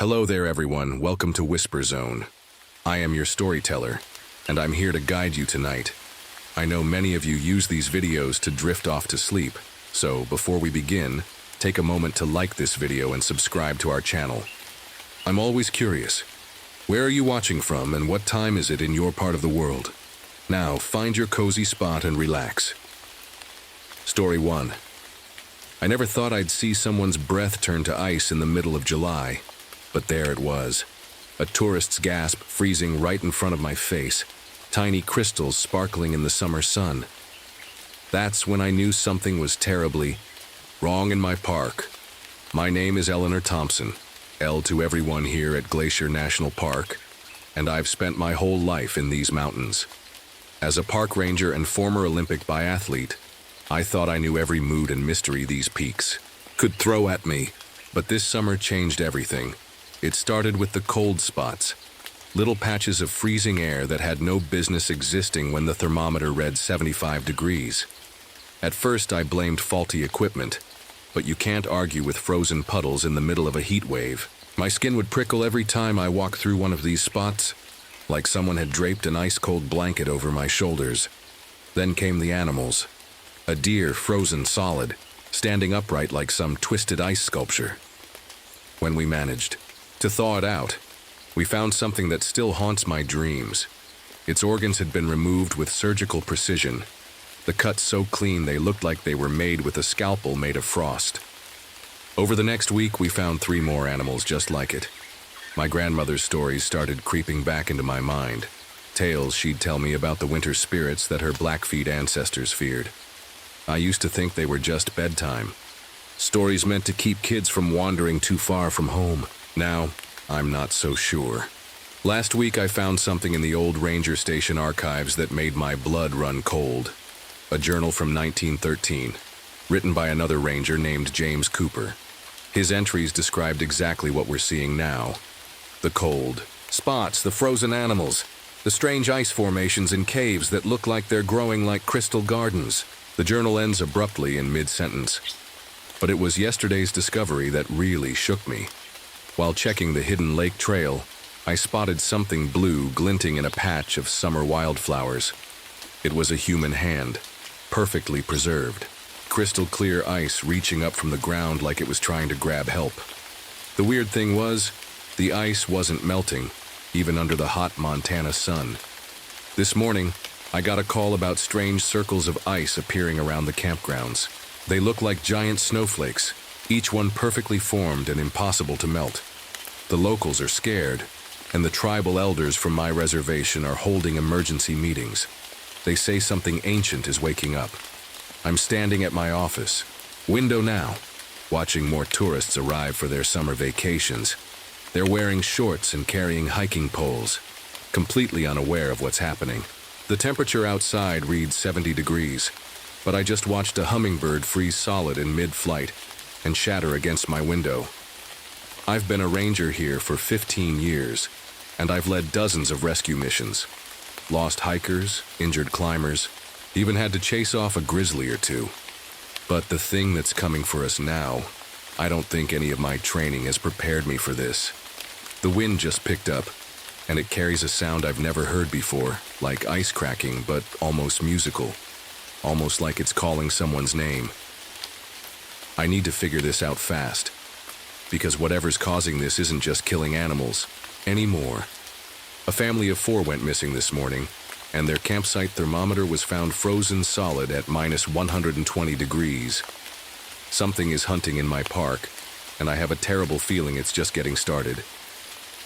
Hello there, everyone. Welcome to Whisper Zone. I am your storyteller, and I'm here to guide you tonight. I know many of you use these videos to drift off to sleep, so before we begin, take a moment to like this video and subscribe to our channel. I'm always curious. Where are you watching from, and what time is it in your part of the world? Now, find your cozy spot and relax. Story 1. I never thought I'd see someone's breath turn to ice in the middle of July. But there it was, a tourist's gasp freezing right in front of my face, tiny crystals sparkling in the summer sun. That's when I knew something was terribly wrong in my park. My name is Eleanor Thompson, L to everyone here at Glacier National Park, and I've spent my whole life in these mountains. As a park ranger and former Olympic biathlete, I thought I knew every mood and mystery these peaks could throw at me, but this summer changed everything. It started with the cold spots, little patches of freezing air that had no business existing when the thermometer read 75 degrees. At first, I blamed faulty equipment, but you can't argue with frozen puddles in the middle of a heat wave. My skin would prickle every time I walked through one of these spots, like someone had draped an ice-cold blanket over my shoulders. Then came the animals. A deer frozen solid, standing upright like some twisted ice sculpture. When we managed to thaw it out, we found something that still haunts my dreams. Its organs had been removed with surgical precision, the cuts so clean they looked like they were made with a scalpel made of frost. Over the next week, we found 3 more animals just like it. My grandmother's stories started creeping back into my mind, tales she'd tell me about the winter spirits that her Blackfeet ancestors feared. I used to think they were just bedtime, stories meant to keep kids from wandering too far from home. Now, I'm not so sure. Last week I found something in the old ranger station archives that made my blood run cold. A journal from 1913, written by another ranger named James Cooper. His entries described exactly what we're seeing now. The cold spots, the frozen animals, the strange ice formations in caves that look like they're growing like crystal gardens. The journal ends abruptly in mid-sentence. But it was yesterday's discovery that really shook me. While checking the hidden lake trail, I spotted something blue glinting in a patch of summer wildflowers. It was a human hand, perfectly preserved. Crystal clear ice reaching up from the ground like it was trying to grab help. The weird thing was, the ice wasn't melting, even under the hot Montana sun. This morning, I got a call about strange circles of ice appearing around the campgrounds. They look like giant snowflakes, each one perfectly formed and impossible to melt. The locals are scared, and the tribal elders from my reservation are holding emergency meetings. They say something ancient is waking up. I'm standing at my office, window now, watching more tourists arrive for their summer vacations. They're wearing shorts and carrying hiking poles, completely unaware of what's happening. The temperature outside reads 70 degrees, but I just watched a hummingbird freeze solid in mid-flight and shatter against my window. I've been a ranger here for 15 years, and I've led dozens of rescue missions. Lost hikers, injured climbers, even had to chase off a grizzly or two. But the thing that's coming for us now, I don't think any of my training has prepared me for this. The wind just picked up, and it carries a sound I've never heard before, like ice cracking, but almost musical. Almost like it's calling someone's name. I need to figure this out fast, because whatever's causing this isn't just killing animals anymore. A family of 4 went missing this morning, and their campsite thermometer was found frozen solid at minus 120 degrees. Something is hunting in my park, and I have a terrible feeling it's just getting started.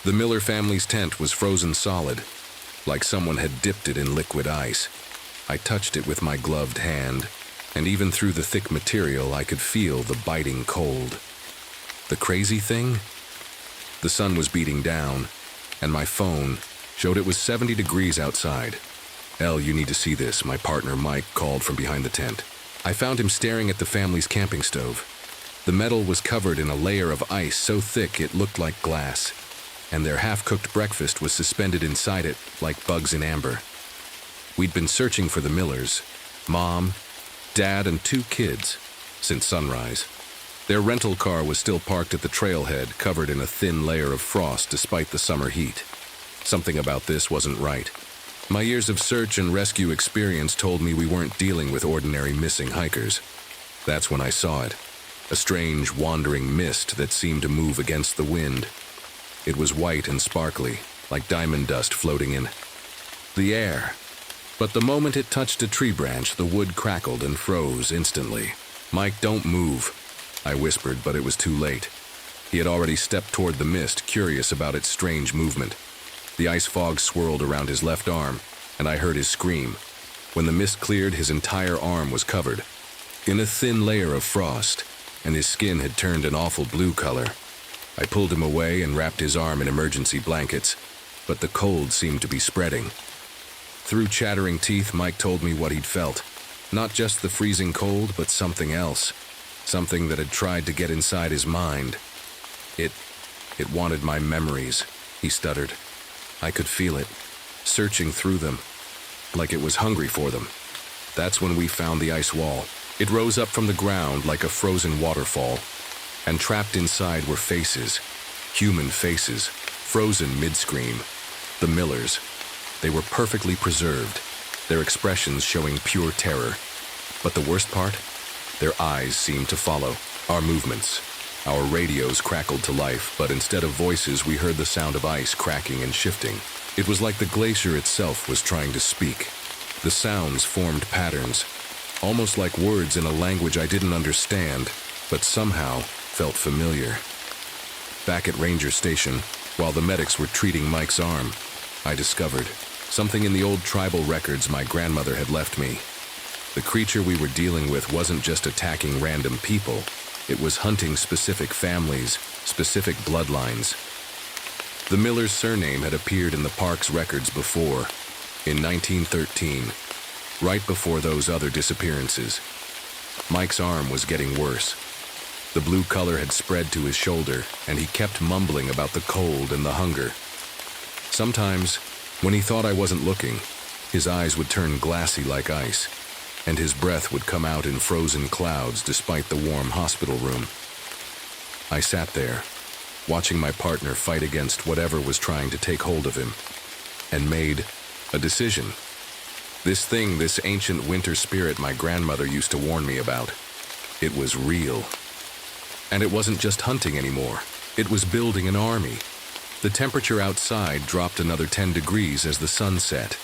The Miller family's tent was frozen solid, like someone had dipped it in liquid ice. I touched it with my gloved hand, and even through the thick material I could feel the biting cold. The crazy thing? The sun was beating down, and my phone showed it was 70 degrees outside. "Elle, you need to see this," my partner Mike called from behind the tent. I found him staring at the family's camping stove. The metal was covered in a layer of ice so thick it looked like glass, and their half-cooked breakfast was suspended inside it like bugs in amber. We'd been searching for the Millers, Mom, Dad, and 2 kids, since sunrise. Their rental car was still parked at the trailhead, covered in a thin layer of frost despite the summer heat. Something about this wasn't right. My years of search and rescue experience told me we weren't dealing with ordinary missing hikers. That's when I saw it. A strange, wandering mist that seemed to move against the wind. It was white and sparkly, like diamond dust floating in the air. But the moment it touched a tree branch, the wood crackled and froze instantly. "Mike, don't move," I whispered, but it was too late. He had already stepped toward the mist, curious about its strange movement. The ice fog swirled around his left arm, and I heard his scream. When the mist cleared, his entire arm was covered in a thin layer of frost, and his skin had turned an awful blue color. I pulled him away and wrapped his arm in emergency blankets, but the cold seemed to be spreading. Through chattering teeth, Mike told me what he'd felt. Not just the freezing cold, but something else. Something that had tried to get inside his mind. It wanted my memories, he stuttered. I could feel it, searching through them, like it was hungry for them. That's when we found the ice wall. It rose up from the ground like a frozen waterfall, and trapped inside were faces, human faces, frozen mid-scream. The Millers. They were perfectly preserved, their expressions showing pure terror. But the worst part? Their eyes seemed to follow our movements. Our radios crackled to life, but instead of voices, we heard the sound of ice cracking and shifting. It was like the glacier itself was trying to speak. The sounds formed patterns, almost like words in a language I didn't understand, but somehow felt familiar. Back at Ranger Station, while the medics were treating Mike's arm, I discovered something in the old tribal records my grandmother had left me. The creature we were dealing with wasn't just attacking random people. It was hunting specific families, specific bloodlines. The Miller's surname had appeared in the park's records before, in 1913, right before those other disappearances. Mike's arm was getting worse. The blue color had spread to his shoulder, and he kept mumbling about the cold and the hunger. Sometimes, when he thought I wasn't looking, his eyes would turn glassy like ice, and his breath would come out in frozen clouds despite the warm hospital room. I sat there, watching my partner fight against whatever was trying to take hold of him, and made a decision. This thing, this ancient winter spirit my grandmother used to warn me about, it was real. And it wasn't just hunting anymore. It was building an army. The temperature outside dropped another 10 degrees as the sun set,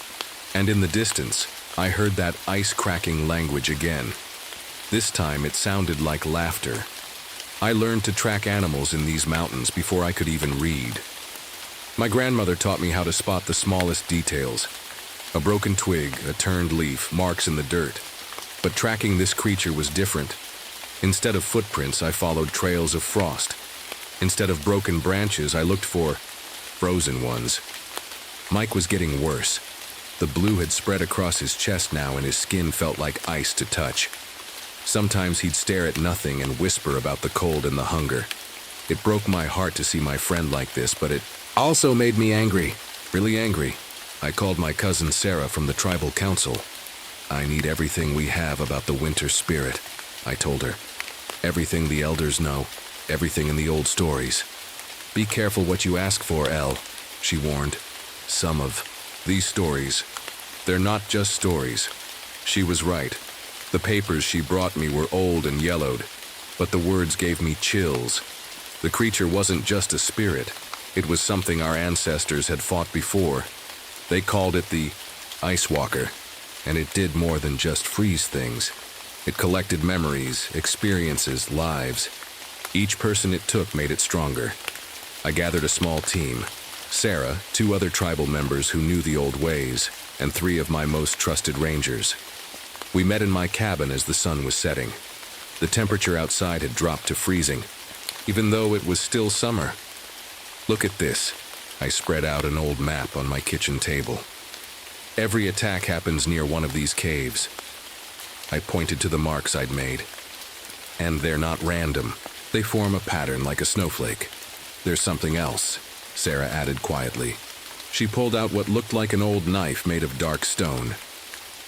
and in the distance, I heard that ice-cracking language again. This time it sounded like laughter. I learned to track animals in these mountains before I could even read. My grandmother taught me how to spot the smallest details. A broken twig, a turned leaf, marks in the dirt. But tracking this creature was different. Instead of footprints, I followed trails of frost. Instead of broken branches, I looked for frozen ones. Mike was getting worse. The blue had spread across his chest now, and his skin felt like ice to touch. Sometimes he'd stare at nothing and whisper about the cold and the hunger. It broke my heart to see my friend like this, but it also made me angry, really angry. I called my cousin Sarah from the tribal council. "I need everything we have about the winter spirit," I told her. "Everything the elders know, everything in the old stories. Be careful what you ask for, Elle," she warned. "Some of these stories, they're not just stories." She was right. The papers she brought me were old and yellowed, but the words gave me chills. The creature wasn't just a spirit. It was something our ancestors had fought before. They called it the Ice Walker, and it did more than just freeze things. It collected memories, experiences, lives. Each person it took made it stronger. I gathered a small team. Sarah, 2 other tribal members who knew the old ways, and 3 of my most trusted rangers. We met in my cabin as the sun was setting. The temperature outside had dropped to freezing, even though it was still summer. "Look at this." I spread out an old map on my kitchen table. "Every attack happens near one of these caves." I pointed to the marks I'd made. "And they're not random. They form a pattern like a snowflake. There's something else," Sarah added quietly. She pulled out what looked like an old knife made of dark stone.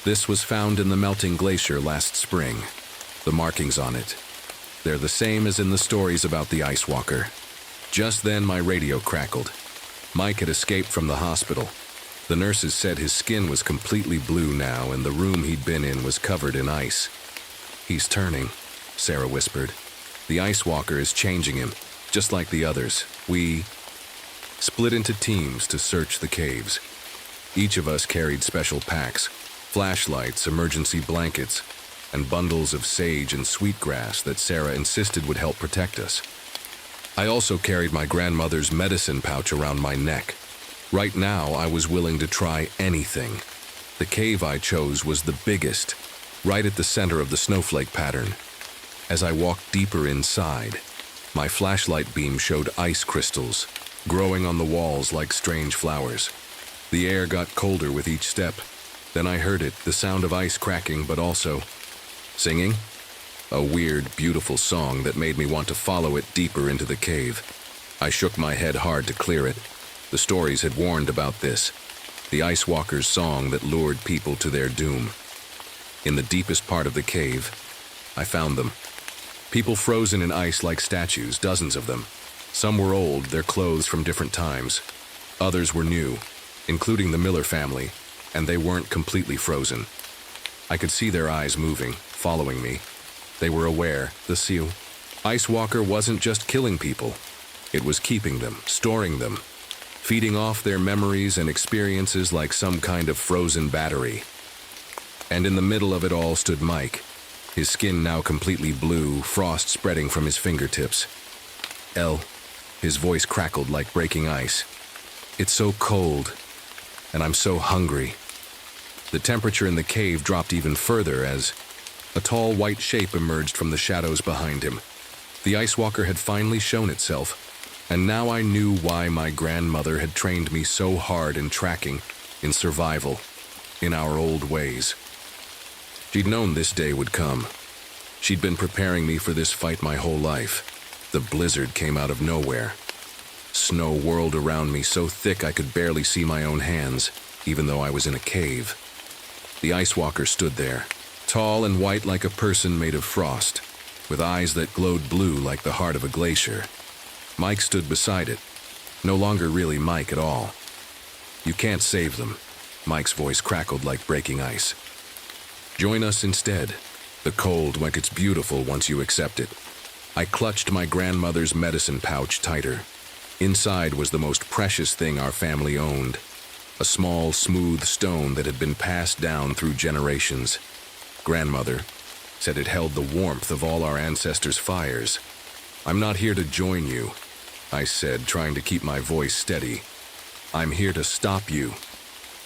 This was found in the melting glacier last spring. The markings on it, They're the same as in the stories about the Ice Walker. Just then, my radio crackled. Mike had escaped from the hospital. The nurses said his skin was completely blue now, and the room he'd been in was covered in ice. "He's turning," Sarah whispered. "The Ice Walker is changing him, just like the others." We split into teams to search the caves. Each of us carried special packs, flashlights, emergency blankets, and bundles of sage and sweetgrass that Sarah insisted would help protect us. I also carried my grandmother's medicine pouch around my neck. Right now, I was willing to try anything. The cave I chose was the biggest, right at the center of the snowflake pattern. As I walked deeper inside, my flashlight beam showed ice crystals, growing on the walls like strange flowers. The air got colder with each step. Then I heard it, the sound of ice cracking, but also singing. A weird, beautiful song that made me want to follow it deeper into the cave. I shook my head hard to clear it. The stories had warned about this. The Ice Walker's song that lured people to their doom. In the deepest part of the cave, I found them. People frozen in ice like statues, dozens of them. Some were old, their clothes from different times. Others were new, including the Miller family, and they weren't completely frozen. I could see their eyes moving, following me. They were aware, the Sioux. Ice Walker wasn't just killing people. It was keeping them, storing them, feeding off their memories and experiences like some kind of frozen battery. And in the middle of it all stood Mike, his skin now completely blue, frost spreading from his fingertips. His voice crackled like breaking ice. "It's so cold, and I'm so hungry." The temperature in the cave dropped even further as a tall white shape emerged from the shadows behind him. The Ice Walker had finally shown itself, and now I knew why my grandmother had trained me so hard in tracking, in survival, in our old ways. She'd known this day would come. She'd been preparing me for this fight my whole life. The blizzard came out of nowhere. Snow whirled around me so thick I could barely see my own hands, even though I was in a cave. The Ice Walker stood there, tall and white like a person made of frost, with eyes that glowed blue like the heart of a glacier. Mike stood beside it, no longer really Mike at all. "You can't save them," Mike's voice crackled like breaking ice. "Join us instead. The cold, like it's beautiful once you accept it." I clutched my grandmother's medicine pouch tighter. Inside was the most precious thing our family owned, a small, smooth stone that had been passed down through generations. Grandmother said it held the warmth of all our ancestors' fires. "I'm not here to join you," I said, trying to keep my voice steady. "I'm here to stop you."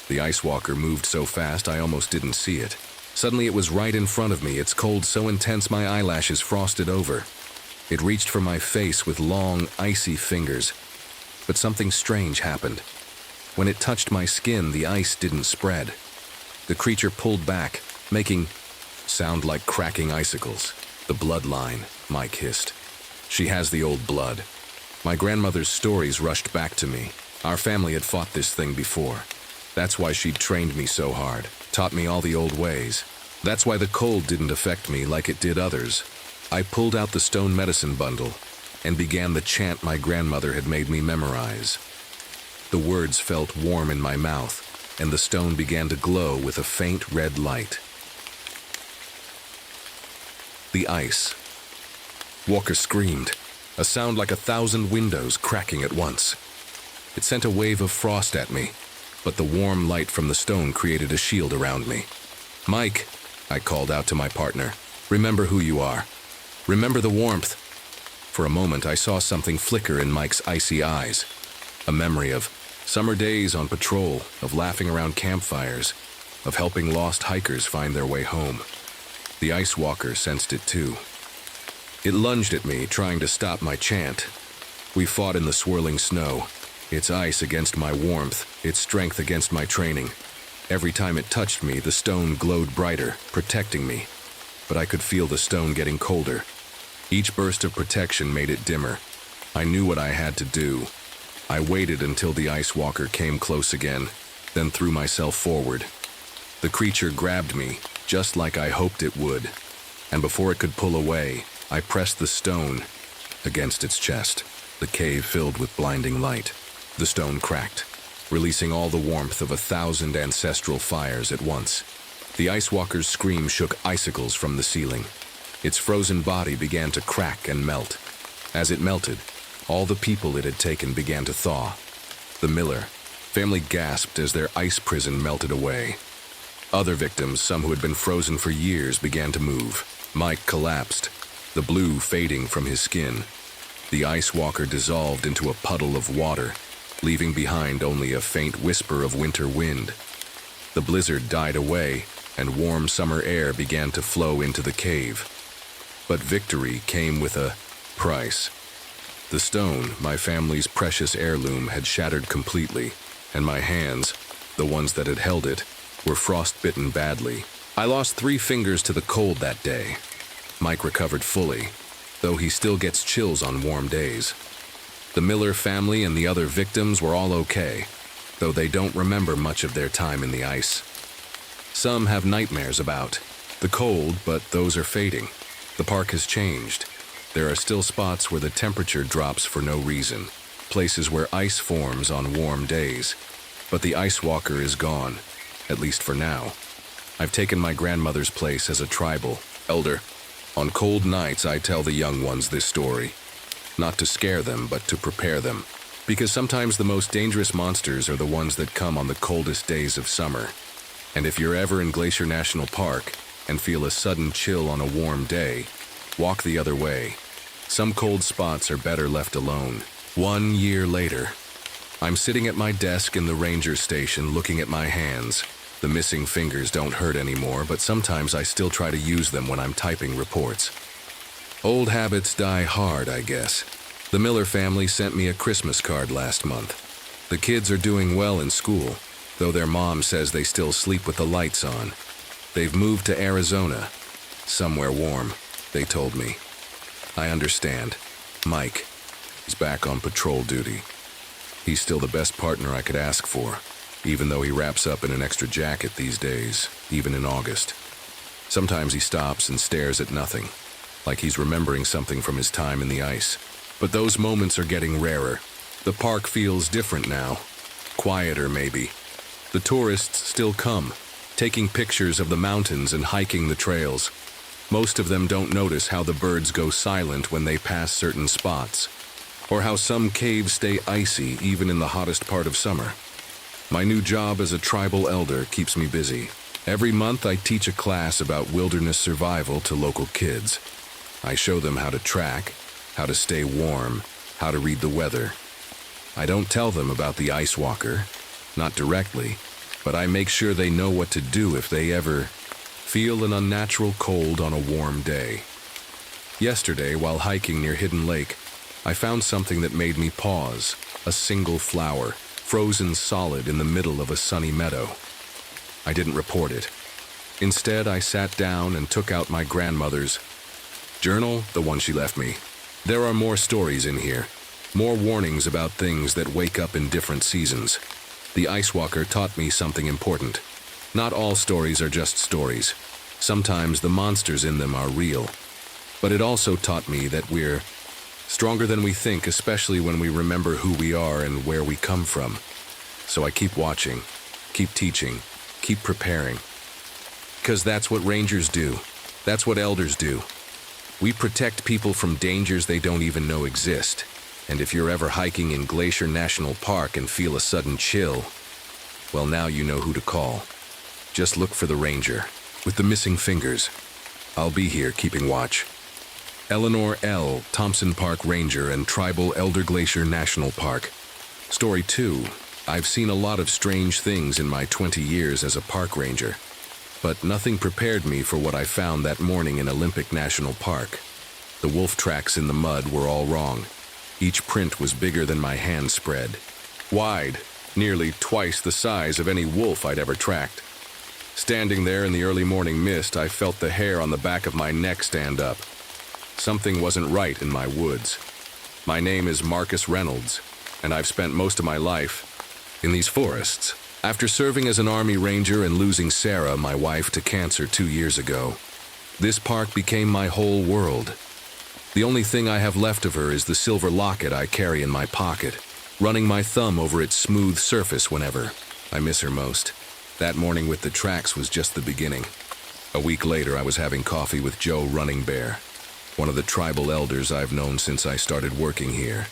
The Ice Walker moved so fast I almost didn't see it. Suddenly it was right in front of me, its cold so intense my eyelashes frosted over. It reached for my face with long, icy fingers. But something strange happened. When it touched my skin, the ice didn't spread. The creature pulled back, making sound like cracking icicles. "The bloodline," Mike hissed. "She has the old blood." My grandmother's stories rushed back to me. Our family had fought this thing before. That's why she'd trained me so hard, taught me all the old ways. That's why the cold didn't affect me like it did others. I pulled out the stone medicine bundle and began the chant my grandmother had made me memorize. The words felt warm in my mouth, and the stone began to glow with a faint red light. The Ice Walker screamed, a sound like 1,000 windows cracking at once. It sent a wave of frost at me, but the warm light from the stone created a shield around me. "Mike," I called out to my partner, "remember who you are. Remember the warmth." For a moment, I saw something flicker in Mike's icy eyes. A memory of summer days on patrol, of laughing around campfires, of helping lost hikers find their way home. The Ice Walker sensed it too. It lunged at me, trying to stop my chant. We fought in the swirling snow, its ice against my warmth, its strength against my training. Every time it touched me, the stone glowed brighter, protecting me. But I could feel the stone getting colder. Each burst of protection made it dimmer. I knew what I had to do. I waited until the Ice Walker came close again, then threw myself forward. The creature grabbed me, just like I hoped it would, and before it could pull away, I pressed the stone against its chest. The cave filled with blinding light. The stone cracked, releasing all the warmth of 1,000 ancestral fires at once. The Ice Walker's scream shook icicles from the ceiling. Its frozen body began to crack and melt. As it melted, all the people it had taken began to thaw. The Miller family gasped as their ice prison melted away. Other victims, some who had been frozen for years, began to move. Mike collapsed, the blue fading from his skin. The Ice Walker dissolved into a puddle of water, leaving behind only a faint whisper of winter wind. The blizzard died away, and warm summer air began to flow into the cave. But victory came with a price. The stone, my family's precious heirloom, had shattered completely, and my hands, the ones that had held it, were frostbitten badly. I lost 3 fingers to the cold that day. Mike recovered fully, though he still gets chills on warm days. The Miller family and the other victims were all okay, though they don't remember much of their time in the ice. Some have nightmares about the cold, but those are fading. The park has changed. There are still spots where the temperature drops for no reason, places where ice forms on warm days. But the Ice Walker is gone, at least for now. I've taken my grandmother's place as a tribal elder. On cold nights, I tell the young ones this story. Not to scare them, but to prepare them. Because sometimes the most dangerous monsters are the ones that come on the coldest days of summer. And if you're ever in Glacier National Park and feel a sudden chill on a warm day, walk the other way. Some cold spots are better left alone. 1 year later, I'm sitting at my desk in the ranger station looking at my hands. The missing fingers don't hurt anymore, but sometimes I still try to use them when I'm typing reports. Old habits die hard, I guess. The Miller family sent me a Christmas card last month. The kids are doing well in school, though their mom says they still sleep with the lights on. They've moved to Arizona, somewhere warm, they told me. I understand. Mike is back on patrol duty. He's still the best partner I could ask for, even though he wraps up in an extra jacket these days, even in August. Sometimes he stops and stares at nothing, like he's remembering something from his time in the ice. But those moments are getting rarer. The park feels different now. Quieter, maybe. The tourists still come, taking pictures of the mountains and hiking the trails. Most of them don't notice how the birds go silent when they pass certain spots, or how some caves stay icy even in the hottest part of summer. My new job as a tribal elder keeps me busy. Every month I teach a class about wilderness survival to local kids. I show them how to track, how to stay warm, how to read the weather. I don't tell them about the Ice Walker, not directly, but I make sure they know what to do if they ever feel an unnatural cold on a warm day. Yesterday, while hiking near Hidden Lake, I found something that made me pause, a single flower, frozen solid in the middle of a sunny meadow. I didn't report it. Instead, I sat down and took out my grandmother's journal, the one she left me. There are more stories in here, more warnings about things that wake up in different seasons. The Ice Walker taught me something important. Not all stories are just stories. Sometimes the monsters in them are real. But it also taught me that we're stronger than we think, especially when we remember who we are and where we come from. So I keep watching, keep teaching, keep preparing. Because that's what rangers do. That's what elders do. We protect people from dangers they don't even know exist. And if you're ever hiking in Glacier National Park and feel a sudden chill, well, now you know who to call. Just look for the ranger with the missing fingers. I'll be here keeping watch. Eleanor L., Thompson Park Ranger and Tribal Elder Glacier National Park. Story 2. I've seen a lot of strange things in my 20 years as a park ranger, but nothing prepared me for what I found that morning in Olympic National Park. The wolf tracks in the mud were all wrong. Each print was bigger than my hand spread. Wide, nearly twice the size of any wolf I'd ever tracked. Standing there in the early morning mist, I felt the hair on the back of my neck stand up. Something wasn't right in my woods. My name is Marcus Reynolds, and I've spent most of my life in these forests. After serving as an Army Ranger and losing Sarah, my wife, to cancer 2 years ago, this park became my whole world. The only thing I have left of her is the silver locket I carry in my pocket, running my thumb over its smooth surface whenever I miss her most. That morning with the tracks was just the beginning. A week later, I was having coffee with Joe Running Bear, one of the tribal elders I've known since I started working here.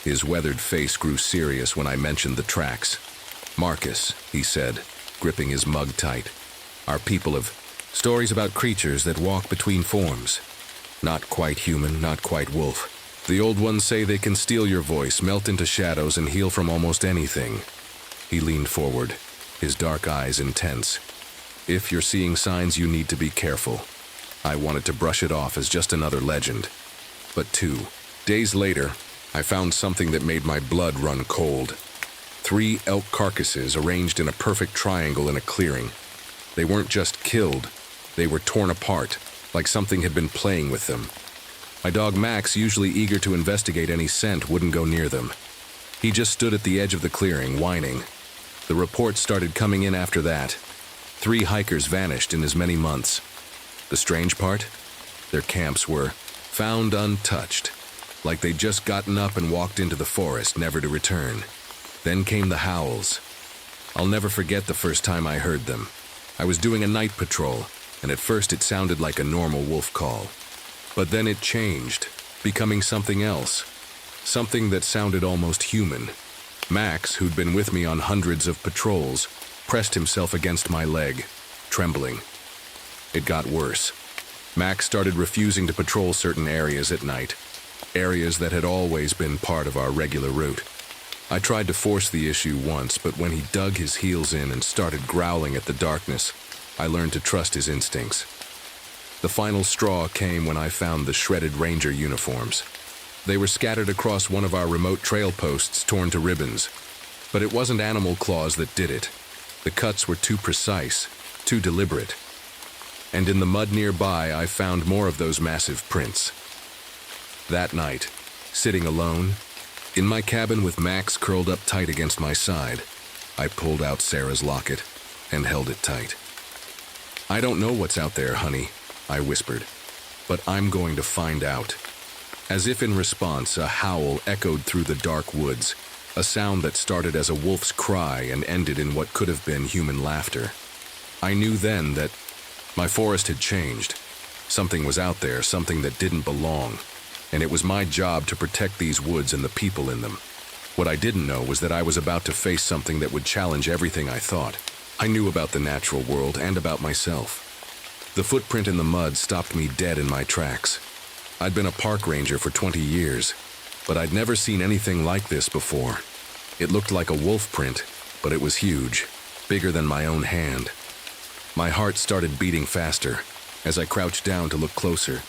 His weathered face grew serious when I mentioned the tracks. "Marcus," he said, gripping his mug tight, "our people have stories about creatures that walk between forms. Not quite human, not quite wolf. The old ones say they can steal your voice, melt into shadows, and heal from almost anything." He leaned forward, his dark eyes intense. "If you're seeing signs, you need to be careful." I wanted to brush it off as just another legend. But 2 days later, I found something that made my blood run cold. 3 elk carcasses arranged in a perfect triangle in a clearing. They weren't just killed, they were torn apart, like something had been playing with them. My dog Max, usually eager to investigate any scent, wouldn't go near them. He just stood at the edge of the clearing, whining. The reports started coming in after that. 3 hikers vanished in as many months. The strange part? Their camps were found untouched, like they'd just gotten up and walked into the forest, never to return. Then came the howls. I'll never forget the first time I heard them. I was doing a night patrol, and at first it sounded like a normal wolf call. But then it changed, becoming something else. Something that sounded almost human. Max, who'd been with me on hundreds of patrols, pressed himself against my leg, trembling. It got worse. Max started refusing to patrol certain areas at night, areas that had always been part of our regular route. I tried to force the issue once, but when he dug his heels in and started growling at the darkness, I learned to trust his instincts. The final straw came when I found the shredded ranger uniforms. They were scattered across one of our remote trail posts, torn to ribbons. But it wasn't animal claws that did it. The cuts were too precise, too deliberate. And in the mud nearby, I found more of those massive prints. That night, sitting alone, in my cabin with Max curled up tight against my side, I pulled out Sarah's locket and held it tight. "I don't know what's out there, honey," I whispered, "but I'm going to find out." As if in response, a howl echoed through the dark woods, a sound that started as a wolf's cry and ended in what could have been human laughter. I knew then that my forest had changed. Something was out there, something that didn't belong, and it was my job to protect these woods and the people in them. What I didn't know was that I was about to face something that would challenge everything I thought. I knew about the natural world and about myself. The footprint in the mud stopped me dead in my tracks. I'd been a park ranger for 20 years, but I'd never seen anything like this before. It looked like a wolf print, but it was huge, bigger than my own hand. My heart started beating faster as I crouched down to look closer.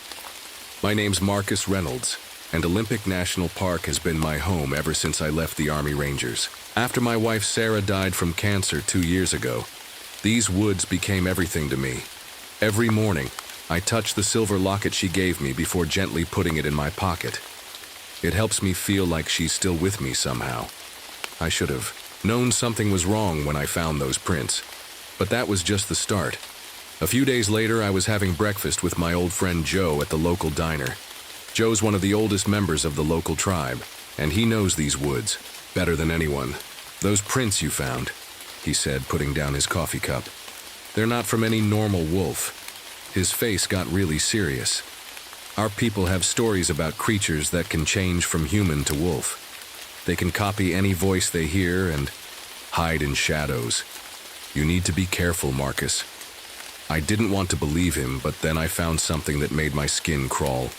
My name's Marcus Reynolds, and Olympic National Park has been my home ever since I left the Army Rangers. After my wife Sarah died from cancer 2 years ago, these woods became everything to me. Every morning, I touch the silver locket she gave me before gently putting it in my pocket. It helps me feel like she's still with me somehow. I should have known something was wrong when I found those prints, but that was just the start. A few days later, I was having breakfast with my old friend Joe at the local diner. Joe's one of the oldest members of the local tribe, and he knows these woods better than anyone. "Those prints you found," he said, putting down his coffee cup. "They're not from any normal wolf." His face got really serious. "Our people have stories about creatures that can change from human to wolf. They can copy any voice they hear and hide in shadows. You need to be careful, Marcus." I didn't want to believe him, but then I found something that made my skin crawl.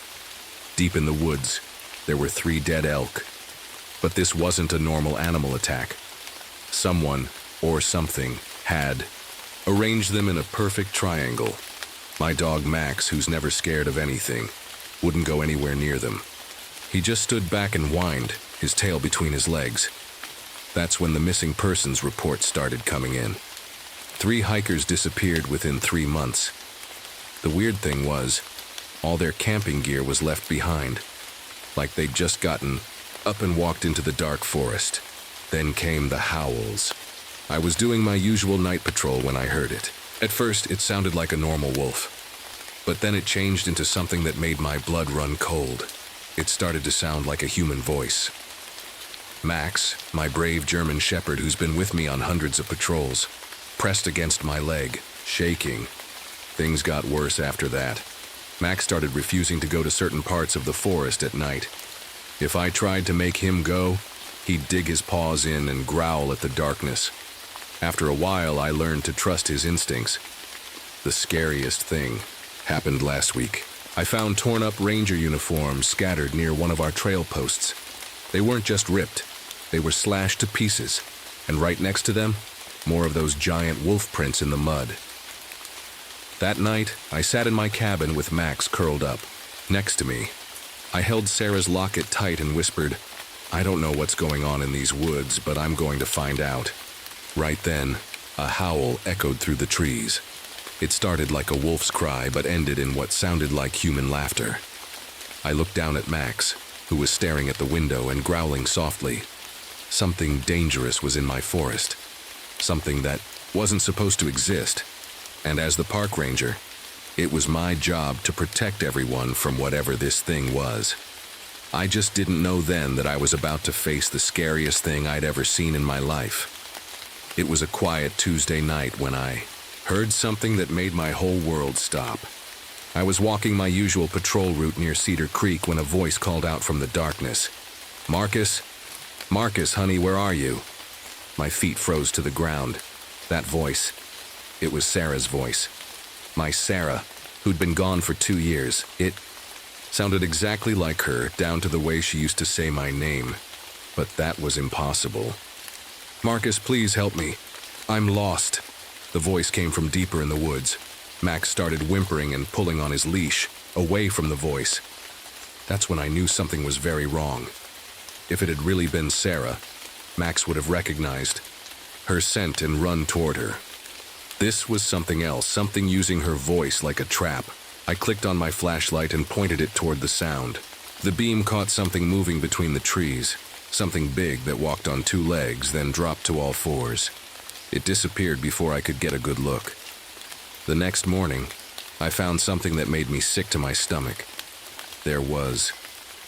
Deep in the woods, there were 3 dead elk. But this wasn't a normal animal attack. Someone, or something, had arranged them in a perfect triangle. My dog Max, who's never scared of anything, wouldn't go anywhere near them. He just stood back and whined, his tail between his legs. That's when the missing persons report started coming in. 3 hikers disappeared within 3 months. The weird thing was, all their camping gear was left behind, like they'd just gotten up and walked into the dark forest. Then came the howls. I was doing my usual night patrol when I heard it. At first, it sounded like a normal wolf. But then it changed into something that made my blood run cold. It started to sound like a human voice. Max, my brave German shepherd who's been with me on hundreds of patrols, pressed against my leg, shaking. Things got worse after that. Max started refusing to go to certain parts of the forest at night. If I tried to make him go, he'd dig his paws in and growl at the darkness. After a while, I learned to trust his instincts. The scariest thing happened last week. I found torn-up ranger uniforms scattered near one of our trail posts. They weren't just ripped, they were slashed to pieces, and right next to them, more of those giant wolf prints in the mud. That night, I sat in my cabin with Max curled up. Next to me, I held Sarah's locket tight and whispered, "I don't know what's going on in these woods, but I'm going to find out." Right then, a howl echoed through the trees. It started like a wolf's cry, but ended in what sounded like human laughter. I looked down at Max, who was staring at the window and growling softly. Something dangerous was in my forest. Something that wasn't supposed to exist. And as the park ranger, it was my job to protect everyone from whatever this thing was. I just didn't know then that I was about to face the scariest thing I'd ever seen in my life. It was a quiet Tuesday night when I heard something that made my whole world stop. I was walking my usual patrol route near Cedar Creek when a voice called out from the darkness. "Marcus? Marcus, honey, where are you?" My feet froze to the ground. That voice, it was Sarah's voice. My Sarah, who'd been gone for 2 years. It sounded exactly like her, down to the way she used to say my name. But that was impossible. "Marcus, please help me. I'm lost." The voice came from deeper in the woods. Max started whimpering and pulling on his leash, away from the voice. That's when I knew something was very wrong. If it had really been Sarah, Max would have recognized her scent and run toward her. This was something else, something using her voice like a trap. I clicked on my flashlight and pointed it toward the sound. The beam caught something moving between the trees, something big that walked on 2 legs, then dropped to all 4s. It disappeared before I could get a good look. The next morning, I found something that made me sick to my stomach. There was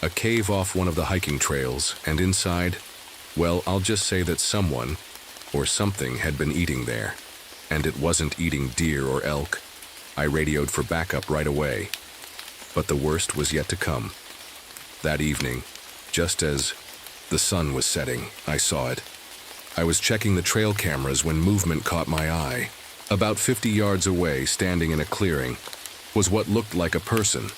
a cave off one of the hiking trails, and inside, well, I'll just say that someone or something had been eating there. And it wasn't eating deer or elk. I radioed for backup right away. But the worst was yet to come. That evening, just as the sun was setting, I saw it. I was checking the trail cameras when movement caught my eye. About 50 yards away, standing in a clearing, was what looked like a person.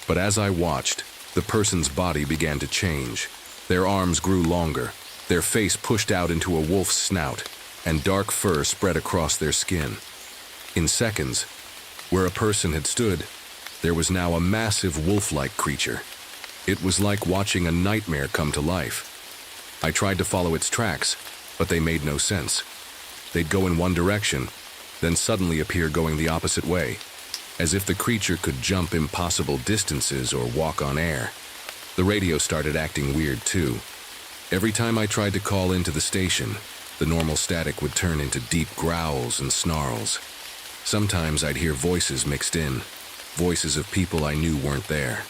But as I watched, the person's body began to change. Their arms grew longer, their face pushed out into a wolf's snout, and dark fur spread across their skin. In seconds, where a person had stood, there was now a massive wolf-like creature. It was like watching a nightmare come to life. I tried to follow its tracks, but they made no sense. They'd go in one direction, then suddenly appear going the opposite way, as if the creature could jump impossible distances or walk on air. The radio started acting weird too. Every time I tried to call into the station, the normal static would turn into deep growls and snarls. Sometimes I'd hear voices mixed in, voices of people I knew weren't there.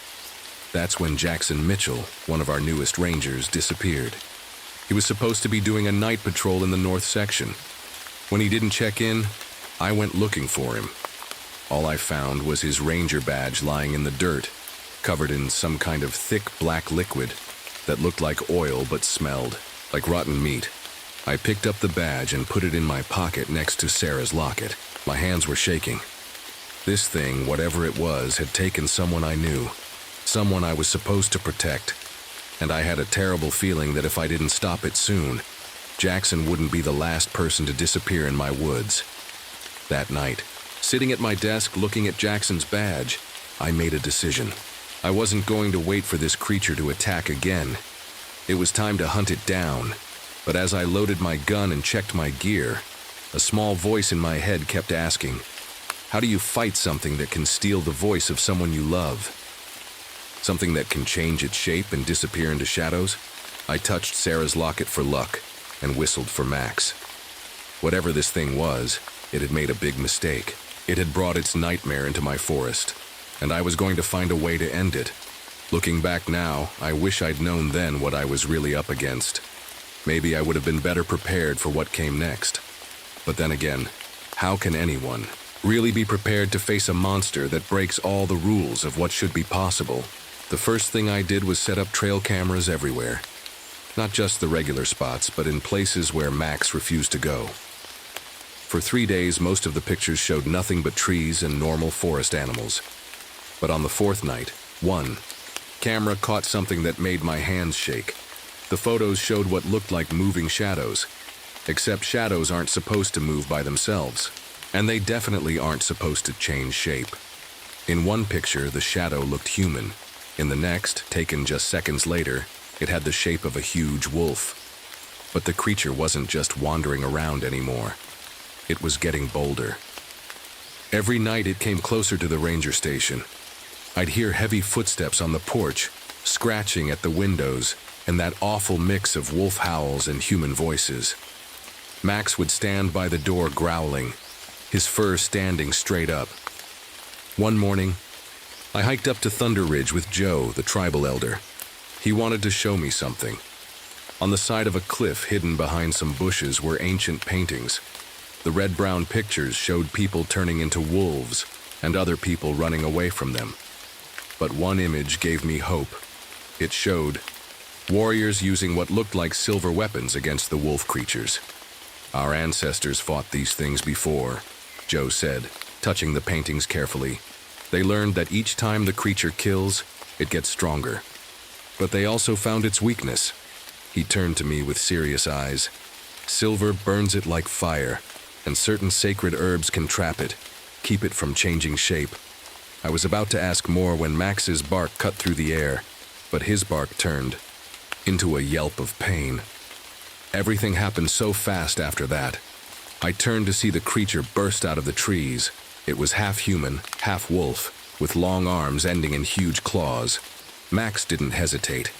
That's when Jackson Mitchell, one of our newest rangers, disappeared. He was supposed to be doing a night patrol in the north section. When he didn't check in, I went looking for him. All I found was his ranger badge lying in the dirt, covered in some kind of thick black liquid that looked like oil but smelled like rotten meat. I picked up the badge and put it in my pocket next to Sarah's locket. My hands were shaking. This thing, whatever it was, had taken someone I knew, someone I was supposed to protect, and I had a terrible feeling that if I didn't stop it soon, Jackson wouldn't be the last person to disappear in my woods. That night, sitting at my desk looking at Jackson's badge, I made a decision. I wasn't going to wait for this creature to attack again. It was time to hunt it down. But as I loaded my gun and checked my gear, a small voice in my head kept asking, how do you fight something that can steal the voice of someone you love? Something that can change its shape and disappear into shadows? I touched Sarah's locket for luck and whistled for Max. Whatever this thing was, it had made a big mistake. It had brought its nightmare into my forest. and I was going to find a way to end it. Looking back now, I wish I'd known then what I was really up against. Maybe I would have been better prepared for what came next. But then again, how can anyone really be prepared to face a monster that breaks all the rules of what should be possible? The first thing I did was set up trail cameras everywhere. Not just the regular spots, but in places where Max refused to go. For 3 days, most of the pictures showed nothing but trees and normal forest animals. But on the fourth night, one camera caught something that made my hands shake. The photos showed what looked like moving shadows, except shadows aren't supposed to move by themselves, and they definitely aren't supposed to change shape. In one picture, the shadow looked human. In the next, taken just seconds later, it had the shape of a huge wolf. But the creature wasn't just wandering around anymore. It was getting bolder. Every night it came closer to the ranger station. I'd hear heavy footsteps on the porch, scratching at the windows, and that awful mix of wolf howls and human voices. Max would stand by the door growling, his fur standing straight up. One morning, I hiked up to Thunder Ridge with Joe, the tribal elder. He wanted to show me something. On the side of a cliff hidden behind some bushes were ancient paintings. The red-brown pictures showed people turning into wolves and other people running away from them. But one image gave me hope. It showed warriors using what looked like silver weapons against the wolf creatures. Our ancestors fought these things before, Joe said, touching the paintings carefully. They learned that each time the creature kills, it gets stronger. But they also found its weakness. He turned to me with serious eyes. Silver burns it like fire, and certain sacred herbs can trap it, keep it from changing shape. I was about to ask more when Max's bark cut through the air, but his bark turned into a yelp of pain. Everything happened so fast after that. I turned to see the creature burst out of the trees. It was half human, half wolf, with long arms ending in huge claws. Max didn't hesitate.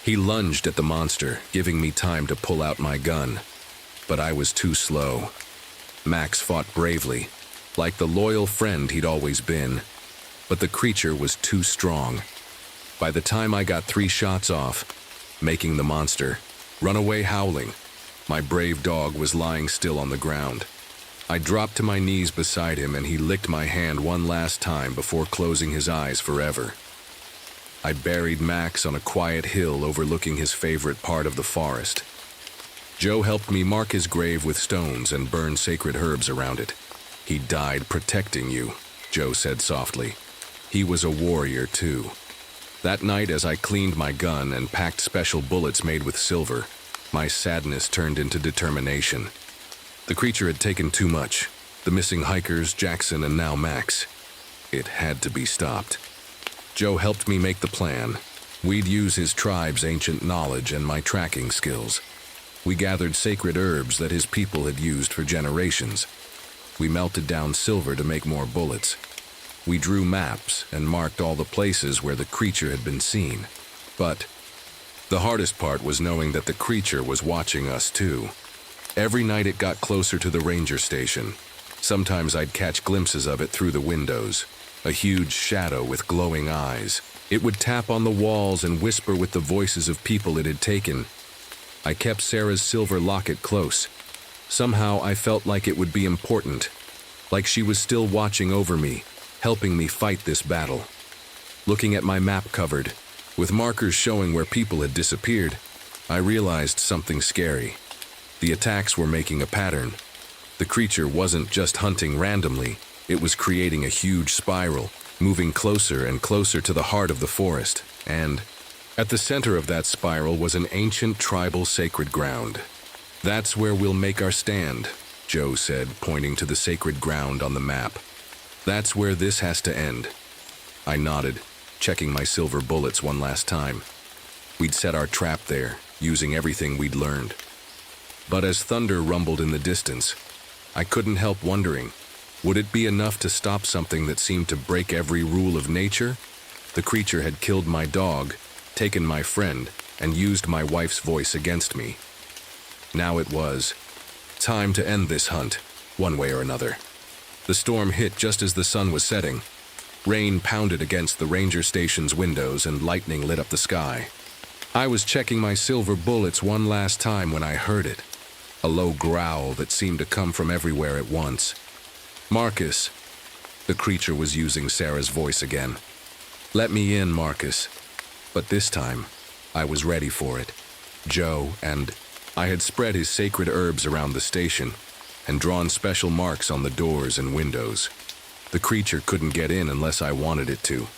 He lunged at the monster, giving me time to pull out my gun. But I was too slow. Max fought bravely, like the loyal friend he'd always been. But the creature was too strong. By the time I got 3 shots off, making the monster run away howling, my brave dog was lying still on the ground. I dropped to my knees beside him and he licked my hand one last time before closing his eyes forever. I buried Max on a quiet hill overlooking his favorite part of the forest. Joe helped me mark his grave with stones and burn sacred herbs around it. He died protecting you, Joe said softly. He was a warrior too. That night, as I cleaned my gun and packed special bullets made with silver, my sadness turned into determination. The creature had taken too much. The missing hikers, Jackson, and now Max. It had to be stopped. Joe helped me make the plan. We'd use his tribe's ancient knowledge and my tracking skills. We gathered sacred herbs that his people had used for generations. We melted down silver to make more bullets. We drew maps and marked all the places where the creature had been seen. But the hardest part was knowing that the creature was watching us too. Every night it got closer to the ranger station. Sometimes I'd catch glimpses of it through the windows. A huge shadow with glowing eyes. It would tap on the walls and whisper with the voices of people it had taken. I kept Sarah's silver locket close. Somehow I felt like it would be important, like she was still watching over me, helping me fight this battle. Looking at my map covered, with markers showing where people had disappeared, I realized something scary. The attacks were making a pattern. The creature wasn't just hunting randomly, it was creating a huge spiral, moving closer and closer to the heart of the forest, and at the center of that spiral was an ancient tribal sacred ground. "That's where we'll make our stand," Joe said, pointing to the sacred ground on the map. "That's where this has to end." I nodded, checking my silver bullets one last time. We'd set our trap there, using everything we'd learned. But as thunder rumbled in the distance, I couldn't help wondering, would it be enough to stop something that seemed to break every rule of nature? The creature had killed my dog, taken my friend, and used my wife's voice against me. Now it was time to end this hunt, one way or another. The storm hit just as the sun was setting. Rain pounded against the ranger station's windows and lightning lit up the sky. I was checking my silver bullets one last time when I heard it. A low growl that seemed to come from everywhere at once. "Marcus." The creature was using Sarah's voice again. "Let me in, Marcus." But this time, I was ready for it. Joe and I had spread his sacred herbs around the station and drawn special marks on the doors and windows. The creature couldn't get in unless I wanted it to.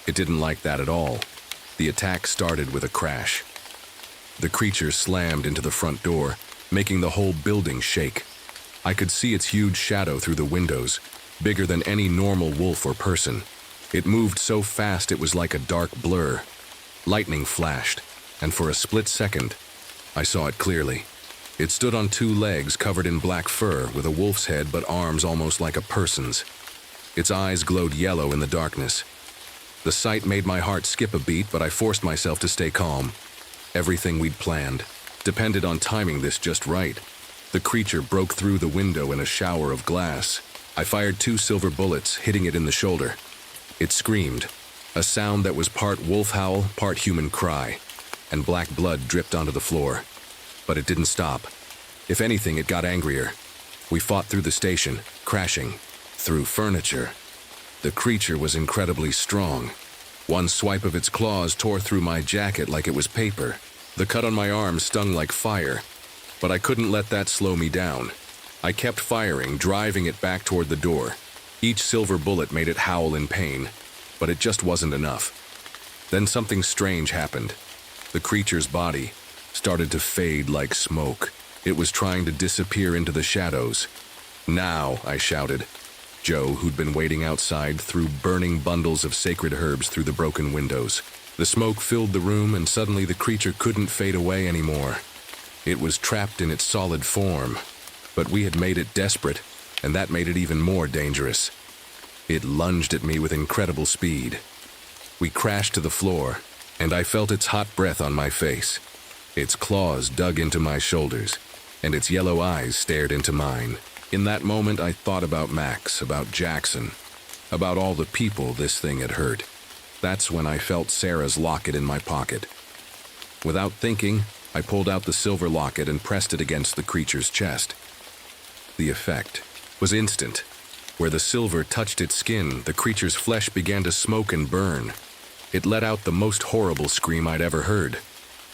It didn't like that at all. The attack started with a crash. The creature slammed into the front door, making the whole building shake. I could see its huge shadow through the windows, bigger than any normal wolf or person. It moved so fast it was like a dark blur. Lightning flashed, and for a split second, I saw it clearly. It stood on two legs covered in black fur with a wolf's head but arms almost like a person's. Its eyes glowed yellow in the darkness. The sight made my heart skip a beat, but I forced myself to stay calm. Everything we'd planned depended on timing this just right. The creature broke through the window in a shower of glass. I fired 2 silver bullets, hitting it in the shoulder. It screamed, a sound that was part wolf howl, part human cry, and black blood dripped onto the floor. But it didn't stop. If anything, it got angrier. We fought through the station, crashing through furniture. The creature was incredibly strong. One swipe of its claws tore through my jacket like it was paper. The cut on my arm stung like fire, but I couldn't let that slow me down. I kept firing, driving it back toward the door. Each silver bullet made it howl in pain, but it just wasn't enough. Then something strange happened. The creature's body started to fade like smoke. It was trying to disappear into the shadows. "Now," I shouted. Joe, who'd been waiting outside, threw burning bundles of sacred herbs through the broken windows. The smoke filled the room, and suddenly the creature couldn't fade away anymore. It was trapped in its solid form, but we had made it desperate, and that made it even more dangerous. It lunged at me with incredible speed. We crashed to the floor, and I felt its hot breath on my face. Its claws dug into my shoulders, and its yellow eyes stared into mine. In that moment, I thought about Max, about Jackson, about all the people this thing had hurt. That's when I felt Sarah's locket in my pocket. Without thinking, I pulled out the silver locket and pressed it against the creature's chest. The effect was instant. Where the silver touched its skin, the creature's flesh began to smoke and burn. It let out the most horrible scream I'd ever heard.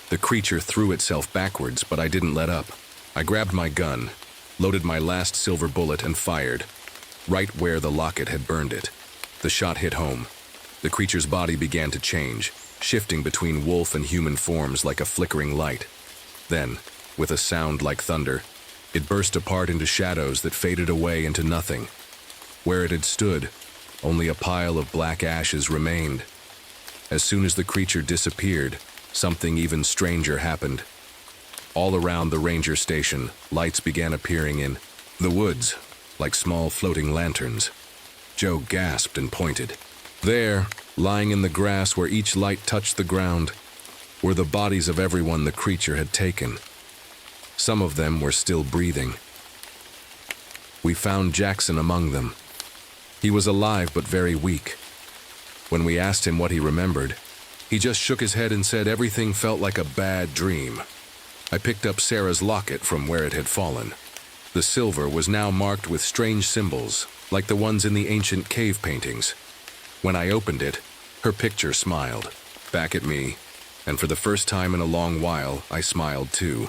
The creature threw itself backwards, but I didn't let up. I grabbed my gun, loaded my last silver bullet, and fired, right where the locket had burned it. The shot hit home. The creature's body began to change, shifting between wolf and human forms like a flickering light. Then, with a sound like thunder, it burst apart into shadows that faded away into nothing. Where it had stood, only a pile of black ashes remained. As soon as the creature disappeared, something even stranger happened. All around the ranger station, lights began appearing in the woods, like small floating lanterns. Joe gasped and pointed. There, lying in the grass where each light touched the ground, were the bodies of everyone the creature had taken. Some of them were still breathing. We found Jackson among them. He was alive but very weak. When we asked him what he remembered, he just shook his head and said everything felt like a bad dream. I picked up Sarah's locket from where it had fallen. The silver was now marked with strange symbols, like the ones in the ancient cave paintings. When I opened it, her picture smiled back at me, and for the first time in a long while, I smiled too.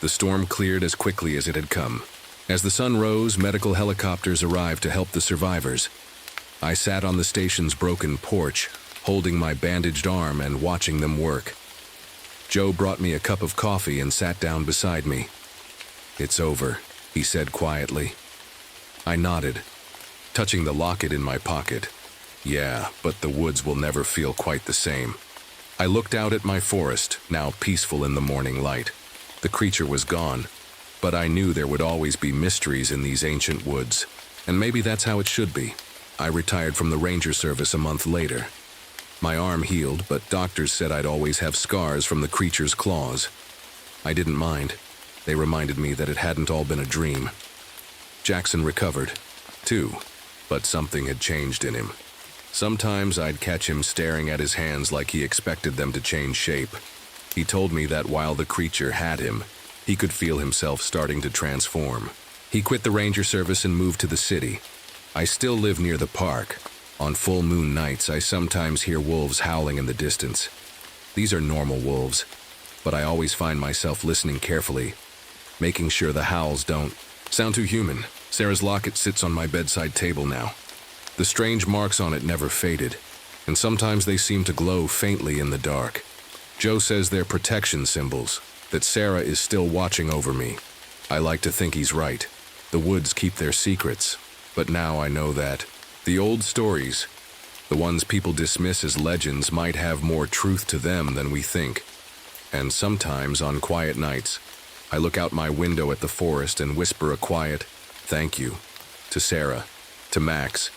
The storm cleared as quickly as it had come. As the sun rose, medical helicopters arrived to help the survivors. I sat on the station's broken porch, holding my bandaged arm and watching them work. Joe brought me a cup of coffee and sat down beside me. "It's over," he said quietly. I nodded, touching the locket in my pocket. "Yeah, but the woods will never feel quite the same." I looked out at my forest, now peaceful in the morning light. The creature was gone, but I knew there would always be mysteries in these ancient woods, and maybe that's how it should be. I retired from the ranger service a month later. My arm healed, but doctors said I'd always have scars from the creature's claws. I didn't mind. They reminded me that it hadn't all been a dream. Jackson recovered, too, but something had changed in him. Sometimes I'd catch him staring at his hands like he expected them to change shape. He told me that while the creature had him, he could feel himself starting to transform. He quit the ranger service and moved to the city. I still live near the park. On full moon nights, I sometimes hear wolves howling in the distance. These are normal wolves, but I always find myself listening carefully, making sure the howls don't sound too human. Sarah's locket sits on my bedside table now. The strange marks on it never faded, and sometimes they seem to glow faintly in the dark. Joe says they're protection symbols, that Sarah is still watching over me. I like to think he's right. The woods keep their secrets, but now I know that the old stories, the ones people dismiss as legends, might have more truth to them than we think. And sometimes, on quiet nights, I look out my window at the forest and whisper a quiet thank you to Sarah, to Max,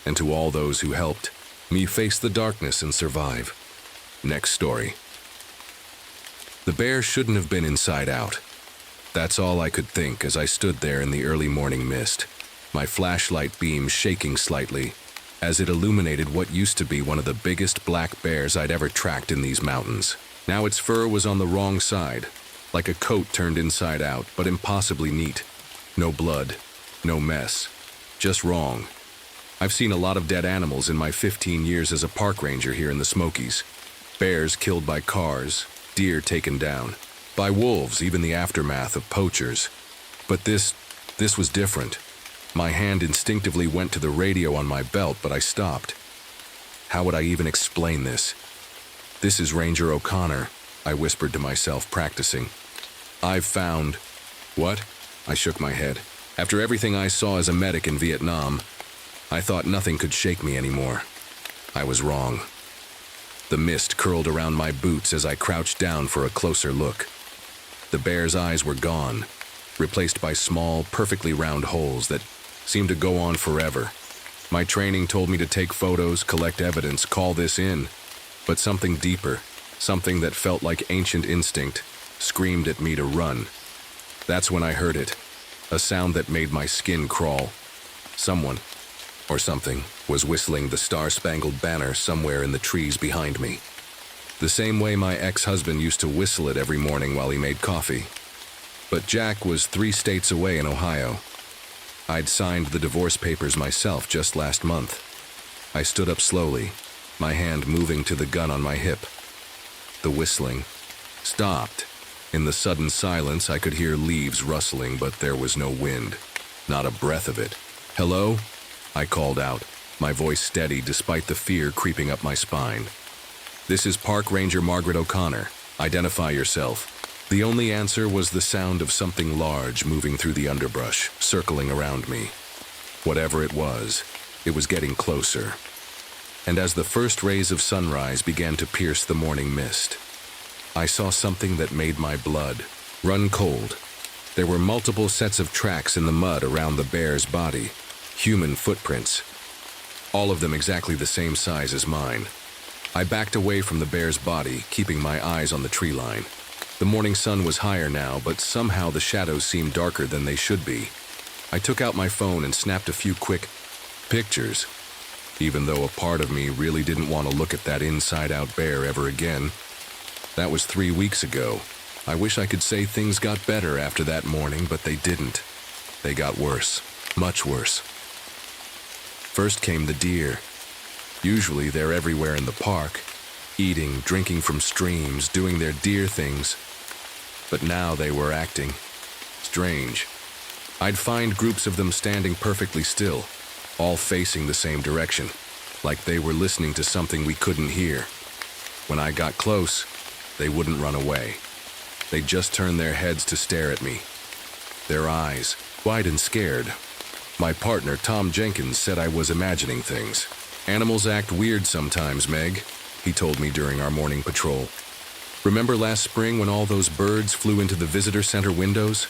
and to all those who helped me face the darkness and survive. Next story. The bear shouldn't have been inside out. That's all I could think as I stood there in the early morning mist, my flashlight beam shaking slightly as it illuminated what used to be one of the biggest black bears I'd ever tracked in these mountains. Now its fur was on the wrong side, like a coat turned inside out, but impossibly neat. No blood, no mess, just wrong. I've seen a lot of dead animals in my 15 years as a park ranger here in the Smokies. Bears killed by cars, deer taken down, by wolves, even the aftermath of poachers. But this was different. My hand instinctively went to the radio on my belt, but I stopped. How would I even explain this? "This is Ranger O'Connor," I whispered to myself, practicing. "I've found..." "What?" I shook my head. After everything I saw as a medic in Vietnam, I thought nothing could shake me anymore. I was wrong. The mist curled around my boots as I crouched down for a closer look. The bear's eyes were gone, replaced by small, perfectly round holes that seemed to go on forever. My training told me to take photos, collect evidence, call this in. But something deeper, something that felt like ancient instinct, screamed at me to run. That's when I heard it, a sound that made my skin crawl. Someone, or something, was whistling the Star-Spangled Banner somewhere in the trees behind me. The same way my ex-husband used to whistle it every morning while he made coffee. But Jack was 3 states away in Ohio. I'd signed the divorce papers myself just last month. I stood up slowly, my hand moving to the gun on my hip. The whistling stopped. In the sudden silence, I could hear leaves rustling, but there was no wind, not a breath of it. "Hello?" I called out, my voice steady despite the fear creeping up my spine. "This is Park Ranger Margaret O'Connor. Identify yourself." The only answer was the sound of something large moving through the underbrush, circling around me. Whatever it was getting closer. And as the first rays of sunrise began to pierce the morning mist, I saw something that made my blood run cold. There were multiple sets of tracks in the mud around the bear's body, human footprints, all of them exactly the same size as mine. I backed away from the bear's body, keeping my eyes on the tree line. The morning sun was higher now, but somehow the shadows seemed darker than they should be. I took out my phone and snapped a few quick pictures, even though a part of me really didn't want to look at that inside-out bear ever again. That was 3 weeks ago. I wish I could say things got better after that morning, but they didn't. They got worse, much worse. First came the deer. Usually they're everywhere in the park, eating, drinking from streams, doing their deer things. But now they were acting strange. I'd find groups of them standing perfectly still, all facing the same direction, like they were listening to something we couldn't hear. When I got close, they wouldn't run away. They'd just turn their heads to stare at me, their eyes wide and scared. My partner, Tom Jenkins, said I was imagining things. "Animals act weird sometimes, Meg," he told me during our morning patrol. "Remember last spring when all those birds flew into the visitor center windows?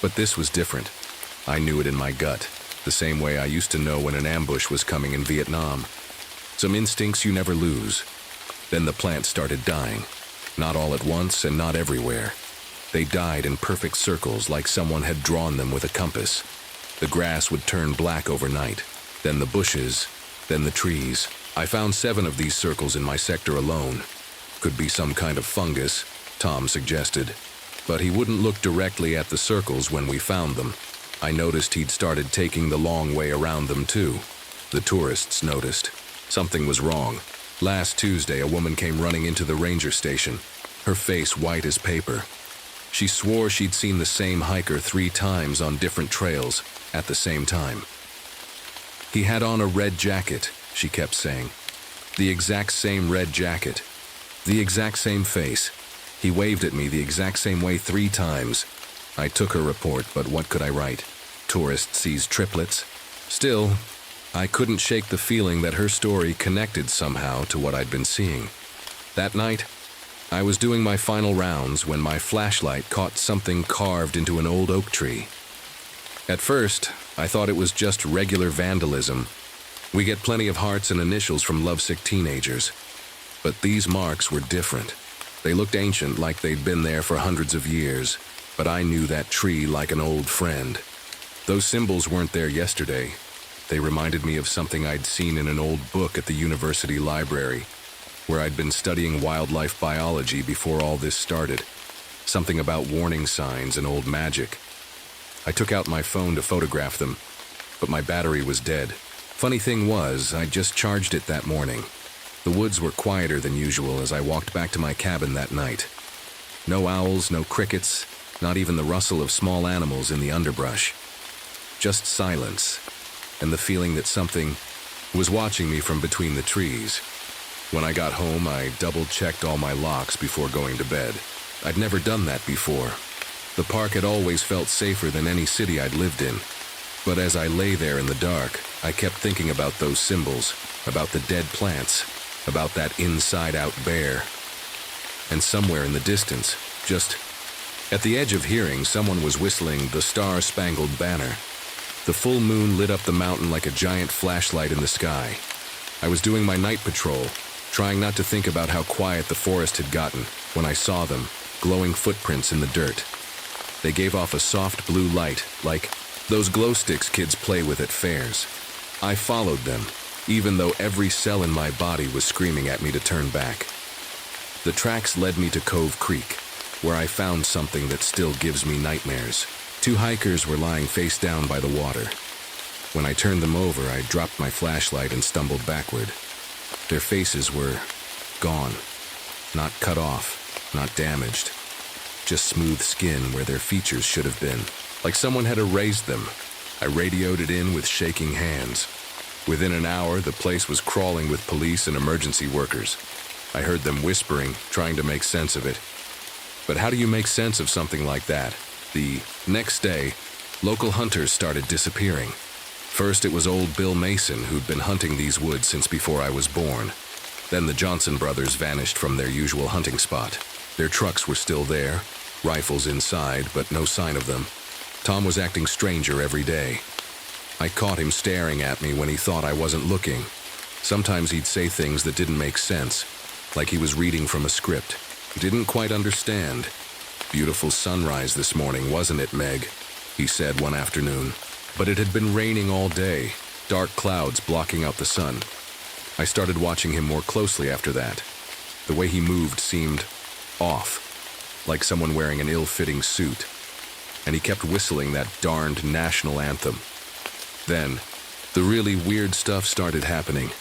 But this was different. I knew it in my gut, the same way I used to know when an ambush was coming in Vietnam. Some instincts you never lose. Then the plants started dying. Not all at once and not everywhere. They died in perfect circles like someone had drawn them with a compass. The grass would turn black overnight, then the bushes, then the trees. I found 7 of these circles in my sector alone. Could be some kind of fungus, Tom suggested. But he wouldn't look directly at the circles when we found them. I noticed he'd started taking the long way around them too. The tourists noticed. Something was wrong. Last Tuesday, a woman came running into the ranger station, her face white as paper. She swore she'd seen the same hiker 3 times on different trails at the same time. He had on a red jacket, she kept saying. The exact same red jacket. The exact same face. He waved at me the exact same way 3 times. I took her report, but what could I write? Tourist sees triplets. Still, I couldn't shake the feeling that her story connected somehow to what I'd been seeing. That night, I was doing my final rounds when my flashlight caught something carved into an old oak tree. At first, I thought it was just regular vandalism. We get plenty of hearts and initials from lovesick teenagers. But these marks were different. They looked ancient, like they'd been there for hundreds of years, but I knew that tree like an old friend. Those symbols weren't there yesterday. They reminded me of something I'd seen in an old book at the university library, where I'd been studying wildlife biology before all this started. Something about warning signs and old magic. I took out my phone to photograph them, but my battery was dead. Funny thing was, I just charged it that morning. The woods were quieter than usual as I walked back to my cabin that night. No owls, no crickets, not even the rustle of small animals in the underbrush. Just silence, and the feeling that something was watching me from between the trees. When I got home, I double-checked all my locks before going to bed. I'd never done that before. The park had always felt safer than any city I'd lived in. But as I lay there in the dark, I kept thinking about those symbols, about the dead plants, about that inside-out bear. And somewhere in the distance, just at the edge of hearing, someone was whistling the Star-Spangled Banner. The full moon lit up the mountain like a giant flashlight in the sky. I was doing my night patrol, trying not to think about how quiet the forest had gotten, when I saw them, glowing footprints in the dirt. They gave off a soft blue light, like those glow sticks kids play with at fairs. I followed them, even though every cell in my body was screaming at me to turn back. The tracks led me to Cove Creek, where I found something that still gives me nightmares. 2 hikers were lying face down by the water. When I turned them over, I dropped my flashlight and stumbled backward. Their faces were gone. Not cut off, not damaged. Just smooth skin where their features should have been. Like someone had erased them. I radioed it in with shaking hands. Within an hour, the place was crawling with police and emergency workers. I heard them whispering, trying to make sense of it. But how do you make sense of something like that? The next day, local hunters started disappearing. First, it was old Bill Mason, who'd been hunting these woods since before I was born. Then the Johnson brothers vanished from their usual hunting spot. Their trucks were still there, rifles inside, but no sign of them. Tom was acting stranger every day. I caught him staring at me when he thought I wasn't looking. Sometimes he'd say things that didn't make sense, like he was reading from a script. Didn't quite understand. "Beautiful sunrise this morning, wasn't it, Meg?" he said one afternoon. But it had been raining all day, dark clouds blocking out the sun. I started watching him more closely after that. The way he moved seemed off, like someone wearing an ill-fitting suit. And he kept whistling that darned national anthem. Then, the really weird stuff started happening.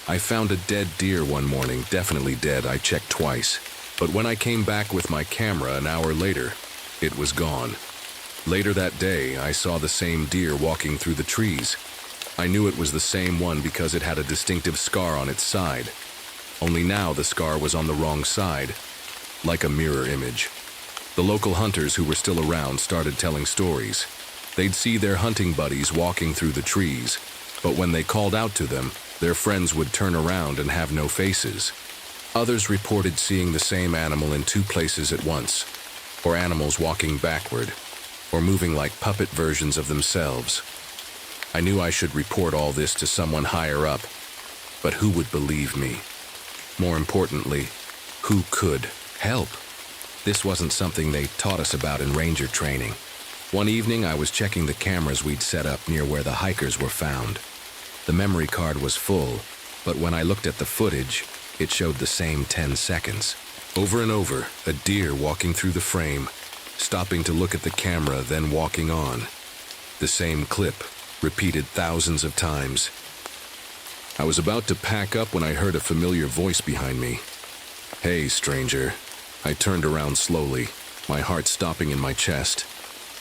I found a dead deer one morning, definitely dead. I checked twice. But when I came back with my camera an hour later, it was gone. Later that day, I saw the same deer walking through the trees. I knew it was the same one because it had a distinctive scar on its side. Only now the scar was on the wrong side, like a mirror image. The local hunters who were still around started telling stories. They'd see their hunting buddies walking through the trees, but when they called out to them, their friends would turn around and have no faces. Others reported seeing the same animal in 2 places at once, or animals walking backward, or moving like puppet versions of themselves. I knew I should report all this to someone higher up, but who would believe me? More importantly, who could help? This wasn't something they taught us about in ranger training. One evening, I was checking the cameras we'd set up near where the hikers were found. The memory card was full, But when I looked at the footage, it showed the same 10 seconds. Over and over, a deer walking through the frame, stopping to look at the camera, then walking on. The same clip, repeated thousands of times. I was about to pack up when I heard a familiar voice behind me. "Hey, stranger." I turned around slowly, my heart stopping in my chest.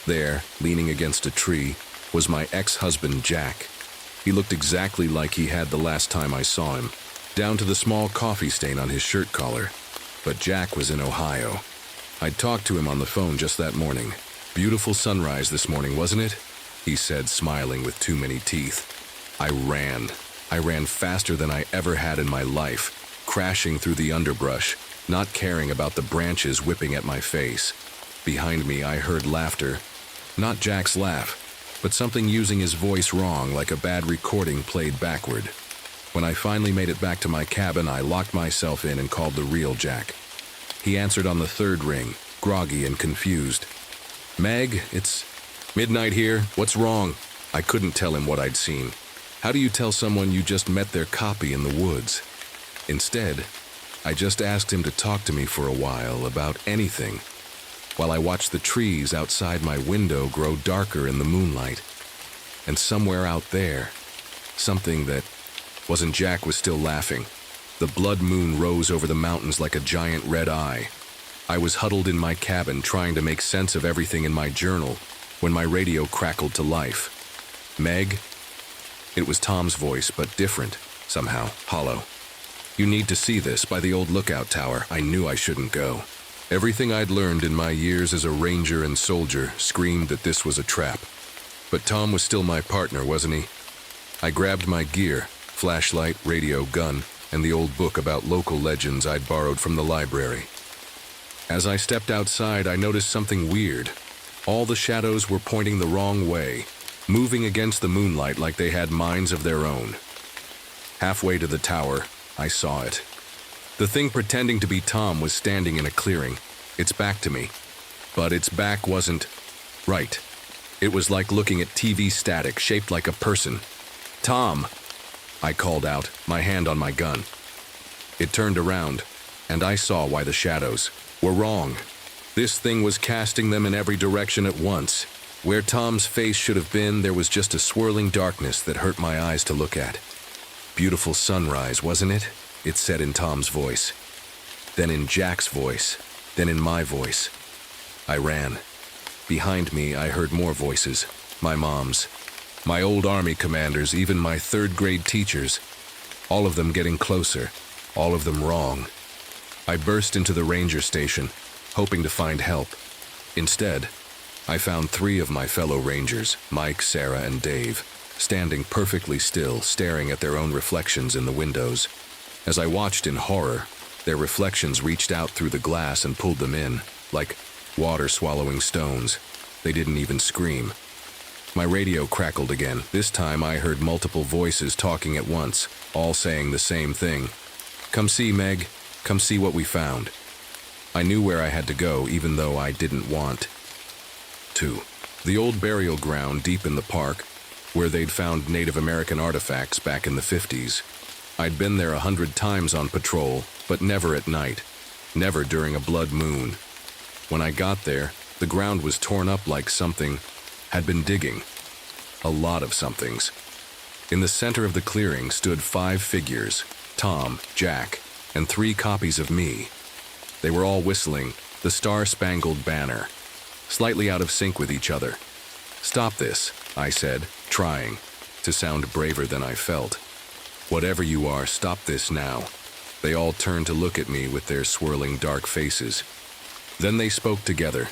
There, leaning against a tree, was my ex-husband, Jack. He looked exactly like he had the last time I saw him, down to the small coffee stain on his shirt collar. But Jack was in Ohio. I'd talked to him on the phone just that morning. "Beautiful sunrise this morning, wasn't it?" he said, smiling with too many teeth. I ran. I ran faster than I ever had in my life, crashing through the underbrush, not caring about the branches whipping at my face. Behind me, I heard laughter. Not Jack's laugh, but something using his voice wrong, like a bad recording played backward. When I finally made it back to my cabin, I locked myself in and called the real Jack. He answered on the third ring, groggy and confused. "Meg, it's midnight here. What's wrong?" I couldn't tell him what I'd seen. How do you tell someone you just met their copy in the woods? Instead, I just asked him to talk to me for a while about anything, while I watched the trees outside my window grow darker in the moonlight. And somewhere out there, something that wasn't Jack was still laughing. The blood moon rose over the mountains like a giant red eye. I was huddled in my cabin trying to make sense of everything in my journal when my radio crackled to life. "Meg?" It was Tom's voice, but different, somehow, hollow. "You need to see this by the old lookout tower." I knew I shouldn't go. Everything I'd learned in my years as a ranger and soldier screamed that this was a trap. But Tom was still my partner, wasn't he? I grabbed my gear, flashlight, radio, gun, and the old book about local legends I'd borrowed from the library. As I stepped outside, I noticed something weird. All the shadows were pointing the wrong way, moving against the moonlight like they had minds of their own. Halfway to the tower, I saw it. The thing pretending to be Tom was standing in a clearing, its back to me. But its back wasn't right. It was like looking at TV static, shaped like a person. "Tom!" I called out, my hand on my gun. It turned around, and I saw why the shadows were wrong. This thing was casting them in every direction at once. Where Tom's face should have been, there was just a swirling darkness that hurt my eyes to look at. "Beautiful sunrise, wasn't it?" it said in Tom's voice. Then in Jack's voice. Then in my voice. I ran. Behind me, I heard more voices. My mom's. My old army commanders, even my third-grade teachers. All of them getting closer. All of them wrong. I burst into the ranger station, hoping to find help. Instead, I found 3 of my fellow rangers, Mike, Sarah, and Dave, standing perfectly still, staring at their own reflections in the windows. As I watched in horror, their reflections reached out through the glass and pulled them in, like water-swallowing stones. They didn't even scream. My radio crackled again. This time I heard multiple voices talking at once, all saying the same thing. "Come see, Meg. Come see what we found." I knew where I had to go, even though I didn't want to. The old burial ground deep in the park, where they'd found Native American artifacts back in the 50s. I'd been there 100 times on patrol, but never at night, never during a blood moon. When I got there, the ground was torn up like something had been digging. A lot of somethings. In the center of the clearing stood 5 figures, Tom, Jack, and 3 copies of me. They were all whistling the Star-Spangled Banner, slightly out of sync with each other. "Stop this," I said, trying to sound braver than I felt. "Whatever you are, stop this now." They all turned to look at me with their swirling dark faces. Then they spoke together,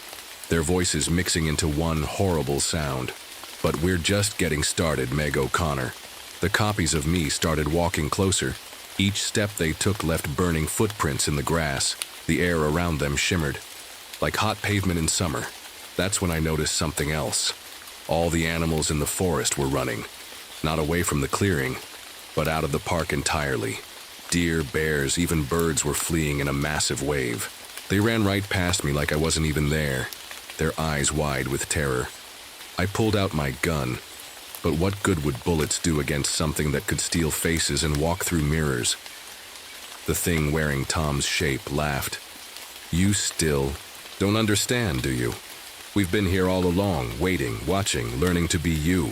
their voices mixing into one horrible sound. "But we're just getting started, Meg O'Connor." The copies of me started walking closer. Each step they took left burning footprints in the grass. The air around them shimmered, like hot pavement in summer. That's when I noticed something else. All the animals in the forest were running, not away from the clearing, but out of the park entirely. Deer, bears, even birds were fleeing in a massive wave. They ran right past me like I wasn't even there, their eyes wide with terror. I pulled out my gun. But what good would bullets do against something that could steal faces and walk through mirrors? The thing wearing Tom's shape laughed. You still don't understand, do you? We've been here all along, waiting, watching, learning to be you.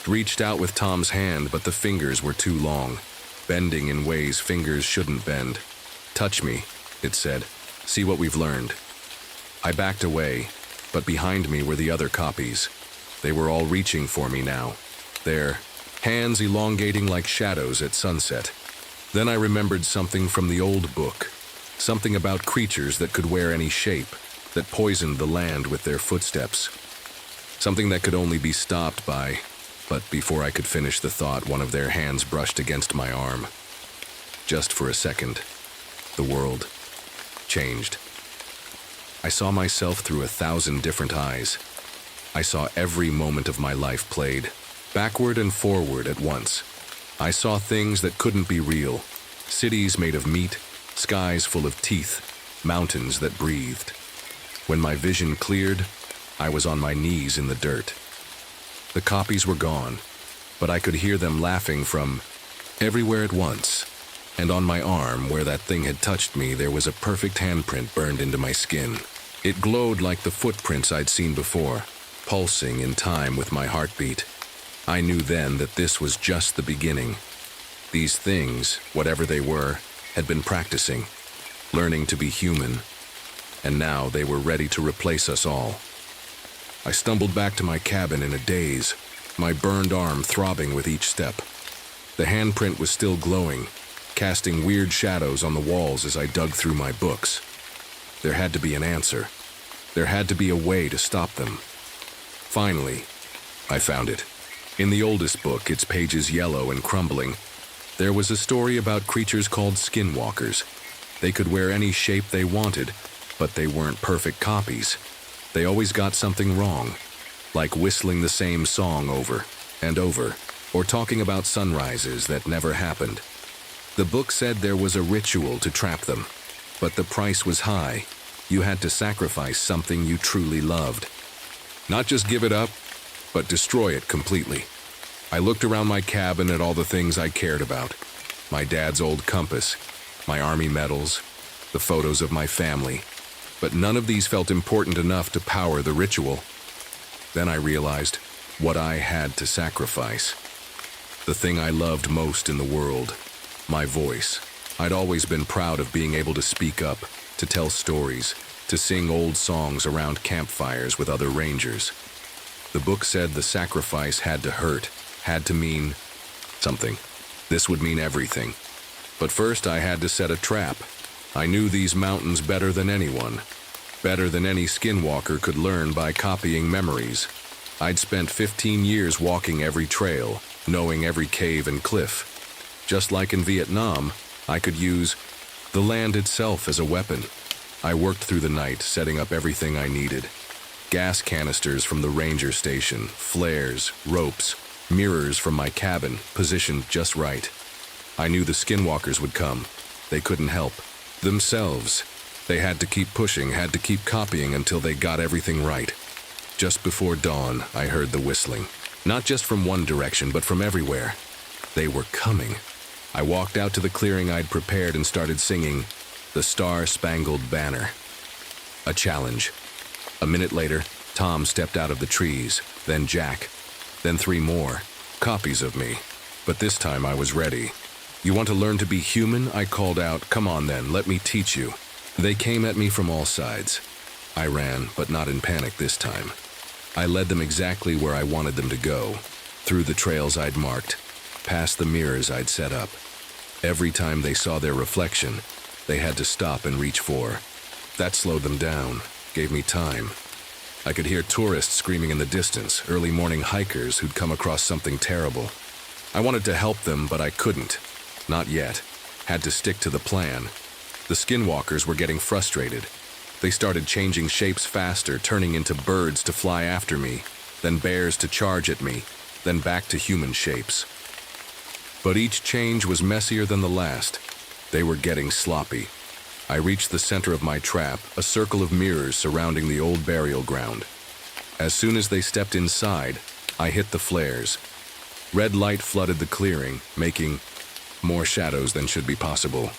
Reached out with Tom's hand, but the fingers were too long, bending in ways fingers shouldn't bend. Touch me, it said. See what we've learned. I backed away, but behind me were the other copies. They were all reaching for me now, their hands elongating like shadows at sunset. Then I remembered something from the old book, something about creatures that could wear any shape, that poisoned the land with their footsteps. Something that could only be stopped by, but before I could finish the thought, one of their hands brushed against my arm. Just for a second, the world changed. I saw myself through 1,000 different eyes. I saw every moment of my life played, backward and forward at once. I saw things that couldn't be real, cities made of meat, skies full of teeth, mountains that breathed. When my vision cleared, I was on my knees in the dirt. The copies were gone, but I could hear them laughing from everywhere at once. And on my arm, where that thing had touched me, there was a perfect handprint burned into my skin. It glowed like the footprints I'd seen before, pulsing in time with my heartbeat. I knew then that this was just the beginning. These things, whatever they were, had been practicing, learning to be human, and now they were ready to replace us all. I stumbled back to my cabin in a daze, my burned arm throbbing with each step. The handprint was still glowing, casting weird shadows on the walls as I dug through my books. There had to be an answer. There had to be a way to stop them. Finally, I found it. In the oldest book, its pages yellow and crumbling, there was a story about creatures called skinwalkers. They could wear any shape they wanted, but they weren't perfect copies. They always got something wrong, like whistling the same song over and over, or talking about sunrises that never happened. The book said there was a ritual to trap them, but the price was high. You had to sacrifice something you truly loved. Not just give it up, but destroy it completely. I looked around my cabin at all the things I cared about. My dad's old compass, my army medals, the photos of my family. But none of these felt important enough to power the ritual. Then I realized what I had to sacrifice. The thing I loved most in the world, my voice. I'd always been proud of being able to speak up, to tell stories, to sing old songs around campfires with other rangers. The book said the sacrifice had to hurt, had to mean something. This would mean everything. But first I had to set a trap. I knew these mountains better than anyone, better than any skinwalker could learn by copying memories. I'd spent 15 years walking every trail, knowing every cave and cliff. Just like in Vietnam, I could use the land itself as a weapon. I worked through the night, setting up everything I needed. Gas canisters from the ranger station, flares, ropes, mirrors from my cabin, positioned just right. I knew the skinwalkers would come. They couldn't help themselves. They had to keep pushing, had to keep copying until they got everything right. Just before dawn, I heard the whistling. Not just from one direction, but from everywhere. They were coming. I walked out to the clearing I'd prepared and started singing the Star-Spangled Banner. A challenge. A minute later, Tom stepped out of the trees, then Jack, then 3 more, copies of me. But this time I was ready. You want to learn to be human? I called out. Come on then, let me teach you. They came at me from all sides. I ran, but not in panic this time. I led them exactly where I wanted them to go, through the trails I'd marked, past the mirrors I'd set up. Every time they saw their reflection, they had to stop and reach for. That slowed them down, gave me time. I could hear tourists screaming in the distance, early morning hikers who'd come across something terrible. I wanted to help them, but I couldn't. Not yet. Had to stick to the plan. The skinwalkers were getting frustrated. They started changing shapes faster, turning into birds to fly after me, then bears to charge at me, then back to human shapes. But each change was messier than the last. They were getting sloppy. I reached the center of my trap, a circle of mirrors surrounding the old burial ground. As soon as they stepped inside, I hit the flares. Red light flooded the clearing, making more shadows than should be possible.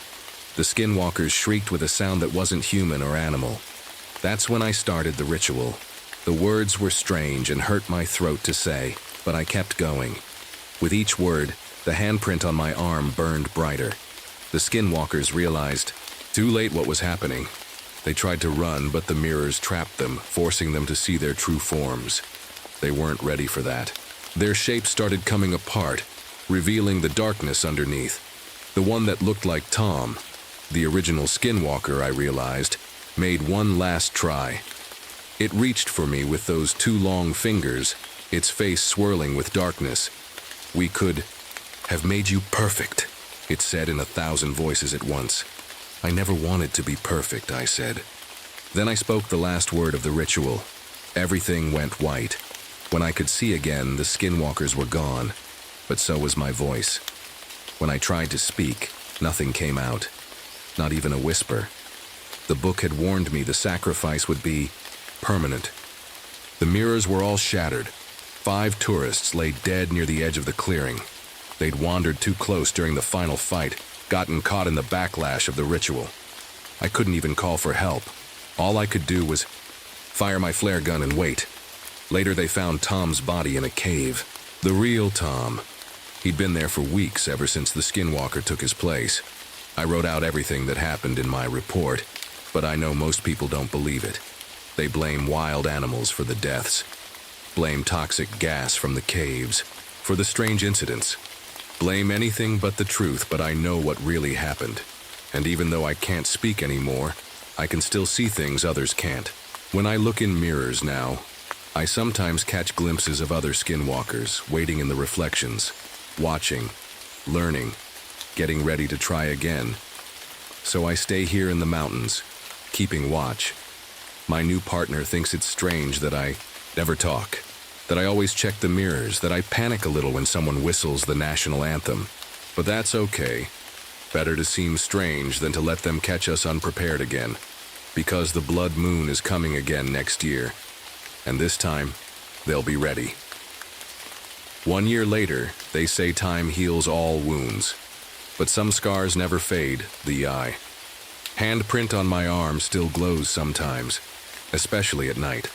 The skinwalkers shrieked with a sound that wasn't human or animal. That's when I started the ritual. The words were strange and hurt my throat to say, but I kept going. With each word, the handprint on my arm burned brighter. The skinwalkers realized too late what was happening. They tried to run, but the mirrors trapped them, forcing them to see their true forms. They weren't ready for that. Their shapes started coming apart, revealing the darkness underneath. The one that looked like Tom, the original skinwalker, I realized, made one last try. It reached for me with those two long fingers, its face swirling with darkness. "We could have made you perfect," it said in 1,000 voices at once. "I never wanted to be perfect," I said. Then I spoke the last word of the ritual. Everything went white. When I could see again, the skinwalkers were gone, but so was my voice. When I tried to speak, nothing came out, not even a whisper. The book had warned me the sacrifice would be permanent. The mirrors were all shattered. 5 tourists lay dead near the edge of the clearing. They'd wandered too close during the final fight, gotten caught in the backlash of the ritual. I couldn't even call for help. All I could do was fire my flare gun and wait. Later they found Tom's body in a cave. The real Tom. He'd been there for weeks, ever since the skinwalker took his place. I wrote out everything that happened in my report, but I know most people don't believe it. They blame wild animals for the deaths, blame toxic gas from the caves, for the strange incidents. Blame anything but the truth, but I know what really happened. And even though I can't speak anymore, I can still see things others can't. When I look in mirrors now, I sometimes catch glimpses of other skinwalkers waiting in the reflections, watching, learning, getting ready to try again. So I stay here in the mountains, keeping watch. My new partner thinks it's strange that I never talk, that I always check the mirrors, that I panic a little when someone whistles the national anthem. But that's okay. Better to seem strange than to let them catch us unprepared again, because the blood moon is coming again next year. And this time, they'll be ready. 1 year later, they say time heals all wounds. But some scars never fade, the eye. Handprint on my arm still glows sometimes, especially at night.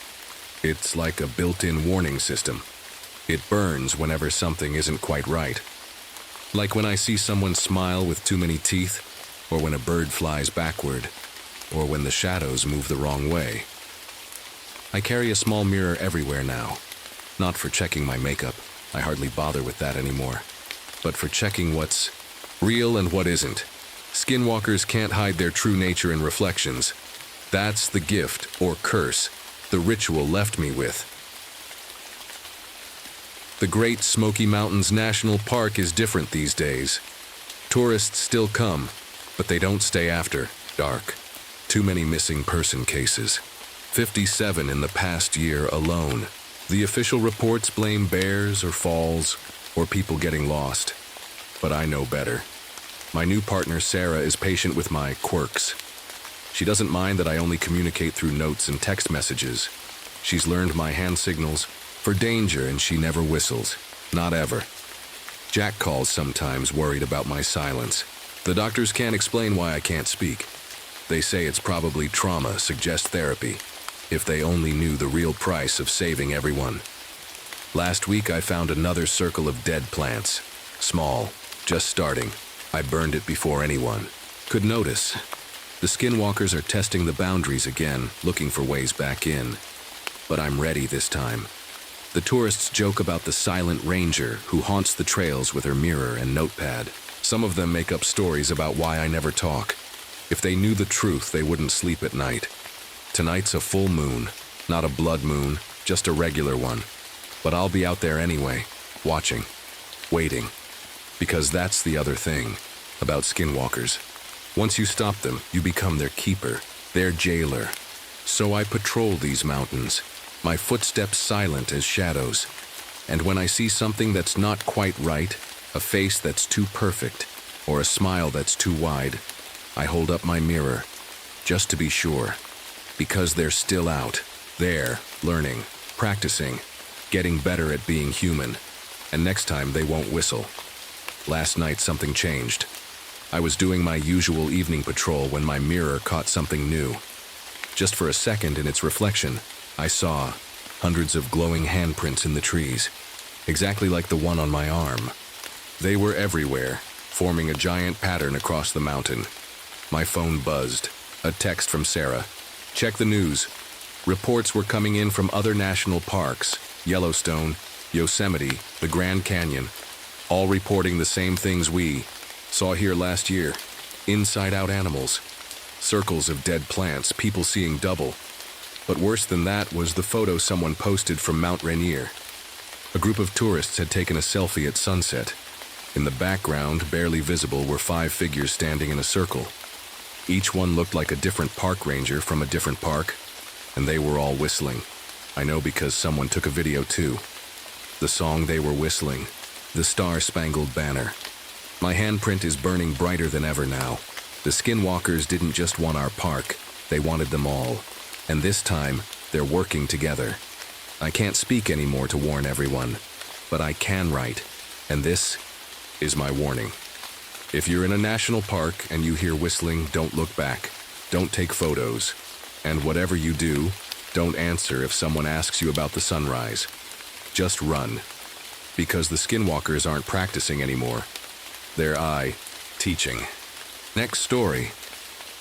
It's like a built-in warning system. It burns whenever something isn't quite right. Like when I see someone smile with too many teeth, or when a bird flies backward, or when the shadows move the wrong way. I carry a small mirror everywhere now, not for checking my makeup, I hardly bother with that anymore, but for checking what's real and what isn't. Skinwalkers can't hide their true nature in reflections. That's the gift, or curse, the ritual left me with. The Great Smoky Mountains National Park is different these days. Tourists still come, but they don't stay after dark. Too many missing person cases. 57 in the past year alone. The official reports blame bears or falls or people getting lost. But I know better. My new partner, Sarah, is patient with my quirks. She doesn't mind that I only communicate through notes and text messages. She's learned my hand signals for danger, and she never whistles. Not ever. Jack calls sometimes, worried about my silence. The doctors can't explain why I can't speak. They say it's probably trauma, suggest therapy. If they only knew the real price of saving everyone. Last week I found another circle of dead plants. Small, just starting. I burned it before anyone could notice. The skinwalkers are testing the boundaries again, looking for ways back in. But I'm ready this time. The tourists joke about the silent ranger who haunts the trails with her mirror and notepad. Some of them make up stories about why I never talk. If they knew the truth, they wouldn't sleep at night. Tonight's a full moon, not a blood moon, just a regular one. But I'll be out there anyway, watching, waiting. Because that's the other thing about skinwalkers. Once you stop them, you become their keeper, their jailer. So I patrol these mountains, my footsteps silent as shadows. And when I see something that's not quite right, a face that's too perfect, or a smile that's too wide, I hold up my mirror, just to be sure. Because they're still out, there, learning, practicing, getting better at being human. and next time they won't whistle. Last night something changed. I was doing my usual evening patrol when my mirror caught something new. Just for a second in its reflection, I saw hundreds of glowing handprints in the trees, exactly like the one on my arm. They were everywhere, forming a giant pattern across the mountain. My phone buzzed. A text from Sarah. Check the news. Reports were coming in from other national parks, Yellowstone, Yosemite, the Grand Canyon, all reporting the same things we saw here last year. Inside-out animals, circles of dead plants, people seeing double. But worse than that was the photo someone posted from Mount Rainier. A group of tourists had taken a selfie at sunset. In the background, barely visible, were 5 figures standing in a circle. Each one looked like a different park ranger from a different park, and they were all whistling. I know because someone took a video too. The song they were whistling, the Star-Spangled Banner. My handprint is burning brighter than ever now. The skinwalkers didn't just want our park, they wanted them all. And this time, they're working together. I can't speak anymore to warn everyone, but I can write, and this is my warning. If you're in a national park and you hear whistling, don't look back. Don't take photos. And whatever you do, don't answer if someone asks you about the sunrise. Just run. Because the skinwalkers aren't practicing anymore. They're teaching. Next story.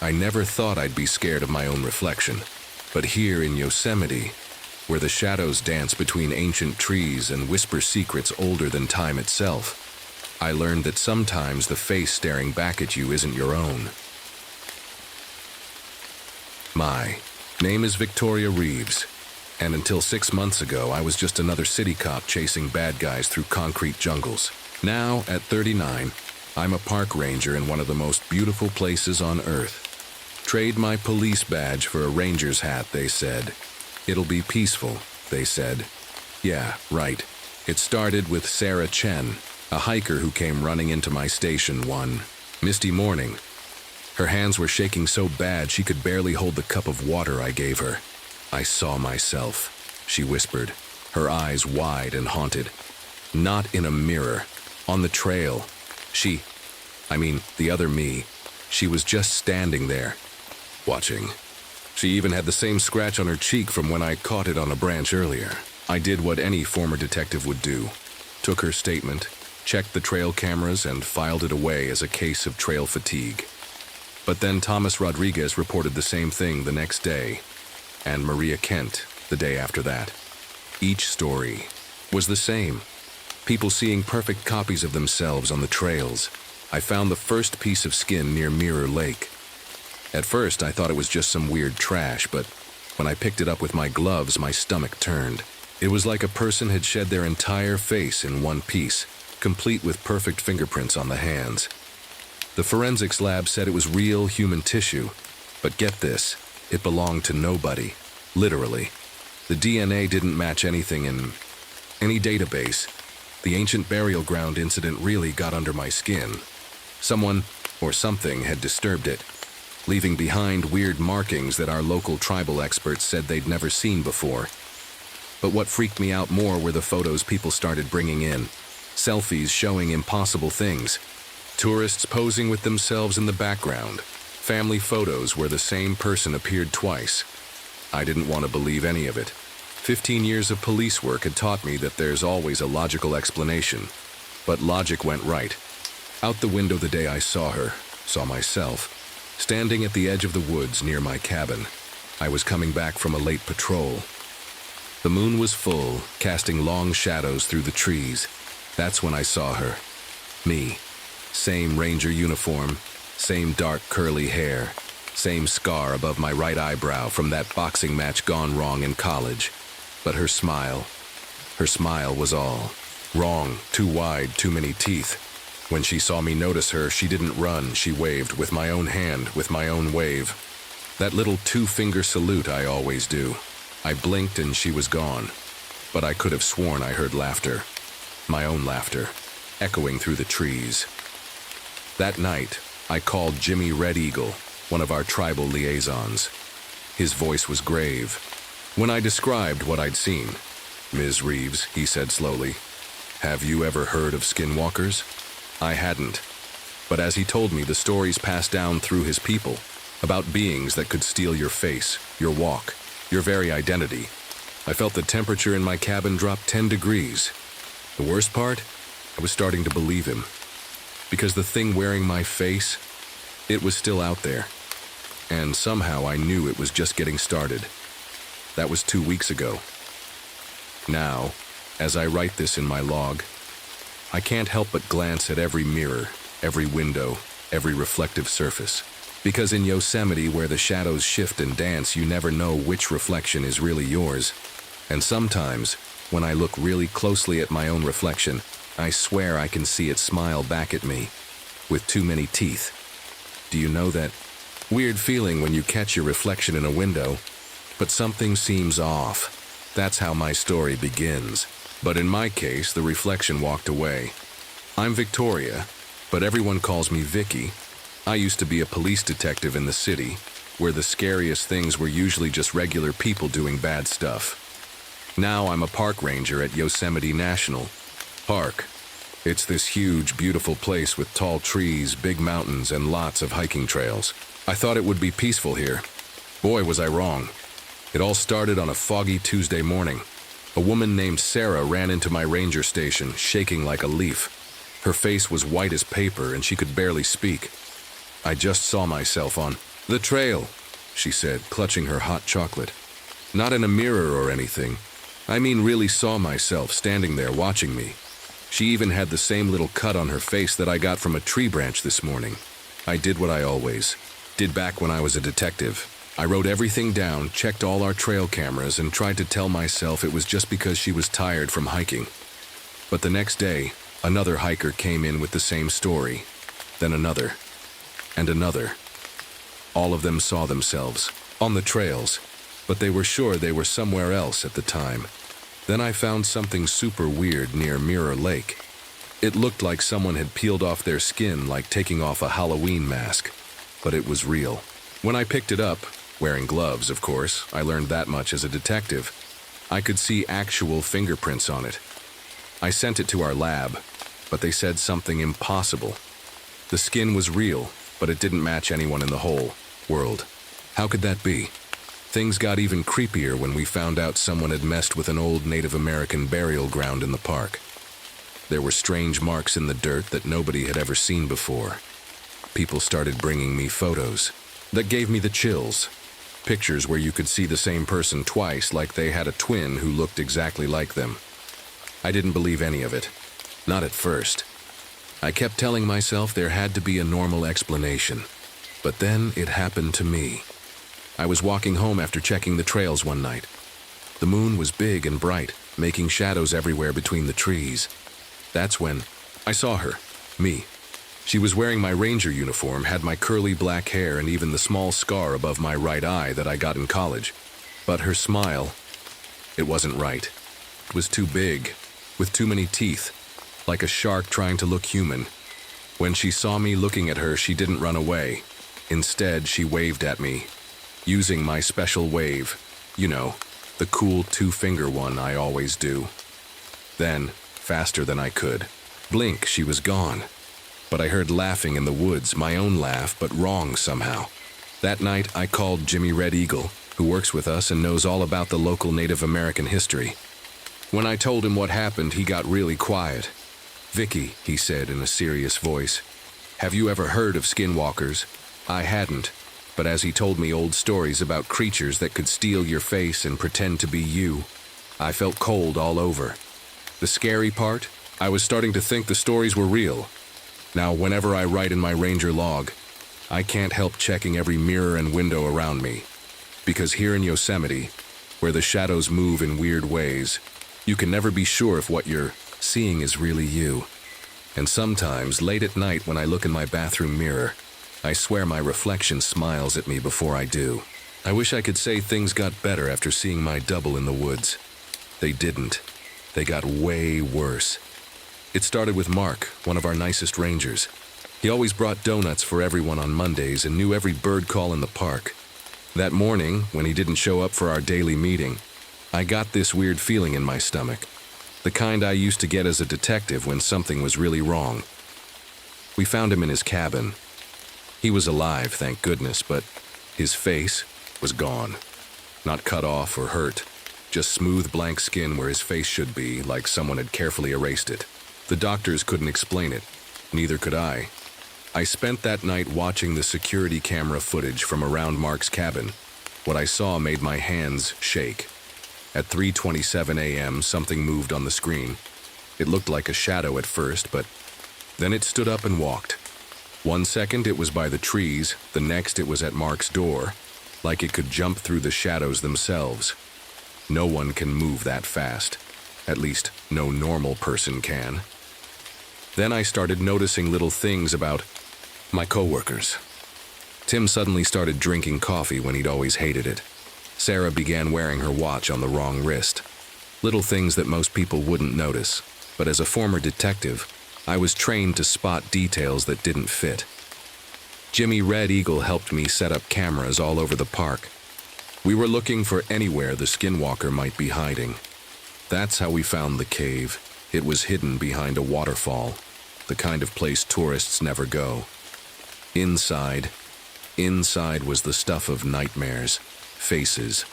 I never thought I'd be scared of my own reflection. But here in Yosemite, where the shadows dance between ancient trees and whisper secrets older than time itself, I learned that sometimes the face staring back at you isn't your own. My name is Victoria Reeves, and until 6 months ago, I was just another city cop chasing bad guys through concrete jungles. Now, at 39, I'm a park ranger in one of the most beautiful places on Earth. Trade my police badge for a ranger's hat, they said. It'll be peaceful, they said. Yeah, right. It started with Sarah Chen, a hiker who came running into my station one misty morning. Her hands were shaking so bad she could barely hold the cup of water I gave her. I saw myself, she whispered, her eyes wide and haunted. Not in a mirror, on the trail. The other me, she was just standing there, watching. She even had the same scratch on her cheek from when I caught it on a branch earlier. I did what any former detective would do. Took her statement, checked the trail cameras, and filed it away as a case of trail fatigue. But then Thomas Rodriguez reported the same thing the next day, and Maria Kent the day after that. Each story was the same. People seeing perfect copies of themselves on the trails. I found the first piece of skin near Mirror Lake. At first, I thought it was just some weird trash, but when I picked it up with my gloves, my stomach turned. It was like a person had shed their entire face in one piece, complete with perfect fingerprints on the hands. The forensics lab said it was real human tissue, but get this, it belonged to nobody, literally. The DNA didn't match anything in any database. The ancient burial ground incident really got under my skin. Someone or something had disturbed it, leaving behind weird markings that our local tribal experts said they'd never seen before. But what freaked me out more were the photos people started bringing in. Selfies showing impossible things. Tourists posing with themselves in the background. Family photos where the same person appeared twice. I didn't want to believe any of it. 15 years of police work had taught me that there's always a logical explanation. But logic went right. Out the window the day I saw myself, standing at the edge of the woods near my cabin. I was coming back from a late patrol. The moon was full, casting long shadows through the trees. That's when I saw her. Me. Same ranger uniform, same dark curly hair, same scar above my right eyebrow from that boxing match gone wrong in college. But her smile was all wrong, too wide, too many teeth. When she saw me notice her, she didn't run, she waved with my own hand, with my own wave. That little 2-finger salute I always do. I blinked and she was gone. But I could have sworn I heard laughter. My own laughter, echoing through the trees. That night, I called Jimmy Red Eagle, one of our tribal liaisons. His voice was grave. When I described what I'd seen, "Ms. Reeves," he said slowly, Have you ever heard of skinwalkers? I hadn't. But as he told me, the stories passed down through his people about beings that could steal your face, your walk, your very identity. I felt the temperature in my cabin drop 10 degrees. The worst part? I was starting to believe him. Because the thing wearing my face, it was still out there. And somehow I knew it was just getting started. That was 2 weeks ago. Now, as I write this in my log, I can't help but glance at every mirror, every window, every reflective surface. Because in Yosemite, where the shadows shift and dance, you never know which reflection is really yours. And sometimes, when I look really closely at my own reflection, I swear I can see it smile back at me, with too many teeth. Do you know that weird feeling when you catch your reflection in a window, but something seems off? That's how my story begins. But in my case, the reflection walked away. I'm Victoria, but everyone calls me Vicky. I used to be a police detective in the city, where the scariest things were usually just regular people doing bad stuff. Now I'm a park ranger at Yosemite National Park. It's this huge, beautiful place with tall trees, big mountains, and lots of hiking trails. I thought it would be peaceful here. Boy, was I wrong. It all started on a foggy Tuesday morning. A woman named Sarah ran into my ranger station, shaking like a leaf. Her face was white as paper, and she could barely speak. I just saw myself on the trail, she said, clutching her hot chocolate. Not in a mirror or anything. I mean, really saw myself standing there watching me. She even had the same little cut on her face that I got from a tree branch this morning. I did what I always did back when I was a detective. I wrote everything down, checked all our trail cameras, and tried to tell myself it was just because she was tired from hiking. But the next day, another hiker came in with the same story. Then another. And another. All of them saw themselves on the trails, but they were sure they were somewhere else at the time. Then I found something super weird near Mirror Lake. It looked like someone had peeled off their skin, like taking off a Halloween mask, but it was real. When I picked it up, wearing gloves, of course, I learned that much as a detective, I could see actual fingerprints on it. I sent it to our lab, but they said something impossible. The skin was real, but it didn't match anyone in the whole world. How could that be? Things got even creepier when we found out someone had messed with an old Native American burial ground in the park. There were strange marks in the dirt that nobody had ever seen before. People started bringing me photos that gave me the chills. Pictures where you could see the same person twice, like they had a twin who looked exactly like them. I didn't believe any of it. Not at first. I kept telling myself there had to be a normal explanation. But then it happened to me. I was walking home after checking the trails one night. The moon was big and bright, making shadows everywhere between the trees. That's when I saw her, me. She was wearing my ranger uniform, had my curly black hair, and even the small scar above my right eye that I got in college. But her smile, it wasn't right. It was too big, with too many teeth, like a shark trying to look human. When she saw me looking at her, she didn't run away. Instead, she waved at me, using my special wave. You know, the cool two-finger one I always do. Then, faster than I could, blink, she was gone. But I heard laughing in the woods, my own laugh, but wrong somehow. That night, I called Jimmy Red Eagle, who works with us and knows all about the local Native American history. When I told him what happened, he got really quiet. "Vicky," he said in a serious voice, "have you ever heard of skinwalkers?" I hadn't, but as he told me old stories about creatures that could steal your face and pretend to be you, I felt cold all over. The scary part? I was starting to think the stories were real. Now, whenever I write in my ranger log, I can't help checking every mirror and window around me. Because here in Yosemite, where the shadows move in weird ways, you can never be sure if what you're seeing is really you. And sometimes, late at night when I look in my bathroom mirror, I swear my reflection smiles at me before I do. I wish I could say things got better after seeing my double in the woods. They didn't. They got way worse. It started with Mark, one of our nicest rangers. He always brought donuts for everyone on Mondays and knew every bird call in the park. That morning, when he didn't show up for our daily meeting, I got this weird feeling in my stomach. The kind I used to get as a detective when something was really wrong. We found him in his cabin. He was alive, thank goodness, but his face was gone. Not cut off or hurt, just smooth blank skin where his face should be, like someone had carefully erased it. The doctors couldn't explain it, neither could I. I spent that night watching the security camera footage from around Mark's cabin. What I saw made my hands shake. At 3:27 a.m., something moved on the screen. It looked like a shadow at first, but then it stood up and walked. 1 second it was by the trees, the next it was at Mark's door, like it could jump through the shadows themselves. No one can move that fast. At least, no normal person can. Then I started noticing little things about my coworkers. Tim suddenly started drinking coffee when he'd always hated it. Sarah began wearing her watch on the wrong wrist. Little things that most people wouldn't notice, but as a former detective, I was trained to spot details that didn't fit. Jimmy Red Eagle helped me set up cameras all over the park. We were looking for anywhere the skinwalker might be hiding. That's how we found the cave. It was hidden behind a waterfall, the kind of place tourists never go. Inside was the stuff of nightmares, faces,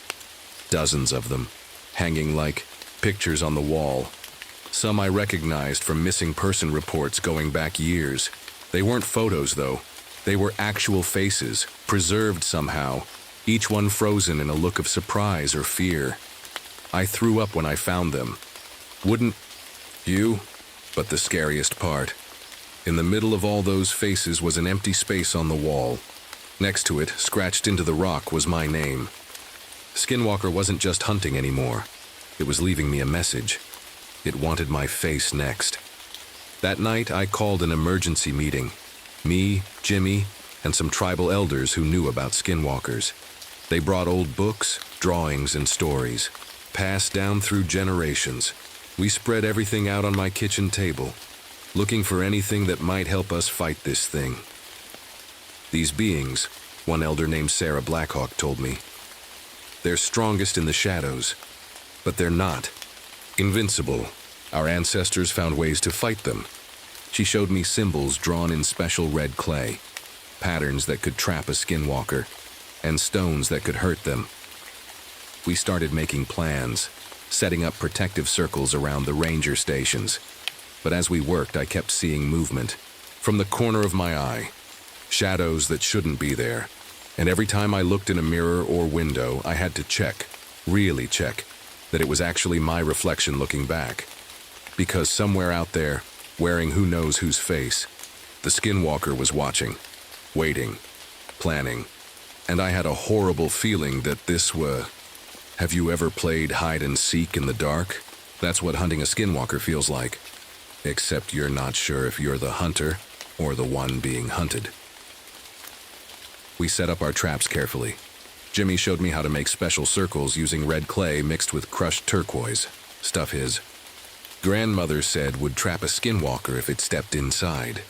dozens of them, hanging like pictures on the wall. Some I recognized from missing person reports going back years. They weren't photos, though. They were actual faces, preserved somehow, each one frozen in a look of surprise or fear. I threw up when I found them. Wouldn't you? But the scariest part. In the middle of all those faces was an empty space on the wall. Next to it, scratched into the rock, was my name. Skinwalker wasn't just hunting anymore. It was leaving me a message. It wanted my face next. That night, I called an emergency meeting. Me, Jimmy, and some tribal elders who knew about skinwalkers. They brought old books, drawings, and stories, passed down through generations. We spread everything out on my kitchen table, looking for anything that might help us fight this thing. These beings, one elder named Sarah Blackhawk told me, they're strongest in the shadows, but they're not invincible. Our ancestors found ways to fight them. She showed me symbols drawn in special red clay, patterns that could trap a skinwalker, and stones that could hurt them. We started making plans, setting up protective circles around the ranger stations. But as we worked, I kept seeing movement. From the corner of my eye, shadows that shouldn't be there. And every time I looked in a mirror or window, I had to check, really check, that it was actually my reflection looking back. Because somewhere out there, wearing who knows whose face, the skinwalker was watching, waiting, planning. And I had a horrible feeling that this was... Have you ever played hide and seek in the dark? That's what hunting a skinwalker feels like. Except you're not sure if you're the hunter or the one being hunted. We set up our traps carefully. Jimmy showed me how to make special circles using red clay mixed with crushed turquoise, stuff his grandmother said would trap a skinwalker if it stepped inside.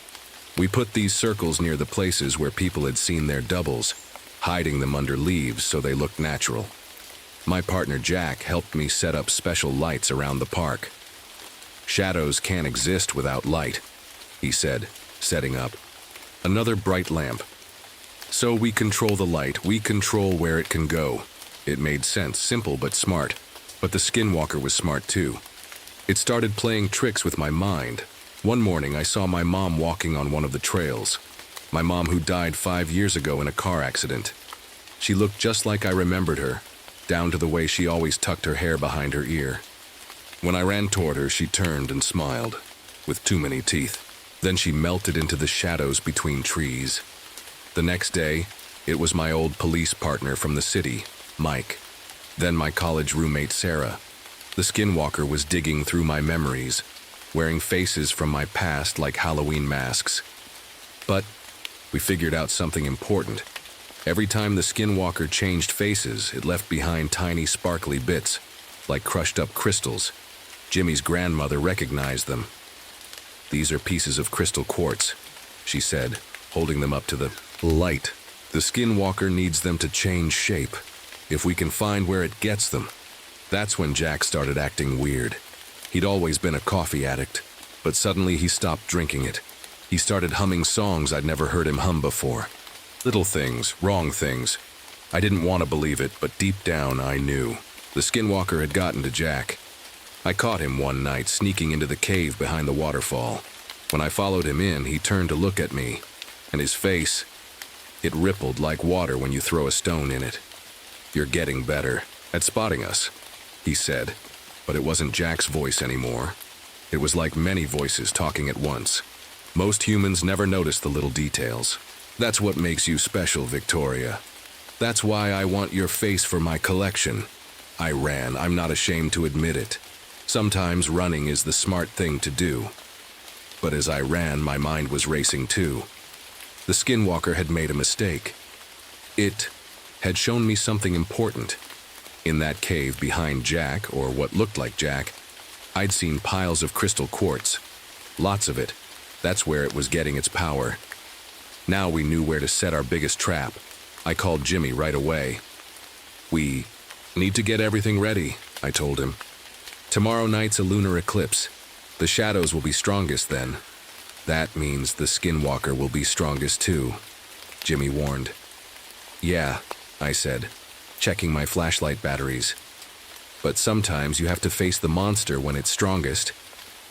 We put these circles near the places where people had seen their doubles, hiding them under leaves so they looked natural. My partner Jack helped me set up special lights around the park. Shadows can't exist without light, he said, setting up another bright lamp. So we control the light, we control where it can go. It made sense, simple but smart. But the skinwalker was smart too. It started playing tricks with my mind. One morning I saw my mom walking on one of the trails. My mom who died 5 years ago in a car accident. She looked just like I remembered her, down to the way she always tucked her hair behind her ear. When I ran toward her, she turned and smiled, with too many teeth. Then she melted into the shadows between trees. The next day, it was my old police partner from the city, Mike. Then my college roommate, Sarah. The skinwalker was digging through my memories, wearing faces from my past like Halloween masks. But we figured out something important. Every time the skinwalker changed faces, it left behind tiny sparkly bits, like crushed up crystals. Jimmy's grandmother recognized them. These are pieces of crystal quartz, she said, holding them up to the light. The skinwalker needs them to change shape. If we can find where it gets them. That's when Jack started acting weird. He'd always been a coffee addict, but suddenly he stopped drinking it. He started humming songs I'd never heard him hum before. Little things, wrong things. I didn't want to believe it, but deep down I knew. The skinwalker had gotten to Jack. I caught him one night sneaking into the cave behind the waterfall. When I followed him in, he turned to look at me, and his face, it rippled like water when you throw a stone in it. "You're getting better at spotting us," he said, but it wasn't Jack's voice anymore. It was like many voices talking at once. Most humans never notice the little details. That's what makes you special, Victoria. That's why I want your face for my collection. I ran, I'm not ashamed to admit it. Sometimes running is the smart thing to do. But as I ran, my mind was racing too. The skinwalker had made a mistake. It had shown me something important. In that cave behind Jack, or what looked like Jack, I'd seen piles of crystal quartz. Lots of it. That's where it was getting its power. Now we knew where to set our biggest trap. I called Jimmy right away. "We need to get everything ready," I told him. "Tomorrow night's a lunar eclipse. The shadows will be strongest then." "That means the skinwalker will be strongest too," Jimmy warned. "Yeah," I said, checking my flashlight batteries. "But sometimes you have to face the monster when it's strongest,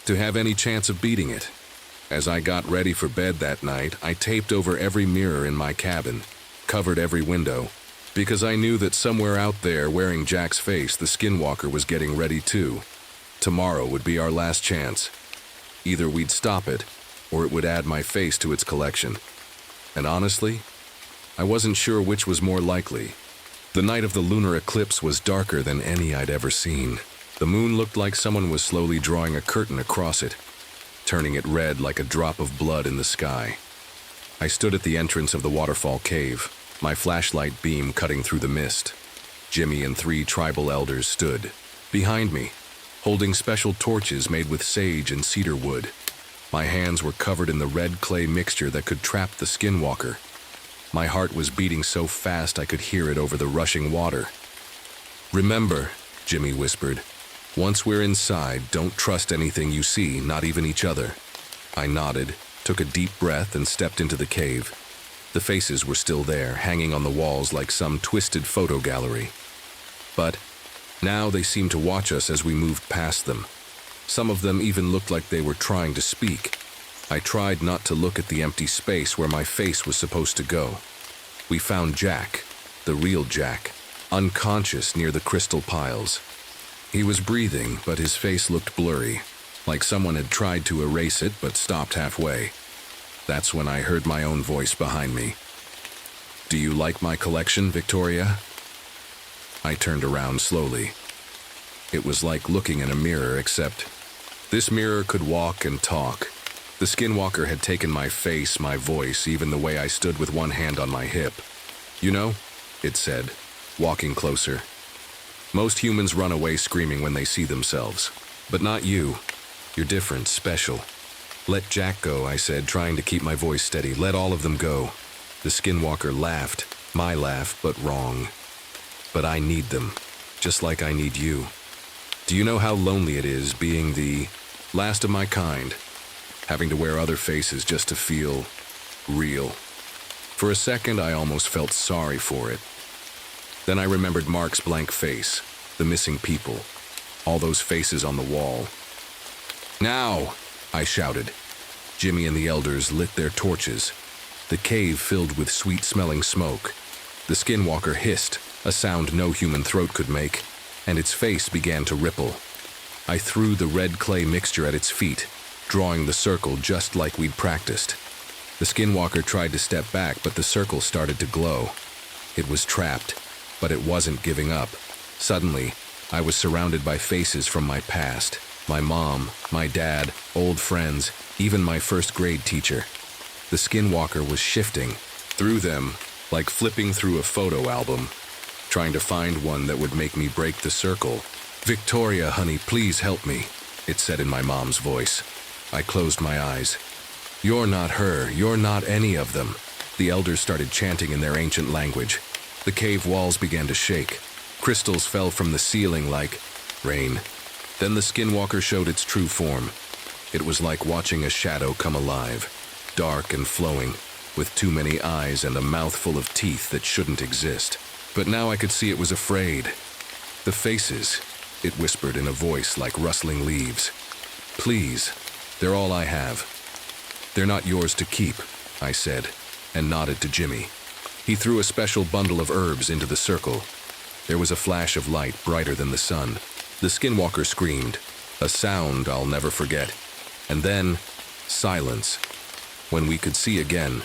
to have any chance of beating it." As I got ready for bed that night, I taped over every mirror in my cabin, covered every window, because I knew that somewhere out there wearing Jack's face, the skinwalker was getting ready too. Tomorrow would be our last chance. Either we'd stop it, or it would add my face to its collection. And honestly, I wasn't sure which was more likely. The night of the lunar eclipse was darker than any I'd ever seen. The moon looked like someone was slowly drawing a curtain across it, turning it red like a drop of blood in the sky. I stood at the entrance of the waterfall cave, my flashlight beam cutting through the mist. Jimmy and 3 tribal elders stood behind me, holding special torches made with sage and cedar wood. My hands were covered in the red clay mixture that could trap the skinwalker. My heart was beating so fast I could hear it over the rushing water. "Remember," Jimmy whispered, "once we're inside, don't trust anything you see, not even each other." I nodded, took a deep breath, and stepped into the cave. The faces were still there, hanging on the walls like some twisted photo gallery. But now they seemed to watch us as we moved past them. Some of them even looked like they were trying to speak. I tried not to look at the empty space where my face was supposed to go. We found Jack, the real Jack, unconscious near the crystal piles. He was breathing, but his face looked blurry, like someone had tried to erase it but stopped halfway. That's when I heard my own voice behind me. "Do you like my collection, Victoria?" I turned around slowly. It was like looking in a mirror, except this mirror could walk and talk. The skinwalker had taken my face, my voice, even the way I stood with one hand on my hip. "You know," it said, walking closer, "most humans run away screaming when they see themselves. But not you. You're different, special." "Let Jack go," I said, trying to keep my voice steady. "Let all of them go." The skinwalker laughed, my laugh, but wrong. "But I need them, just like I need you. Do you know how lonely it is being the last of my kind, having to wear other faces just to feel real?" For a second, I almost felt sorry for it. Then I remembered Mark's blank face, the missing people, all those faces on the wall. "Now!" I shouted. Jimmy and the elders lit their torches. The cave filled with sweet-smelling smoke. The skinwalker hissed, a sound no human throat could make, and its face began to ripple. I threw the red clay mixture at its feet, drawing the circle just like we'd practiced. The skinwalker tried to step back, but the circle started to glow. It was trapped, but it wasn't giving up. Suddenly, I was surrounded by faces from my past. My mom, my dad, old friends, even my first-grade teacher. The skinwalker was shifting through them, like flipping through a photo album, trying to find one that would make me break the circle. "Victoria, honey, please help me," it said in my mom's voice. I closed my eyes. "You're not her, you're not any of them." The elders started chanting in their ancient language. The cave walls began to shake. Crystals fell from the ceiling like rain. Then the skinwalker showed its true form. It was like watching a shadow come alive, dark and flowing, with too many eyes and a mouth full of teeth that shouldn't exist. But now I could see it was afraid. The faces, it whispered in a voice like rustling leaves. Please, they're all I have. They're not yours to keep, I said, and nodded to Jimmy. He threw a special bundle of herbs into the circle. There was a flash of light brighter than the sun. The skinwalker screamed, a sound I'll never forget. And then, silence. When we could see again,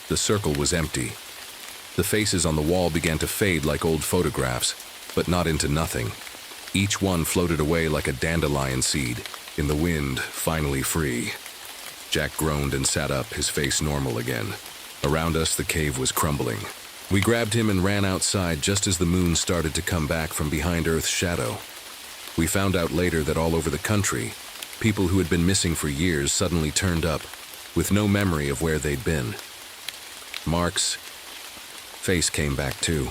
the circle was empty. The faces on the wall began to fade like old photographs, but not into nothing. Each one floated away like a dandelion seed, in the wind, finally free. Jack groaned and sat up, his face normal again. Around us, the cave was crumbling. We grabbed him and ran outside just as the moon started to come back from behind Earth's shadow. We found out later that all over the country, people who had been missing for years suddenly turned up, with no memory of where they'd been. Mark's face came back too.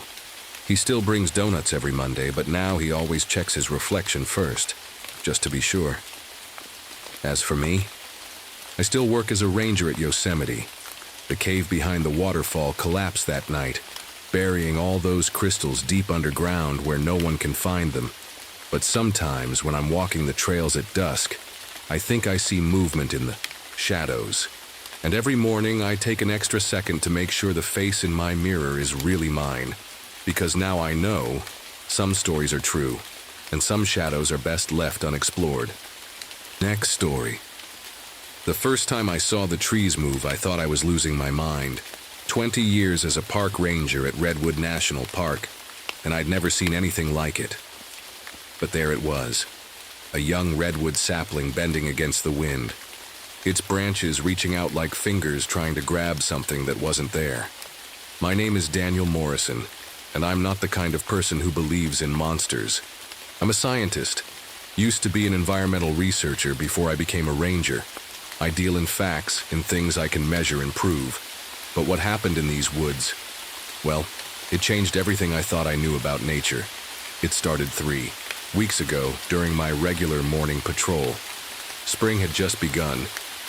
He still brings donuts every Monday, but now he always checks his reflection first, just to be sure. As for me, I still work as a ranger at Yosemite. The cave behind the waterfall collapsed that night, burying all those crystals deep underground where no one can find them. But sometimes when I'm walking the trails at dusk, I think I see movement in the shadows. And every morning I take an extra second to make sure the face in my mirror is really mine. Because now I know some stories are true, and some shadows are best left unexplored. Next story. The first time I saw the trees move, I thought I was losing my mind. 20 years as a park ranger at Redwood National Park, and I'd never seen anything like it. But there it was, a young redwood sapling bending against the wind, its branches reaching out like fingers trying to grab something that wasn't there. My name is Daniel Morrison, and I'm not the kind of person who believes in monsters. I'm a scientist, used to be an environmental researcher before I became a ranger. I deal in facts, in things I can measure and prove. But what happened in these woods, well, it changed everything I thought I knew about nature. It started 3 weeks ago during my regular morning patrol. Spring had just begun,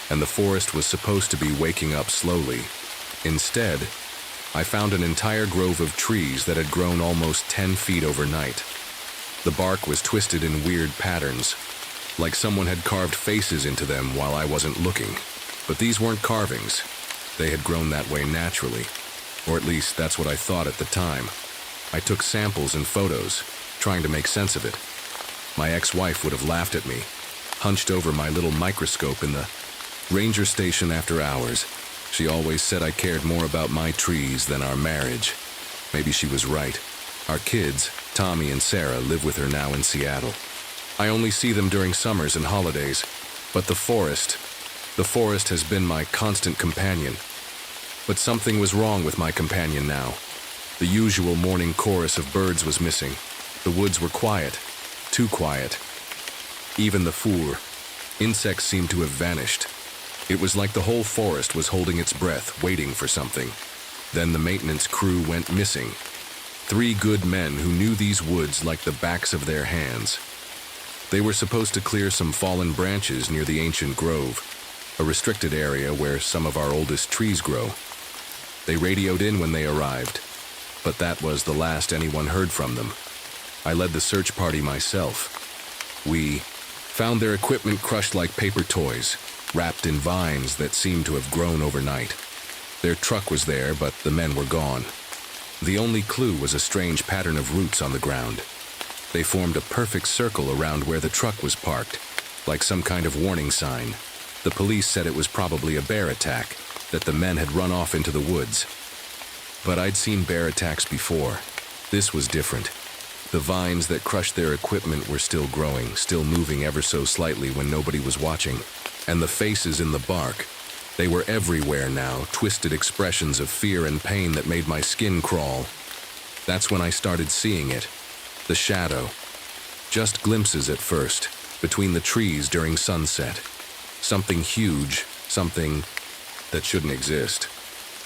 and the forest was supposed to be waking up slowly. Instead, I found an entire grove of trees that had grown almost 10 feet overnight. The bark was twisted in weird patterns, like someone had carved faces into them while I wasn't looking. But these weren't carvings. They had grown that way naturally, or at least that's what I thought at the time. I took samples and photos, trying to make sense of it. My ex-wife would have laughed at me, hunched over my little microscope in the ranger station after hours. She always said I cared more about my trees than our marriage. Maybe she was right. Our kids, Tommy and Sarah, live with her now in Seattle. I only see them during summers and holidays, but the forest has been my constant companion. But something was wrong with my companion now. The usual morning chorus of birds was missing. The woods were quiet, too quiet. Even the four insects seemed to have vanished. It was like the whole forest was holding its breath, waiting for something. Then the maintenance crew went missing. 3 good men who knew these woods like the backs of their hands. They were supposed to clear some fallen branches near the ancient grove, a restricted area where some of our oldest trees grow. They radioed in when they arrived, but that was the last anyone heard from them. I led the search party myself. We found their equipment crushed like paper toys, wrapped in vines that seemed to have grown overnight. Their truck was there, but the men were gone. The only clue was a strange pattern of roots on the ground. They formed a perfect circle around where the truck was parked, like some kind of warning sign. The police said it was probably a bear attack, that the men had run off into the woods. But I'd seen bear attacks before. This was different. The vines that crushed their equipment were still growing, still moving ever so slightly when nobody was watching. And the faces in the bark, they were everywhere now, twisted expressions of fear and pain that made my skin crawl. That's when I started seeing it. The shadow. Just glimpses at first, between the trees during sunset. Something huge, something that shouldn't exist.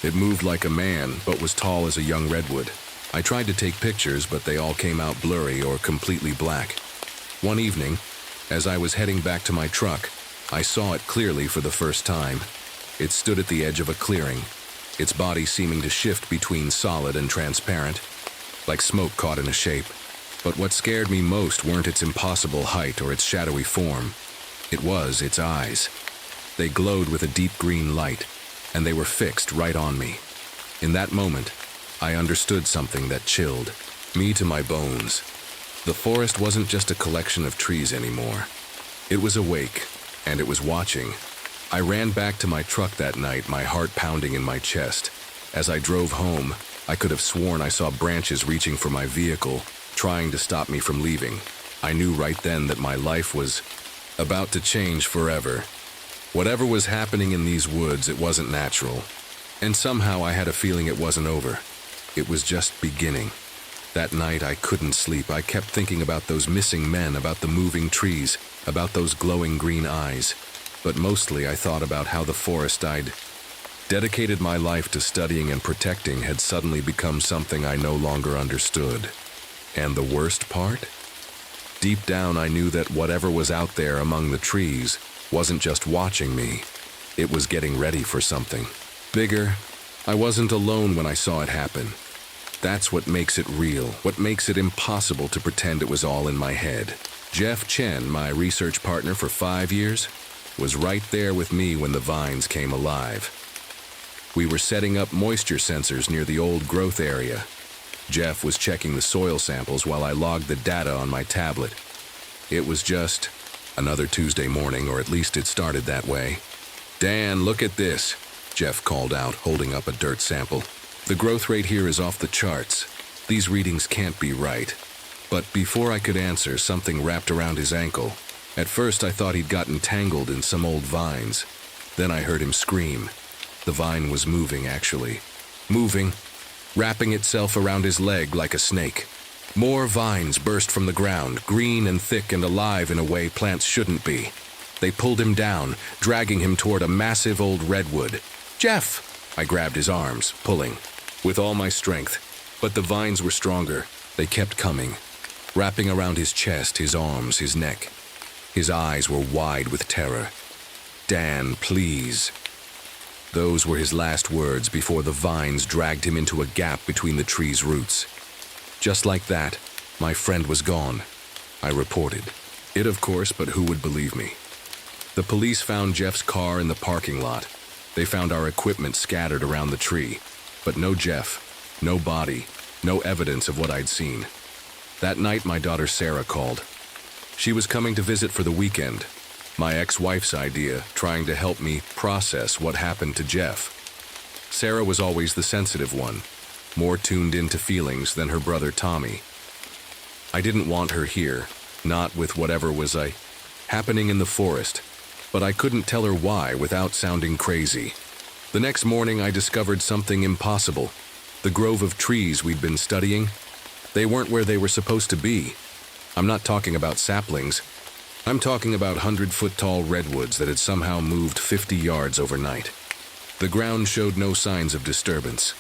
It moved like a man, but was tall as a young redwood. I tried to take pictures, but they all came out blurry or completely black. One evening, As I was heading back to my truck, I saw it clearly for the first time. It stood at the edge of a clearing, its body seeming to shift between solid and transparent, like smoke caught in a shape. But what scared me most weren't its impossible height or its shadowy form. It was its eyes. They glowed with a deep green light, and they were fixed right on me. In that moment, I understood something that chilled me to my bones. The forest wasn't just a collection of trees anymore. It was awake, and it was watching. I ran back to my truck that night, my heart pounding in my chest. As I drove home, I could have sworn I saw branches reaching for my vehicle, trying to stop me from leaving. I knew right then that my life was about to change forever. Whatever was happening in these woods, it wasn't natural. And somehow I had a feeling it wasn't over. It was just beginning. That night I couldn't sleep. I kept thinking about those missing men, about the moving trees, about those glowing green eyes. But mostly I thought about how the forest I'd dedicated my life to studying and protecting had suddenly become something I no longer understood. And the worst part? Deep down I knew that whatever was out there among the trees wasn't just watching me. It was getting ready for something bigger. I wasn't alone when I saw it happen. That's what makes it real, what makes it impossible to pretend it was all in my head. Jeff Chen, my research partner for 5 years, was right there with me when the vines came alive. We were setting up moisture sensors near the old growth area. Jeff was checking the soil samples while I logged the data on my tablet. It was just another Tuesday morning, or at least it started that way. "Dan, look at this," Jeff called out, holding up a dirt sample. "The growth rate here is off the charts. These readings can't be right." But before I could answer, something wrapped around his ankle. At first I thought he'd gotten tangled in some old vines. Then I heard him scream. The vine was moving, actually. Moving, wrapping itself around his leg like a snake. More vines burst from the ground, green and thick and alive in a way plants shouldn't be. They pulled him down, dragging him toward a massive old redwood. "Jeff!" I grabbed his arms, pulling with all my strength. But the vines were stronger. They kept coming, wrapping around his chest, his arms, his neck. His eyes were wide with terror. "Dan, please." Those were his last words before the vines dragged him into a gap between the tree's roots. Just like that, my friend was gone, I reported. It, of course, but who would believe me? The police found Jeff's car in the parking lot. They found our equipment scattered around the tree. But no Jeff, no body, no evidence of what I'd seen. That night, my daughter Sarah called. She was coming to visit for the weekend. My ex-wife's idea, trying to help me process what happened to Jeff. Sarah was always the sensitive one, more tuned into feelings than her brother Tommy. I didn't want her here, not with whatever was happening in the forest, but I couldn't tell her why without sounding crazy. The next morning I discovered something impossible. The grove of trees we'd been studying, they weren't where they were supposed to be. I'm not talking about saplings. I'm talking about 100-foot-tall redwoods that had somehow moved 50 yards overnight. The ground showed no signs of disturbance.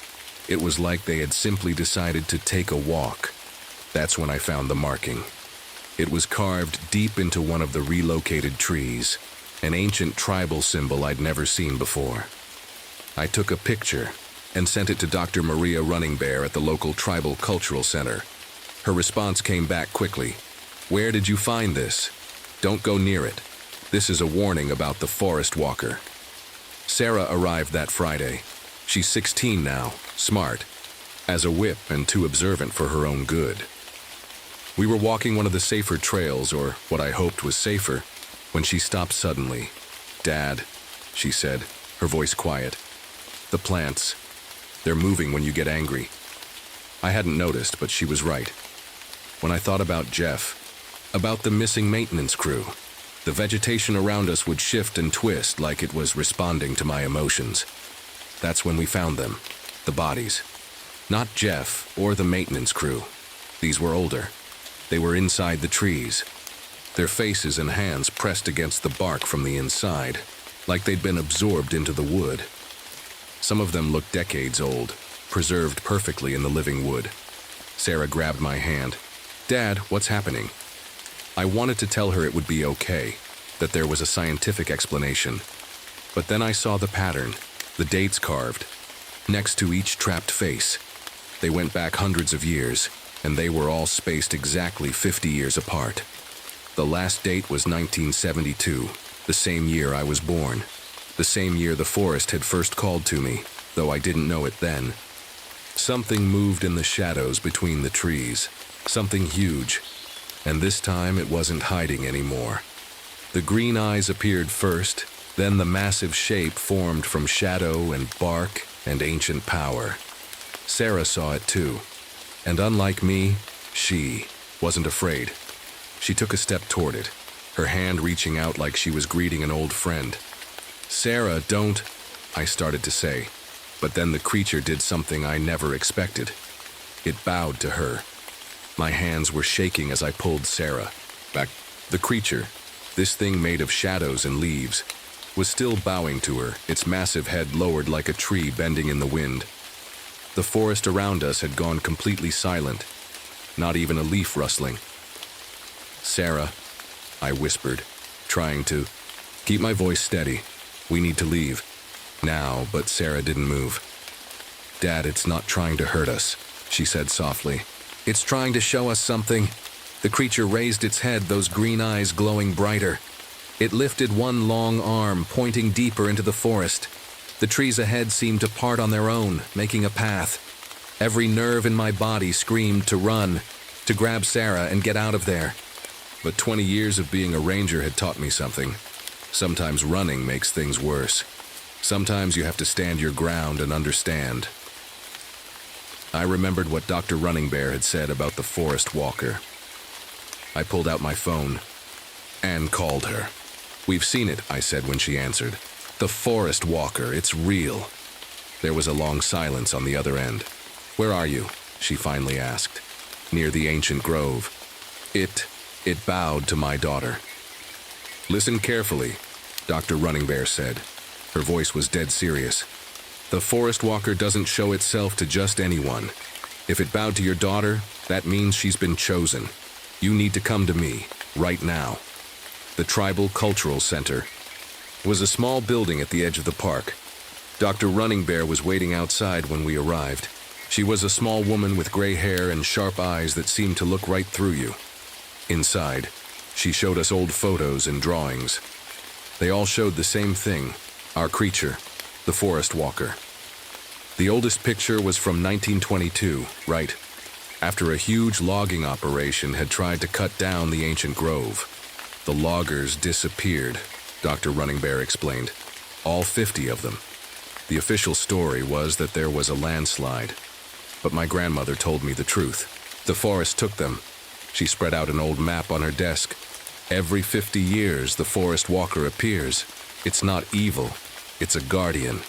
It was like they had simply decided to take a walk. That's when I found the marking. It was carved deep into one of the relocated trees, an ancient tribal symbol I'd never seen before. I took a picture and sent it to Dr. Maria Running Bear at the local tribal cultural center. Her response came back quickly. "Where did you find this? Don't go near it. This is a warning about the forest walker." Sarah arrived that Friday. She's 16 now, smart, as a whip and too observant for her own good. We were walking one of the safer trails, or what I hoped was safer, when she stopped suddenly. "Dad," she said, her voice quiet. "The plants, they're moving when you get angry." I hadn't noticed, but she was right. When I thought about Jeff, about the missing maintenance crew, the vegetation around us would shift and twist like it was responding to my emotions. That's when we found them, the bodies. Not Jeff or the maintenance crew. These were older. They were inside the trees, their faces and hands pressed against the bark from the inside, like they'd been absorbed into the wood. Some of them looked decades old, preserved perfectly in the living wood. Sarah grabbed my hand. "Dad, what's happening?" I wanted to tell her it would be okay, that there was a scientific explanation. But then I saw the pattern, the dates carved, next to each trapped face. They went back hundreds of years, and they were all spaced exactly 50 years apart. The last date was 1972, the same year I was born. The same year the forest had first called to me, though I didn't know it then. Something moved in the shadows between the trees, something huge, and this time it wasn't hiding anymore. The green eyes appeared first, then the massive shape formed from shadow and bark and ancient power. Sarah saw it too, and unlike me, she wasn't afraid. She took a step toward it, her hand reaching out like she was greeting an old friend. "Sarah, don't," I started to say, but then the creature did something I never expected. It bowed to her. My hands were shaking as I pulled Sarah back. The creature, this thing made of shadows and leaves, was still bowing to her, its massive head lowered like a tree bending in the wind. The forest around us had gone completely silent, not even a leaf rustling. "Sarah," I whispered, trying to keep my voice steady. "We need to leave. Now," but Sarah didn't move. "Dad, it's not trying to hurt us," she said softly. "It's trying to show us something." The creature raised its head, those green eyes glowing brighter. It lifted one long arm, pointing deeper into the forest. The trees ahead seemed to part on their own, making a path. Every nerve in my body screamed to run, to grab Sarah and get out of there. But 20 years of being a ranger had taught me something. Sometimes running makes things worse. Sometimes you have to stand your ground and understand. I remembered what Dr. Running Bear had said about the forest walker. I pulled out my phone and called her. "We've seen it," I said when she answered. "The forest walker, it's real." There was a long silence on the other end. "Where are you?" she finally asked. "Near the ancient grove." It bowed to my daughter. "Listen carefully," Dr. Running Bear said. Her voice was dead serious. "The forest walker doesn't show itself to just anyone. If it bowed to your daughter, that means she's been chosen. You need to come to me, right now." The Tribal Cultural Center was a small building at the edge of the park. Dr. Running Bear was waiting outside when we arrived. She was a small woman with gray hair and sharp eyes that seemed to look right through you. Inside, she showed us old photos and drawings. They all showed the same thing, our creature, the forest walker. The oldest picture was from 1922, right after a huge logging operation had tried to cut down the ancient grove. The loggers disappeared, Dr. Running Bear explained. All 50 of them. The official story was that there was a landslide, but my grandmother told me the truth. The forest took them. She spread out an old map on her desk. Every 50 years, the forest walker appears. It's not evil, it's a guardian.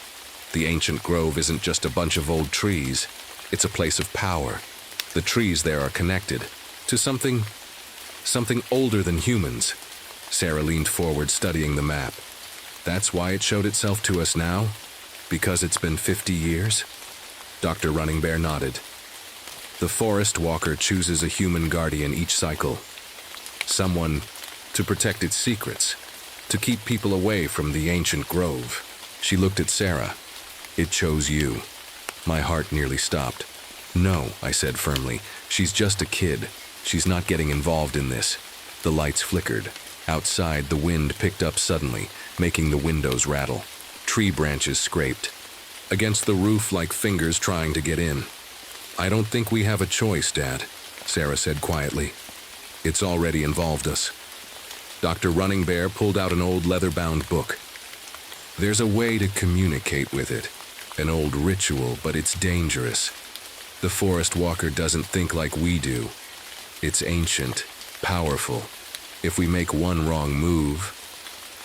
The ancient grove isn't just a bunch of old trees. It's a place of power. The trees there are connected to something older than humans. Sarah leaned forward, studying the map. "That's why it showed itself to us now? Because it's been 50 years? Dr. Running Bear nodded. "The forest walker chooses a human guardian each cycle. Someone to protect its secrets, to keep people away from the ancient grove." She looked at Sarah. "It chose you." My heart nearly stopped. "No," I said firmly. "She's just a kid. She's not getting involved in this." The lights flickered. Outside, the wind picked up suddenly, making the windows rattle. Tree branches scraped against the roof like fingers trying to get in. "I don't think we have a choice, Dad," Sarah said quietly. "It's already involved us." Dr. Running Bear pulled out an old leather-bound book. "There's a way to communicate with it, an old ritual, but it's dangerous. The forest walker doesn't think like we do. It's ancient, powerful. If we make one wrong move..."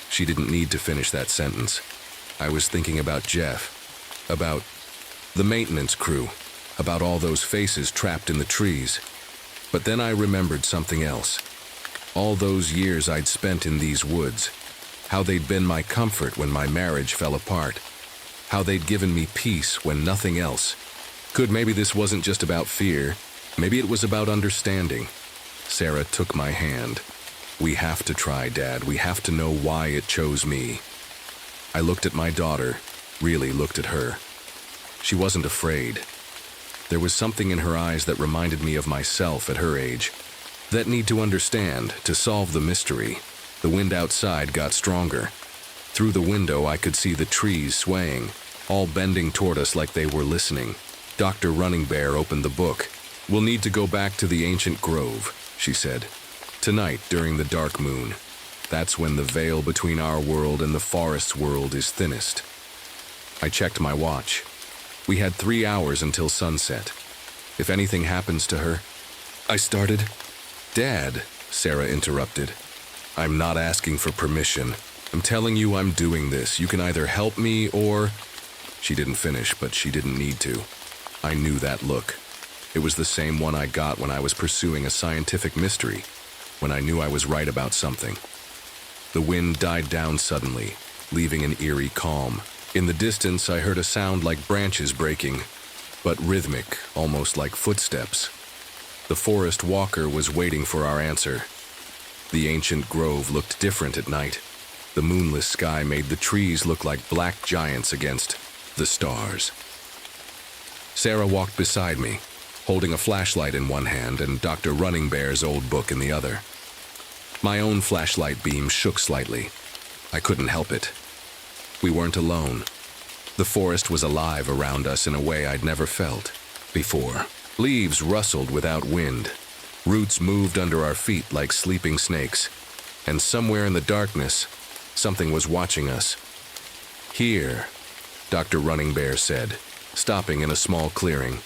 She didn't need to finish that sentence. I was thinking about Jeff, about the maintenance crew, about all those faces trapped in the trees. But then I remembered something else. All those years I'd spent in these woods, how they'd been my comfort when my marriage fell apart, how they'd given me peace when nothing else could. Maybe this wasn't just about fear, maybe it was about understanding. Sarah took my hand. We have to try, Dad. We have to know why it chose me. I looked at my daughter, really looked at her. She wasn't afraid. There was something in her eyes that reminded me of myself at her age. That need to understand, to solve the mystery. The wind outside got stronger. Through the window I could see the trees swaying, all bending toward us like they were listening. Dr. Running Bear opened the book. "We'll need to go back to the ancient grove," she said. "Tonight, during the dark moon. That's when the veil between our world and the forest's world is thinnest." I checked my watch. We had 3 hours until sunset. If anything happens to her... I started. "Dad," Sarah interrupted. "I'm not asking for permission. I'm telling you I'm doing this. You can either help me or..." She didn't finish, but she didn't need to. I knew that look. It was the same one I got when I was pursuing a scientific mystery, when I knew I was right about something. The wind died down suddenly, leaving an eerie calm. In the distance, I heard a sound like branches breaking, but rhythmic, almost like footsteps. The forest walker was waiting for our answer. The ancient grove looked different at night. The moonless sky made the trees look like black giants against the stars. Sarah walked beside me, holding a flashlight in one hand and Dr. Running Bear's old book in the other. My own flashlight beam shook slightly. I couldn't help it. We weren't alone. The forest was alive around us in a way I'd never felt before. Leaves rustled without wind. Roots moved under our feet like sleeping snakes. And somewhere in the darkness, something was watching us. "Here," Dr. Running Bear said, stopping in a small clearing.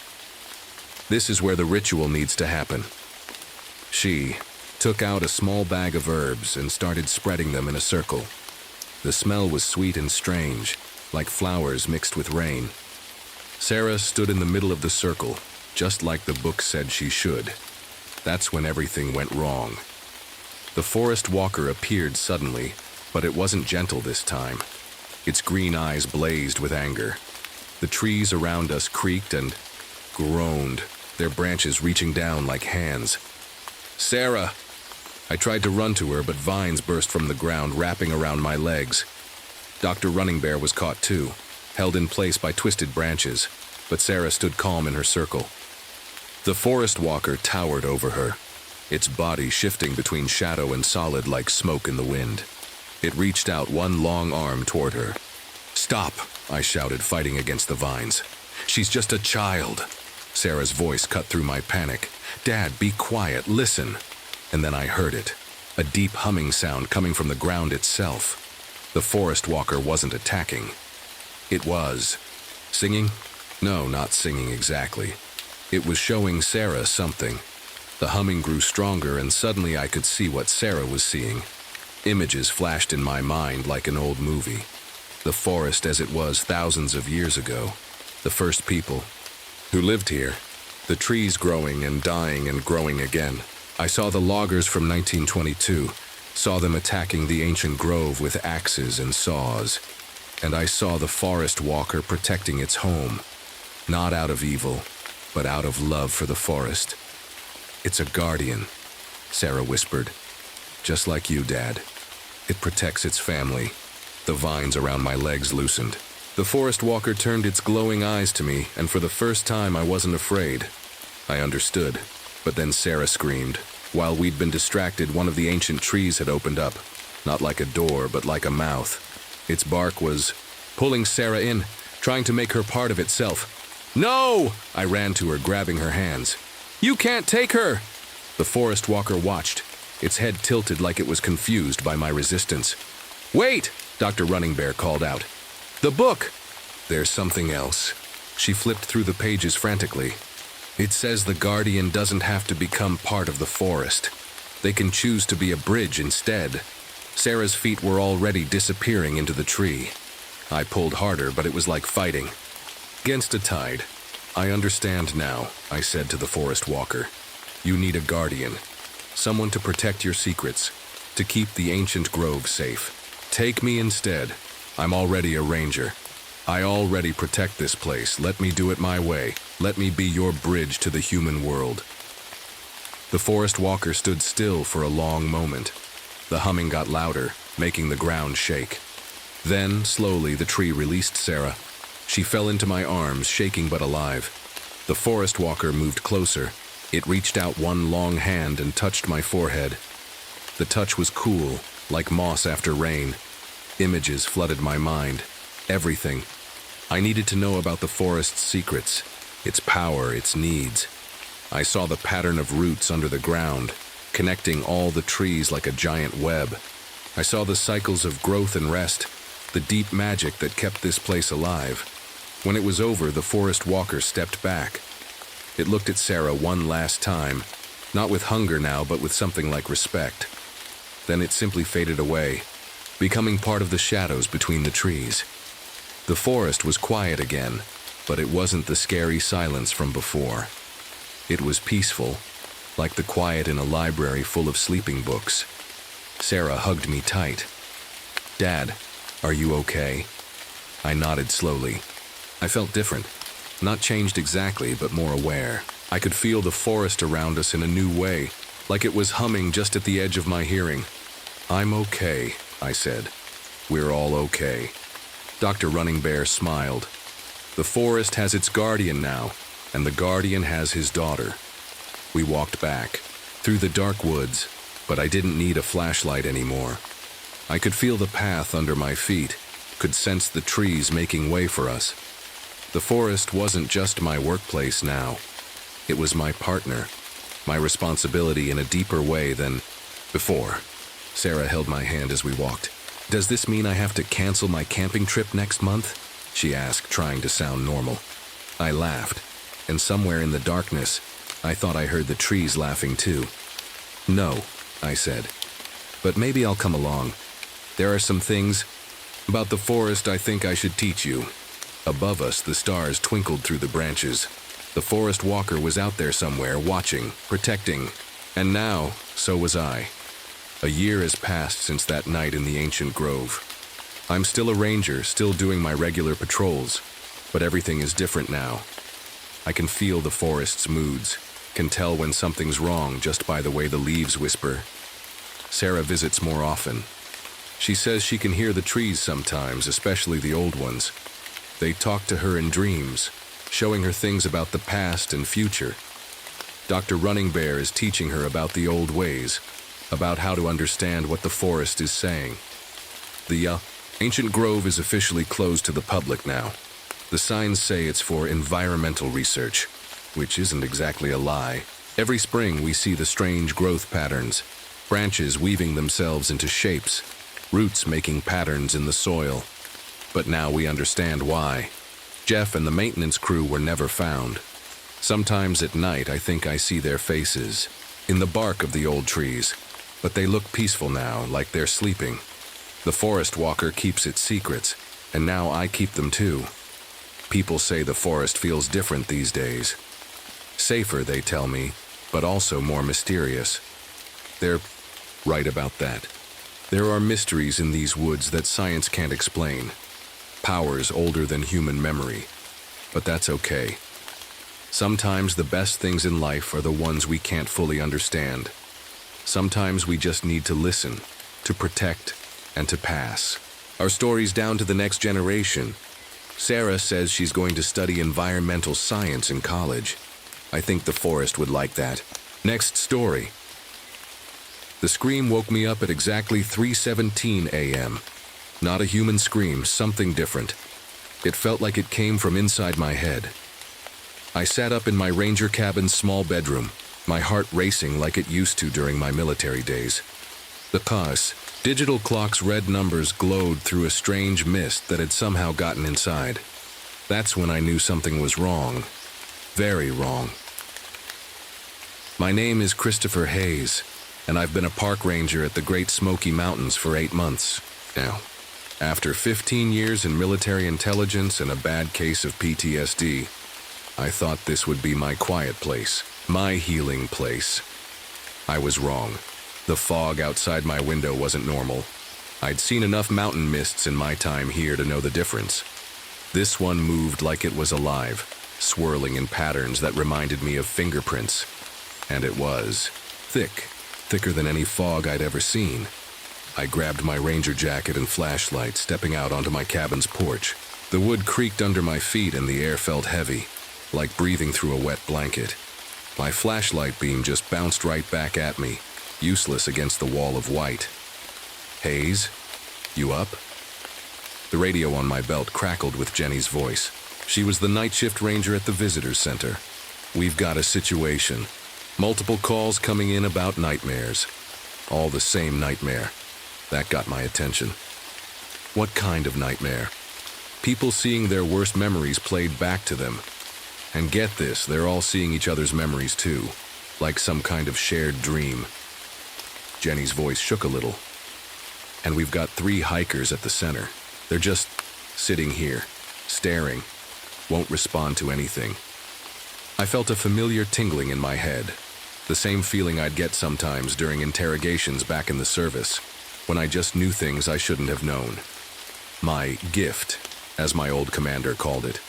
"This is where the ritual needs to happen." She took out a small bag of herbs and started spreading them in a circle. The smell was sweet and strange, like flowers mixed with rain. Sarah stood in the middle of the circle, just like the book said she should. That's when everything went wrong. The forest walker appeared suddenly, but it wasn't gentle this time. Its green eyes blazed with anger. The trees around us creaked and groaned, their branches reaching down like hands. "Sarah!" I tried to run to her, but vines burst from the ground, wrapping around my legs. Dr. Running Bear was caught too, held in place by twisted branches, but Sarah stood calm in her circle. The forest walker towered over her, its body shifting between shadow and solid like smoke in the wind. It reached out one long arm toward her. "Stop!" I shouted, fighting against the vines. "She's just a child." Sarah's voice cut through my panic. "Dad, be quiet, listen." And then I heard it, a deep humming sound coming from the ground itself. The forest walker wasn't attacking. It was singing? No, not singing exactly. It was showing Sarah something. The humming grew stronger, and suddenly I could see what Sarah was seeing. Images flashed in my mind like an old movie. The forest as it was thousands of years ago. The first people who lived here. The trees growing and dying and growing again. I saw the loggers from 1922, saw them attacking the ancient grove with axes and saws. And I saw the forest walker protecting its home. Not out of evil, but out of love for the forest. "It's a guardian," Sarah whispered. "Just like you, Dad. It protects its family." The vines around my legs loosened. The forest walker turned its glowing eyes to me, and for the first time I wasn't afraid. I understood, but then Sarah screamed. While we'd been distracted, one of the ancient trees had opened up, not like a door, but like a mouth. Its bark was pulling Sarah in, trying to make her part of itself. "No!" I ran to her, grabbing her hands. "You can't take her!" The forest walker watched, its head tilted like it was confused by my resistance. "Wait!" Dr. Running Bear called out. "The book!" "There's something else." She flipped through the pages frantically. "It says the guardian doesn't have to become part of the forest. They can choose to be a bridge instead." Sarah's feet were already disappearing into the tree. I pulled harder, but it was like fighting against a tide. "I understand now," I said to the forest walker. "You need a guardian, someone to protect your secrets, to keep the ancient grove safe. Take me instead. I'm already a ranger. I already protect this place. Let me do it my way. Let me be your bridge to the human world." The forest walker stood still for a long moment. The humming got louder, making the ground shake. Then, slowly, the tree released Sarah. She fell into my arms, shaking but alive. The forest walker moved closer. It reached out one long hand and touched my forehead. The touch was cool, like moss after rain. Images flooded my mind. Everything. I needed to know about the forest's secrets, its power, its needs. I saw the pattern of roots under the ground, connecting all the trees like a giant web. I saw the cycles of growth and rest, the deep magic that kept this place alive. When it was over, the forest walker stepped back. It looked at Sarah one last time, not with hunger now, but with something like respect. Then it simply faded away, becoming part of the shadows between the trees. The forest was quiet again, but it wasn't the scary silence from before. It was peaceful, like the quiet in a library full of sleeping books. Sarah hugged me tight. "Dad, are you okay?" I nodded slowly. I felt different. Not changed exactly, but more aware. I could feel the forest around us in a new way, like it was humming just at the edge of my hearing. "I'm okay," I said. "We're all okay." Dr. Running Bear smiled. "The forest has its guardian now, and the guardian has his daughter." We walked back, through the dark woods, but I didn't need a flashlight anymore. I could feel the path under my feet, could sense the trees making way for us. The forest wasn't just my workplace now. It was my partner, my responsibility in a deeper way than before. Sarah held my hand as we walked. "Does this mean I have to cancel my camping trip next month?" she asked, trying to sound normal. I laughed, and somewhere in the darkness, I thought I heard the trees laughing too. "No," I said, "but maybe I'll come along. There are some things about the forest I think I should teach you." Above us, the stars twinkled through the branches. The forest walker was out there somewhere, watching, protecting, and now, so was I. A year has passed since that night in the ancient grove. I'm still a ranger, still doing my regular patrols, but everything is different now. I can feel the forest's moods, can tell when something's wrong just by the way the leaves whisper. Sarah visits more often. She says she can hear the trees sometimes, especially the old ones. They talk to her in dreams, showing her things about the past and future. Dr. Running Bear is teaching her about the old ways, about how to understand what the forest is saying. The ancient grove is officially closed to the public now. The signs say it's for environmental research, which isn't exactly a lie. Every spring we see the strange growth patterns, branches weaving themselves into shapes, roots making patterns in the soil. But now we understand why. Jeff and the maintenance crew were never found. Sometimes at night I think I see their faces, in the bark of the old trees, but they look peaceful now, like they're sleeping. The forest walker keeps its secrets, and now I keep them too. People say the forest feels different these days. Safer, they tell me, but also more mysterious. They're right about that. There are mysteries in these woods that science can't explain. Powers older than human memory. But that's okay. Sometimes the best things in life are the ones we can't fully understand. Sometimes we just need to listen, to protect, and to pass our stories down to the next generation. Sarah says she's going to study environmental science in college. I think the forest would like that. Next story. The scream woke me up at exactly 3:17 a.m. Not a human scream, something different. It felt like it came from inside my head. I sat up in my ranger cabin's small bedroom, my heart racing like it used to during my military days. The digital clock's red numbers glowed through a strange mist that had somehow gotten inside. That's when I knew something was wrong. Very wrong. My name is Christopher Hayes, and I've been a park ranger at the Great Smoky Mountains for 8 months now. After 15 years in military intelligence and a bad case of PTSD, I thought this would be my quiet place, my healing place. I was wrong. The fog outside my window wasn't normal. I'd seen enough mountain mists in my time here to know the difference. This one moved like it was alive, swirling in patterns that reminded me of fingerprints. And it was thicker than any fog I'd ever seen. I grabbed my ranger jacket and flashlight, stepping out onto my cabin's porch. The wood creaked under my feet and the air felt heavy, like breathing through a wet blanket. My flashlight beam just bounced right back at me, useless against the wall of white. "Hayes, you up?" The radio on my belt crackled with Jenny's voice. She was the night shift ranger at the visitors center. "We've got a situation. Multiple calls coming in about nightmares. All the same nightmare." That got my attention. "What kind of nightmare?" "People seeing their worst memories played back to them. And get this, they're all seeing each other's memories too, like some kind of shared dream." Jenny's voice shook a little. "And we've got 3 hikers at the center. They're just sitting here, staring, won't respond to anything." I felt a familiar tingling in my head, the same feeling I'd get sometimes during interrogations back in the service, when I just knew things I shouldn't have known. My gift, as my old commander called it.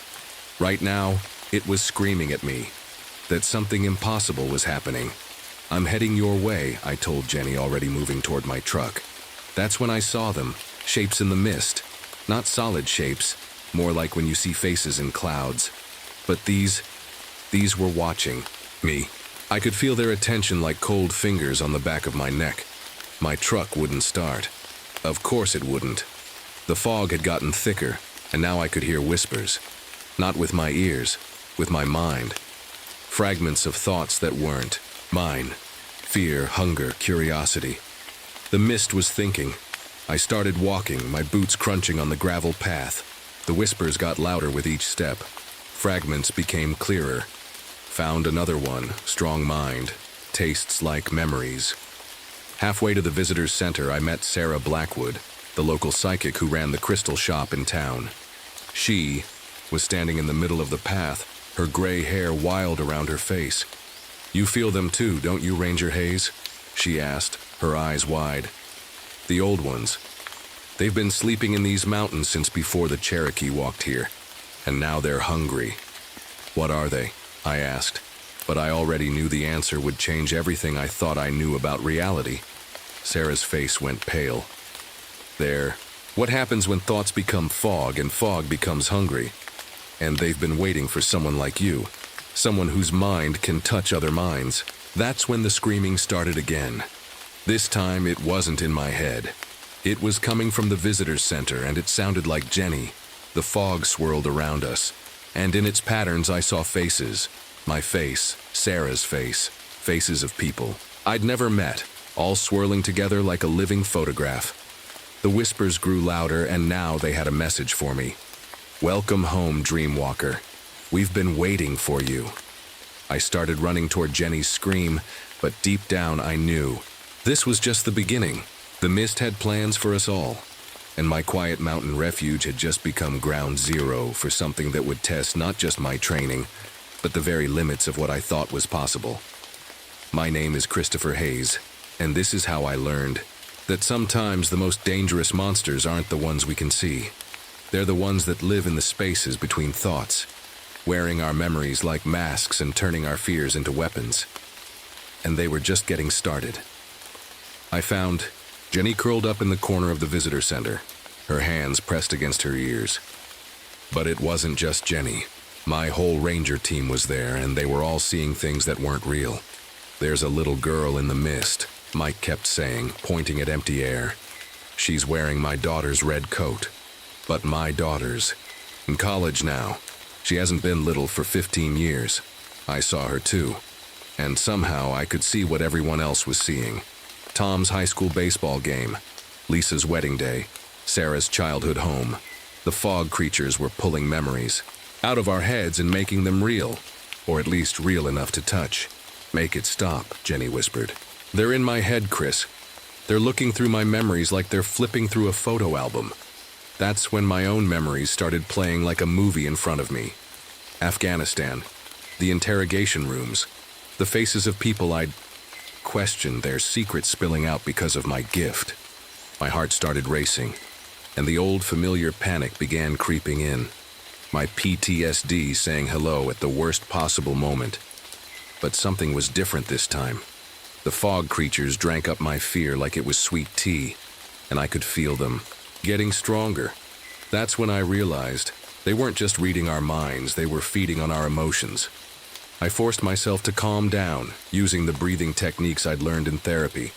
Right now, it was screaming at me that something impossible was happening. "I'm heading your way," I told Jenny, already moving toward my truck. That's when I saw them, shapes in the mist. Not solid shapes, more like when you see faces in clouds. But these were watching me. I could feel their attention like cold fingers on the back of my neck. My truck wouldn't start. Of course it wouldn't. The fog had gotten thicker, and now I could hear whispers. Not with my ears, with my mind. Fragments of thoughts that weren't mine. Fear, hunger, curiosity. The mist was thinking. I started walking, my boots crunching on the gravel path. The whispers got louder with each step. Fragments became clearer. Found another one, strong mind, tastes like memories. Halfway to the visitors center, I met Sarah Blackwood, the local psychic who ran the crystal shop in town. She was standing in the middle of the path, her gray hair wild around her face. "You feel them too, don't you, Ranger Hayes?" she asked, her eyes wide. "The old ones. They've been sleeping in these mountains since before the Cherokee walked here, and now they're hungry." "What are they?" I asked, but I already knew the answer would change everything I thought I knew about reality. Sarah's face went pale. "They're what happens when thoughts become fog and fog becomes hungry. And they've been waiting for someone like you, someone whose mind can touch other minds." That's when the screaming started again. This time it wasn't in my head. It was coming from the visitors center, and it sounded like Jenny. The fog swirled around us, and in its patterns I saw faces. My face, Sarah's face, faces of people I'd never met, all swirling together like a living photograph. The whispers grew louder, and now they had a message for me. "Welcome home, Dreamwalker. We've been waiting for you." I started running toward Jenny's scream, but deep down I knew this was just the beginning. The mist had plans for us all, and my quiet mountain refuge had just become ground zero for something that would test not just my training, but the very limits of what I thought was possible. My name is Christopher Hayes, and this is how I learned that sometimes the most dangerous monsters aren't the ones we can see. They're the ones that live in the spaces between thoughts, wearing our memories like masks and turning our fears into weapons. And they were just getting started. I found Jenny curled up in the corner of the visitor center, her hands pressed against her ears. But it wasn't just Jenny. My whole ranger team was there, and they were all seeing things that weren't real. "There's a little girl in the mist," Mike kept saying, pointing at empty air. "She's wearing my daughter's red coat." But my daughter's. In college now. She hasn't been little for 15 years. I saw her too. And somehow I could see what everyone else was seeing. Tom's high school baseball game, Lisa's wedding day, Sarah's childhood home. The fog creatures were pulling memories out of our heads and making them real, or at least real enough to touch. "Make it stop," Jenny whispered. "They're in my head, Chris. They're looking through my memories like they're flipping through a photo album." That's when my own memories started playing like a movie in front of me. Afghanistan, the interrogation rooms, the faces of people I'd questioned, their secrets spilling out because of my gift. My heart started racing, and the old familiar panic began creeping in. My PTSD saying hello at the worst possible moment. But something was different this time. The fog creatures drank up my fear like it was sweet tea. and I could feel them getting stronger. That's when I realized they weren't just reading our minds, they were feeding on our emotions. I forced myself to calm down, using the breathing techniques I'd learned in therapy.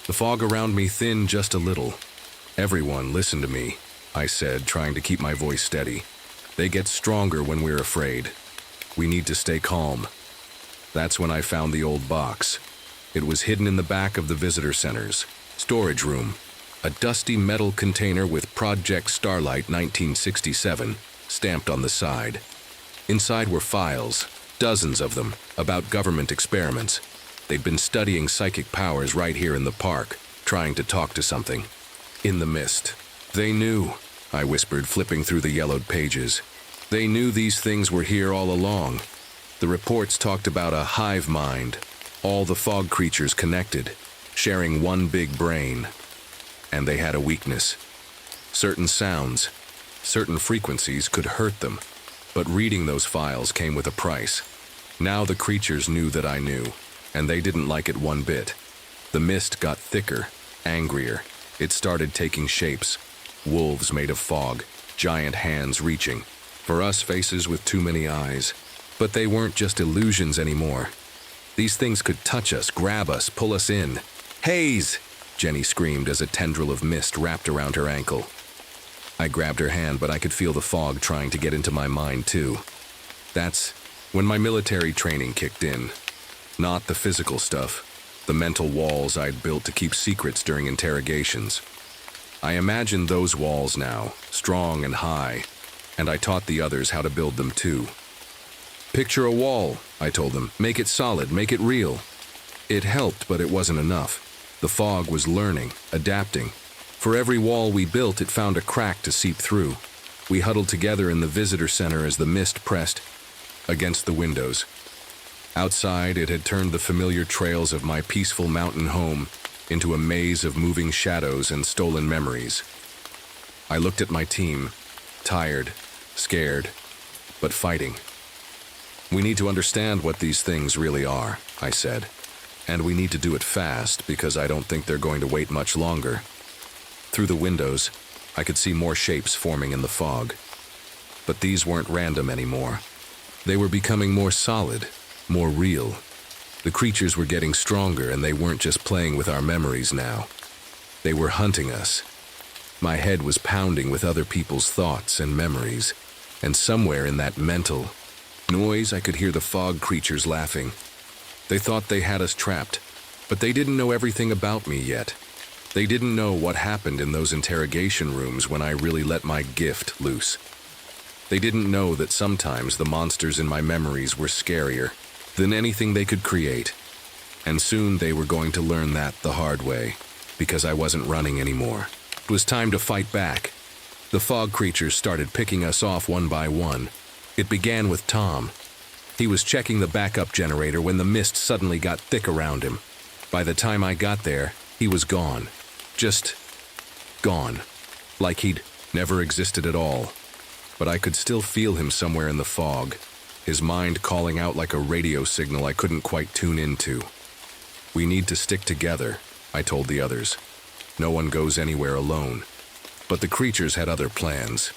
The fog around me thinned just a little. "Everyone, listen to me," I said, trying to keep my voice steady. "They get stronger when we're afraid. We need to stay calm." That's when I found the old box. It was hidden in the back of the visitor center's storage room. A dusty metal container with Project Starlight 1967 stamped on the side. Inside were files, dozens of them, about government experiments. They'd been studying psychic powers right here in the park, trying to talk to something. In the mist. "They knew," I whispered, flipping through the yellowed pages. "They knew these things were here all along. The reports talked about a hive mind, all the fog creatures connected, sharing one big brain. And they had a weakness. Certain sounds, certain frequencies could hurt them, but reading those files came with a price. Now the creatures knew that I knew, and they didn't like it one bit. The mist got thicker, angrier. It started taking shapes. Wolves made of fog, giant hands reaching. For us, faces with too many eyes. But they weren't just illusions anymore. These things could touch us, grab us, pull us in. "Haze!" Jenny screamed as a tendril of mist wrapped around her ankle. I grabbed her hand, but I could feel the fog trying to get into my mind too. That's when my military training kicked in. Not the physical stuff, the mental walls I'd built to keep secrets during interrogations. I imagined those walls now, strong and high, and I taught the others how to build them too. "Picture a wall," I told them. "Make it solid, make it real." It helped, but it wasn't enough. The fog was learning, adapting. For every wall we built, it found a crack to seep through. We huddled together in the visitor center as the mist pressed against the windows. Outside, it had turned the familiar trails of my peaceful mountain home into a maze of moving shadows and stolen memories. I looked at my team, tired, scared, but fighting. "We need to understand what these things really are," I said. "And we need to do it fast, because I don't think they're going to wait much longer." Through the windows, I could see more shapes forming in the fog. But these weren't random anymore. They were becoming more solid, more real. The creatures were getting stronger, and they weren't just playing with our memories now. They were hunting us. My head was pounding with other people's thoughts and memories, and somewhere in that mental noise, I could hear the fog creatures laughing. They thought they had us trapped, but they didn't know everything about me yet. They didn't know what happened in those interrogation rooms when I really let my gift loose. They didn't know that sometimes the monsters in my memories were scarier than anything they could create. And soon they were going to learn that the hard way, because I wasn't running anymore. It was time to fight back. The fog creatures started picking us off one by one. It began with Tom. He was checking the backup generator when the mist suddenly got thick around him. By the time I got there, he was gone. Just gone. Like he'd never existed at all. But I could still feel him somewhere in the fog, his mind calling out like a radio signal I couldn't quite tune into. "We need to stick together," I told the others. "No one goes anywhere alone." But the creatures had other plans.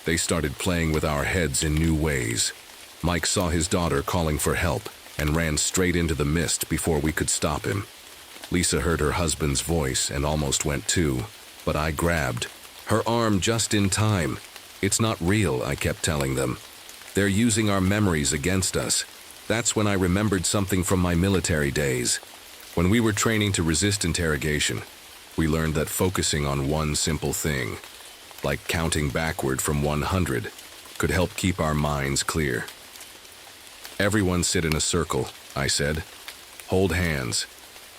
They started playing with our heads in new ways. Mike saw his daughter calling for help and ran straight into the mist before we could stop him. Lisa heard her husband's voice and almost went too, but I grabbed her arm just in time. "It's not real," I kept telling them. "They're using our memories against us." That's when I remembered something from my military days. When we were training to resist interrogation, we learned that focusing on one simple thing, like counting backward from 100, could help keep our minds clear. "Everyone sit in a circle," I said. "Hold hands.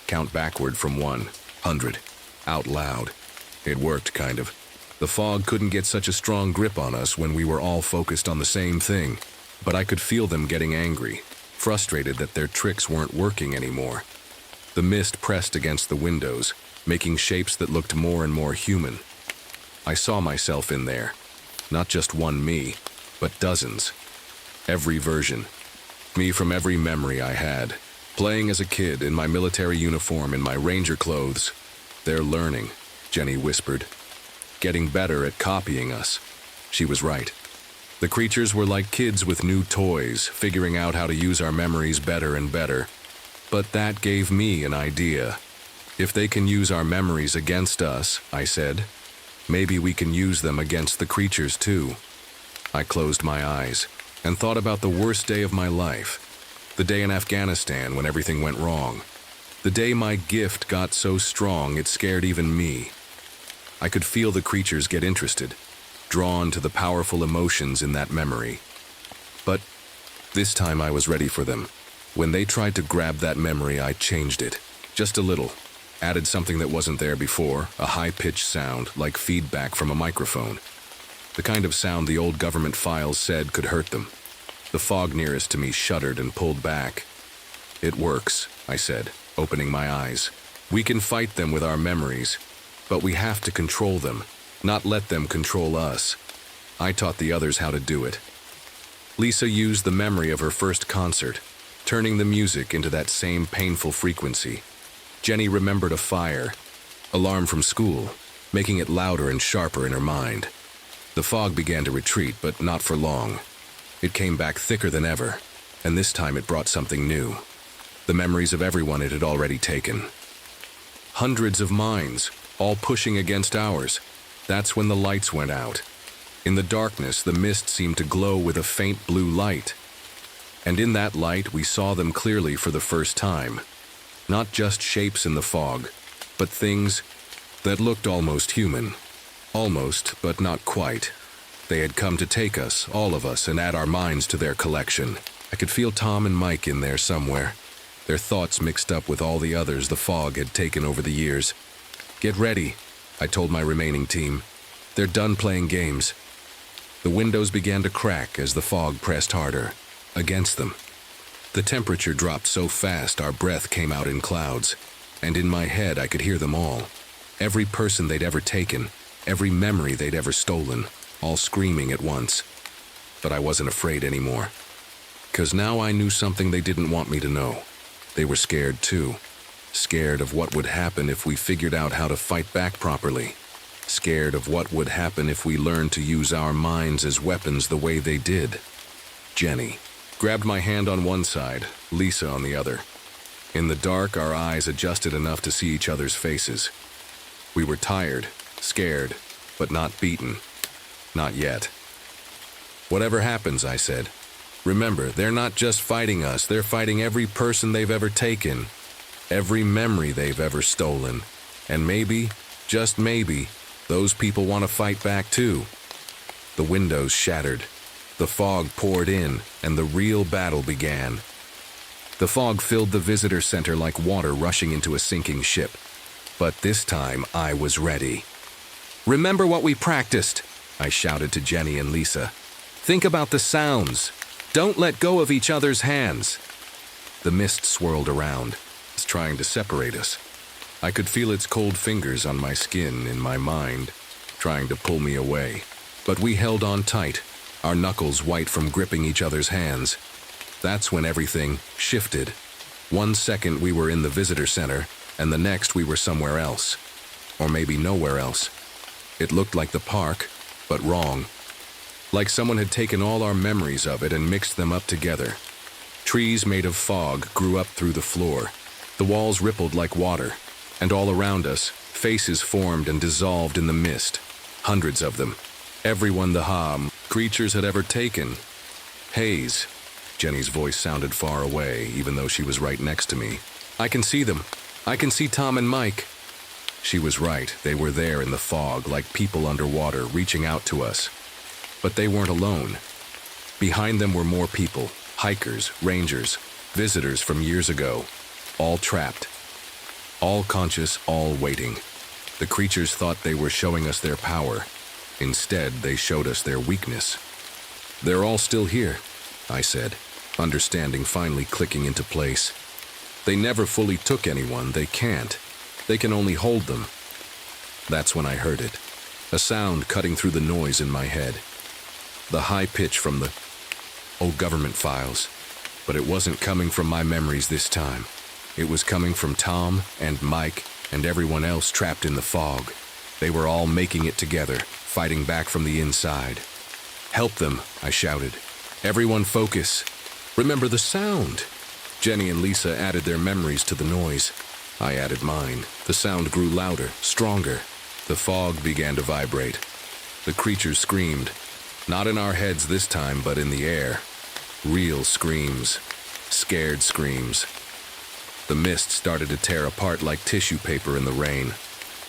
Count backward from 100, out loud." It worked, kind of. The fog couldn't get such a strong grip on us when we were all focused on the same thing, but I could feel them getting angry, frustrated that their tricks weren't working anymore. The mist pressed against the windows, making shapes that looked more and more human. I saw myself in there. Not just one me, but dozens. Every version. Me from every memory I had. Playing as a kid in my military uniform, in my ranger clothes. They're learning. Jenny whispered. Getting better at copying us. She was right. The creatures were like kids with new toys, figuring out how to use our memories better and better. But that gave me an idea. If they can use our memories against us, I said, maybe we can use them against the creatures too. I closed my eyes and thought about the worst day of my life. The day in Afghanistan when everything went wrong. The day my gift got so strong it scared even me. I could feel the creatures get interested, drawn to the powerful emotions in that memory. But this time I was ready for them. When they tried to grab that memory, I changed it. Just a little. Added something that wasn't there before, a high-pitched sound, like feedback from a microphone. The kind of sound the old government files said could hurt them. The fog nearest to me shuddered and pulled back. It works, I said, opening my eyes. We can fight them with our memories, but we have to control them, not let them control us. I taught the others how to do it. Lisa used the memory of her first concert, turning the music into that same painful frequency. Jenny remembered a fire, alarm from school, making it louder and sharper in her mind. The fog began to retreat, but not for long. It came back thicker than ever, and this time it brought something new. The memories of everyone it had already taken. Hundreds of minds, all pushing against ours. That's when the lights went out. In the darkness, the mist seemed to glow with a faint blue light. And in that light, we saw them clearly for the first time. Not just shapes in the fog, but things that looked almost human. Almost, but not quite. They had come to take us, all of us, and add our minds to their collection. I could feel Tom and Mike in there somewhere, their thoughts mixed up with all the others the fog had taken over the years. Get ready, I told my remaining team. They're done playing games. The windows began to crack as the fog pressed harder, against them. The temperature dropped so fast our breath came out in clouds, and in my head I could hear them all. Every person they'd ever taken, every memory they'd ever stolen, all screaming at once. But I wasn't afraid anymore. 'Cause now I knew something they didn't want me to know. They were scared too. Scared of what would happen if we figured out how to fight back properly. Scared of what would happen if we learned to use our minds as weapons the way they did. Jenny grabbed my hand on one side, Lisa on the other. In the dark, our eyes adjusted enough to see each other's faces. We were tired, scared, but not beaten. Not yet. Whatever happens, I said, remember, they're not just fighting us, they're fighting every person they've ever taken, every memory they've ever stolen. And maybe, just maybe, those people want to fight back too. The windows shattered. The fog poured in, and the real battle began. The fog filled the visitor center like water rushing into a sinking ship. But this time, I was ready. Remember what we practiced, I shouted to Jenny and Lisa. Think about the sounds. Don't let go of each other's hands. The mist swirled around, trying to separate us. I could feel its cold fingers on my skin, in my mind, trying to pull me away. But we held on tight, our knuckles white from gripping each other's hands. That's when everything shifted. 1 second we were in the visitor center, and the next we were somewhere else. Or maybe nowhere else. It looked like the park, but wrong. Like someone had taken all our memories of it and mixed them up together. Trees made of fog grew up through the floor. The walls rippled like water, and all around us, faces formed and dissolved in the mist. Hundreds of them. Everyone the creatures had ever taken. Haze. Jenny's voice sounded far away, even though she was right next to me. I can see them. I can see Tom and Mike. She was right. They were there in the fog, like people underwater, reaching out to us. But they weren't alone. Behind them were more people, hikers, rangers, visitors from years ago, all trapped. All conscious, all waiting. The creatures thought they were showing us their power. Instead, they showed us their weakness. They're all still here, I said, understanding finally clicking into place. They never fully took anyone, they can't. They can only hold them. That's when I heard it, a sound cutting through the noise in my head. The high pitch from the old government files, but it wasn't coming from my memories this time. It was coming from Tom and Mike and everyone else trapped in the fog. They were all making it together, fighting back from the inside. "Help them," I shouted. "Everyone focus. Remember the sound." Jenny and Lisa added their memories to the noise. I added mine. The sound grew louder, stronger. The fog began to vibrate. The creatures screamed. Not in our heads this time, but in the air. Real screams. Scared screams. The mist started to tear apart like tissue paper in the rain.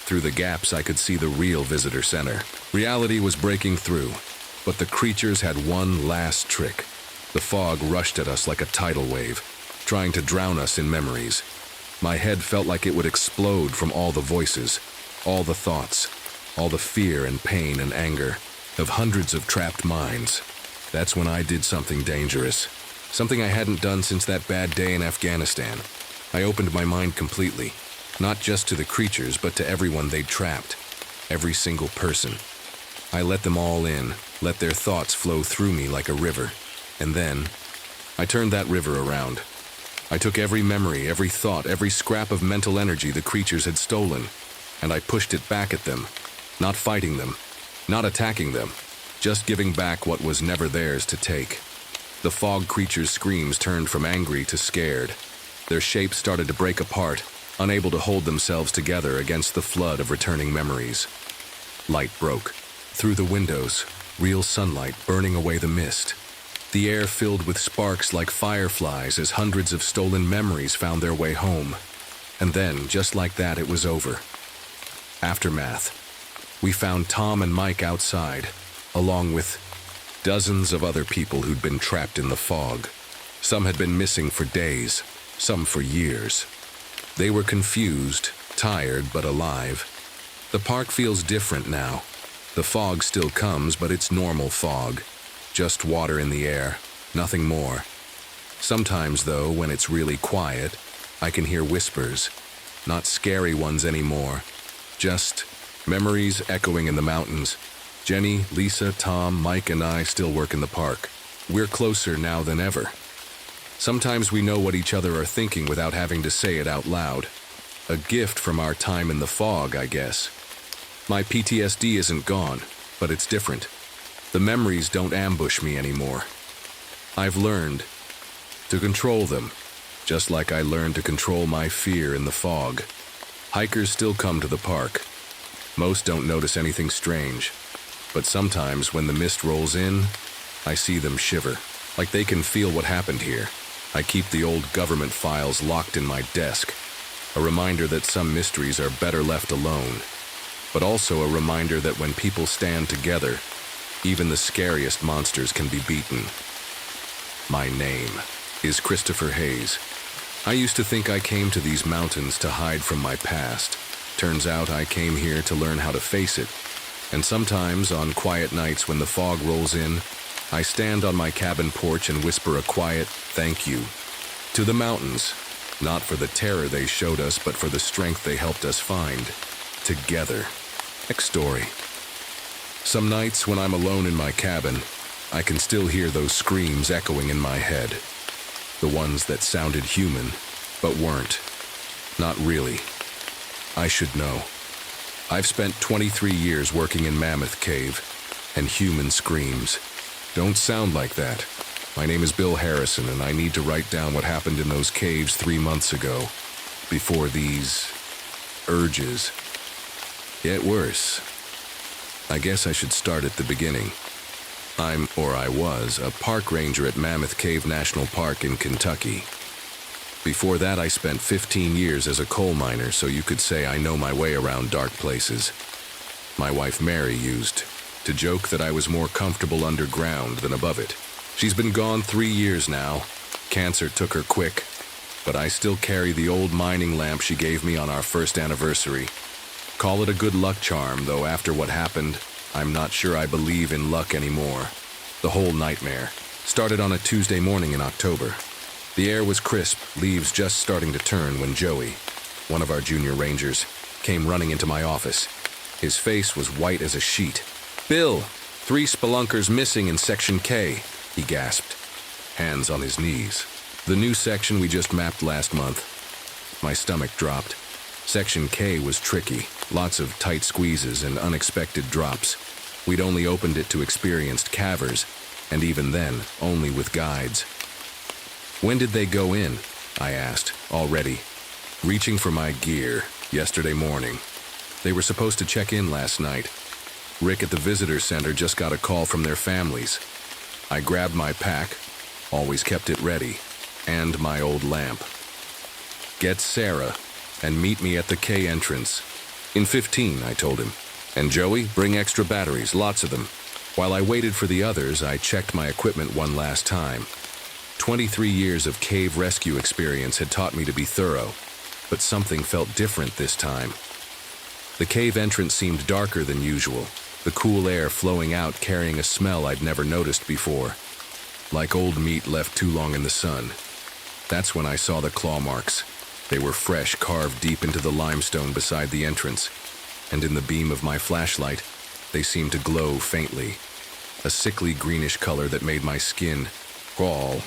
Through the gaps, I could see the real visitor center. Reality was breaking through, but the creatures had one last trick. The fog rushed at us like a tidal wave, trying to drown us in memories. My head felt like it would explode from all the voices, all the thoughts, all the fear and pain and anger of hundreds of trapped minds. That's when I did something dangerous, something I hadn't done since that bad day in Afghanistan. I opened my mind completely, not just to the creatures, but to everyone they'd trapped, every single person. I let them all in, let their thoughts flow through me like a river, and then I turned that river around. I took every memory, every thought, every scrap of mental energy the creatures had stolen, and I pushed it back at them, not fighting them, not attacking them, just giving back what was never theirs to take. The fog creatures' screams turned from angry to scared. Their shapes started to break apart, unable to hold themselves together against the flood of returning memories. Light broke. Through the windows, real sunlight burning away the mist. The air filled with sparks like fireflies as hundreds of stolen memories found their way home. And then, just like that, it was over. Aftermath. We found Tom and Mike outside, along with dozens of other people who'd been trapped in the fog. Some had been missing for days, some for years. They were confused, tired, but alive. The park feels different now. The fog still comes, but it's normal fog. Just water in the air, nothing more. Sometimes, though, when it's really quiet, I can hear whispers. Not scary ones anymore. Just memories echoing in the mountains. Jenny, Lisa, Tom, Mike, and I still work in the park. We're closer now than ever. Sometimes we know what each other are thinking without having to say it out loud. A gift from our time in the fog, I guess. My PTSD isn't gone, but it's different. The memories don't ambush me anymore. I've learned to control them, just like I learned to control my fear in the fog. Hikers still come to the park. Most don't notice anything strange, but sometimes when the mist rolls in, I see them shiver, like they can feel what happened here. I keep the old government files locked in my desk, a reminder that some mysteries are better left alone, but also a reminder that when people stand together, even the scariest monsters can be beaten. My name is Christopher Hayes. I used to think I came to these mountains to hide from my past. Turns out I came here to learn how to face it. And sometimes, on quiet nights when the fog rolls in, I stand on my cabin porch and whisper a quiet thank you to the mountains, not for the terror they showed us, but for the strength they helped us find together. Next story. Some nights when I'm alone in my cabin, I can still hear those screams echoing in my head. The ones that sounded human, but weren't. Not really. I should know. I've spent 23 years working in Mammoth Cave, and human screams don't sound like that. My name is Bill Harrison, and I need to write down what happened in those caves 3 months ago, before these urges get worse. I guess I should start at the beginning. I was, a park ranger at Mammoth Cave National Park in Kentucky. Before that, I spent 15 years as a coal miner, so you could say I know my way around dark places. My wife Mary used to joke that I was more comfortable underground than above it. She's been gone 3 years now. Cancer took her quick, but I still carry the old mining lamp she gave me on our first anniversary. Call it a good luck charm, though after what happened, I'm not sure I believe in luck anymore. The whole nightmare started on a Tuesday morning in October. The air was crisp, leaves just starting to turn when Joey, one of our junior rangers, came running into my office. His face was white as a sheet. "Bill, 3 spelunkers missing in Section K," he gasped, hands on his knees. The new section we just mapped last month. My stomach dropped. Section K was tricky, lots of tight squeezes and unexpected drops. We'd only opened it to experienced cavers, and even then, only with guides. "When did they go in?" I asked, already. Reaching for my gear, yesterday morning. They were supposed to check in last night. Rick at the visitor center just got a call from their families. I grabbed my pack, always kept it ready, and my old lamp. "Get Sarah, and meet me at the K entrance. In 15, I told him. "And Joey, bring extra batteries, lots of them." While I waited for the others, I checked my equipment one last time. 23 years of cave rescue experience had taught me to be thorough, but something felt different this time. The cave entrance seemed darker than usual, the cool air flowing out carrying a smell I'd never noticed before. Like old meat left too long in the sun. That's when I saw the claw marks. They were fresh, carved deep into the limestone beside the entrance, and in the beam of my flashlight, they seemed to glow faintly, a sickly greenish color that made my skin crawl.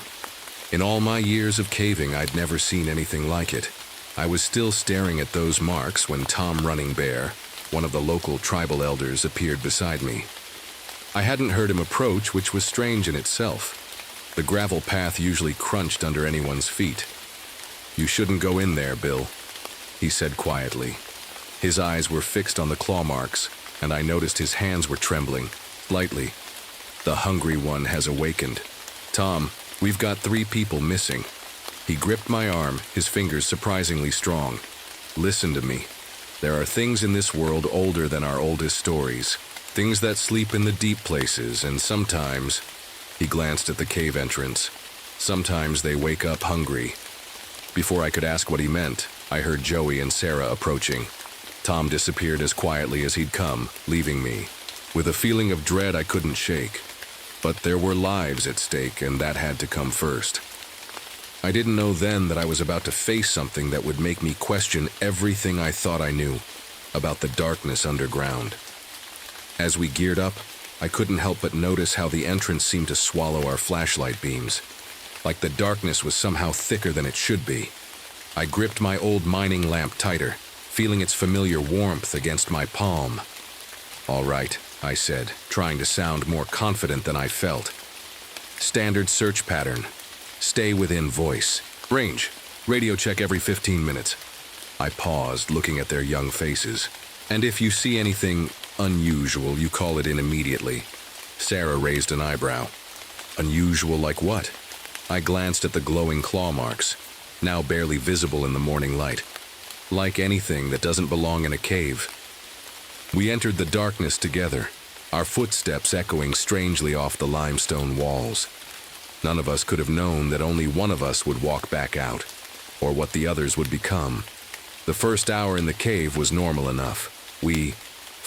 In all my years of caving, I'd never seen anything like it. I was still staring at those marks when Tom Running Bear, one of the local tribal elders, appeared beside me. I hadn't heard him approach, which was strange in itself. The gravel path usually crunched under anyone's feet. "You shouldn't go in there, Bill," he said quietly. His eyes were fixed on the claw marks, and I noticed his hands were trembling, slightly. "The hungry one has awakened. Tom, we've got 3 people missing." He gripped my arm, his fingers surprisingly strong. "Listen to me. There are things in this world older than our oldest stories. Things that sleep in the deep places, and sometimes," he glanced at the cave entrance, "sometimes they wake up hungry." Before I could ask what he meant, I heard Joey and Sarah approaching. Tom disappeared as quietly as he'd come, leaving me, with a feeling of dread I couldn't shake. But there were lives at stake, and that had to come first. I didn't know then that I was about to face something that would make me question everything I thought I knew about the darkness underground. As we geared up, I couldn't help but notice how the entrance seemed to swallow our flashlight beams, like the darkness was somehow thicker than it should be. I gripped my old mining lamp tighter, feeling its familiar warmth against my palm. "All right," I said, trying to sound more confident than I felt. "Standard search pattern. Stay within voice. Range. Radio check every 15 minutes." I paused, looking at their young faces. "And if you see anything unusual, you call it in immediately." Sarah raised an eyebrow. "Unusual like what?" I glanced at the glowing claw marks, now barely visible in the morning light. "Like anything that doesn't belong in a cave." We entered the darkness together, our footsteps echoing strangely off the limestone walls. None of us could have known that only one of us would walk back out, or what the others would become. The first hour in the cave was normal enough. We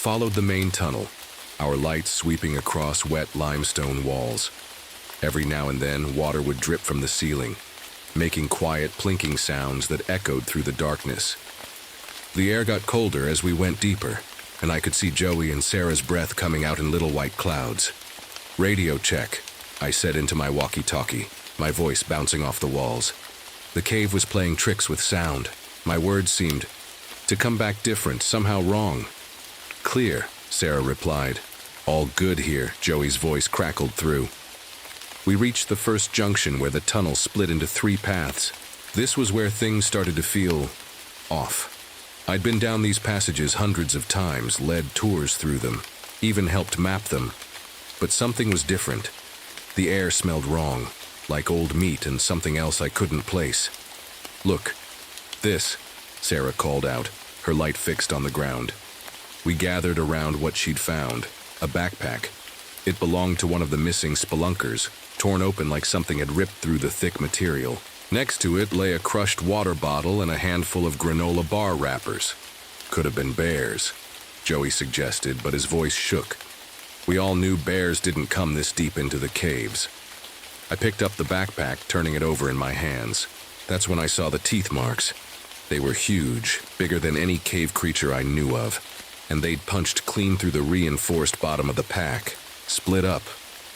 followed the main tunnel, our lights sweeping across wet limestone walls. Every now and then, water would drip from the ceiling, making quiet plinking sounds that echoed through the darkness. The air got colder as we went deeper, and I could see Joey and Sarah's breath coming out in little white clouds. "Radio check," I said into my walkie-talkie, my voice bouncing off the walls. The cave was playing tricks with sound. My words seemed to come back different, somehow wrong. "Clear," Sarah replied. "All good here," Joey's voice crackled through. We reached the first junction where the tunnel split into 3 paths. This was where things started to feel off. I'd been down these passages hundreds of times, led tours through them, even helped map them. But something was different. The air smelled wrong, like old meat and something else I couldn't place. "Look, this," Sarah called out, her light fixed on the ground. We gathered around what she'd found, a backpack. It belonged to one of the missing spelunkers, torn open like something had ripped through the thick material. Next to it lay a crushed water bottle and a handful of granola bar wrappers. "Could have been bears," Joey suggested, but his voice shook. We all knew bears didn't come this deep into the caves. I picked up the backpack, turning it over in my hands. That's when I saw the teeth marks. They were huge, bigger than any cave creature I knew of, and they'd punched clean through the reinforced bottom of the pack. "Split up,"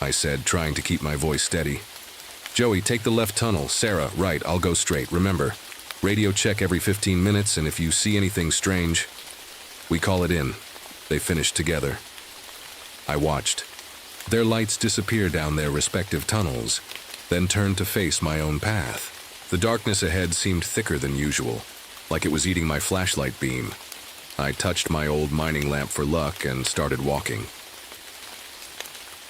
I said, trying to keep my voice steady. "Joey, take the left tunnel. Sarah, right, I'll go straight. Remember, Radio check every 15 minutes, and if you see anything strange, we call it in. They finished together. I watched. Their lights disappear down their respective tunnels, then turned to face my own path. The darkness ahead seemed thicker than usual, like it was eating my flashlight beam. I touched my old mining lamp for luck and started walking.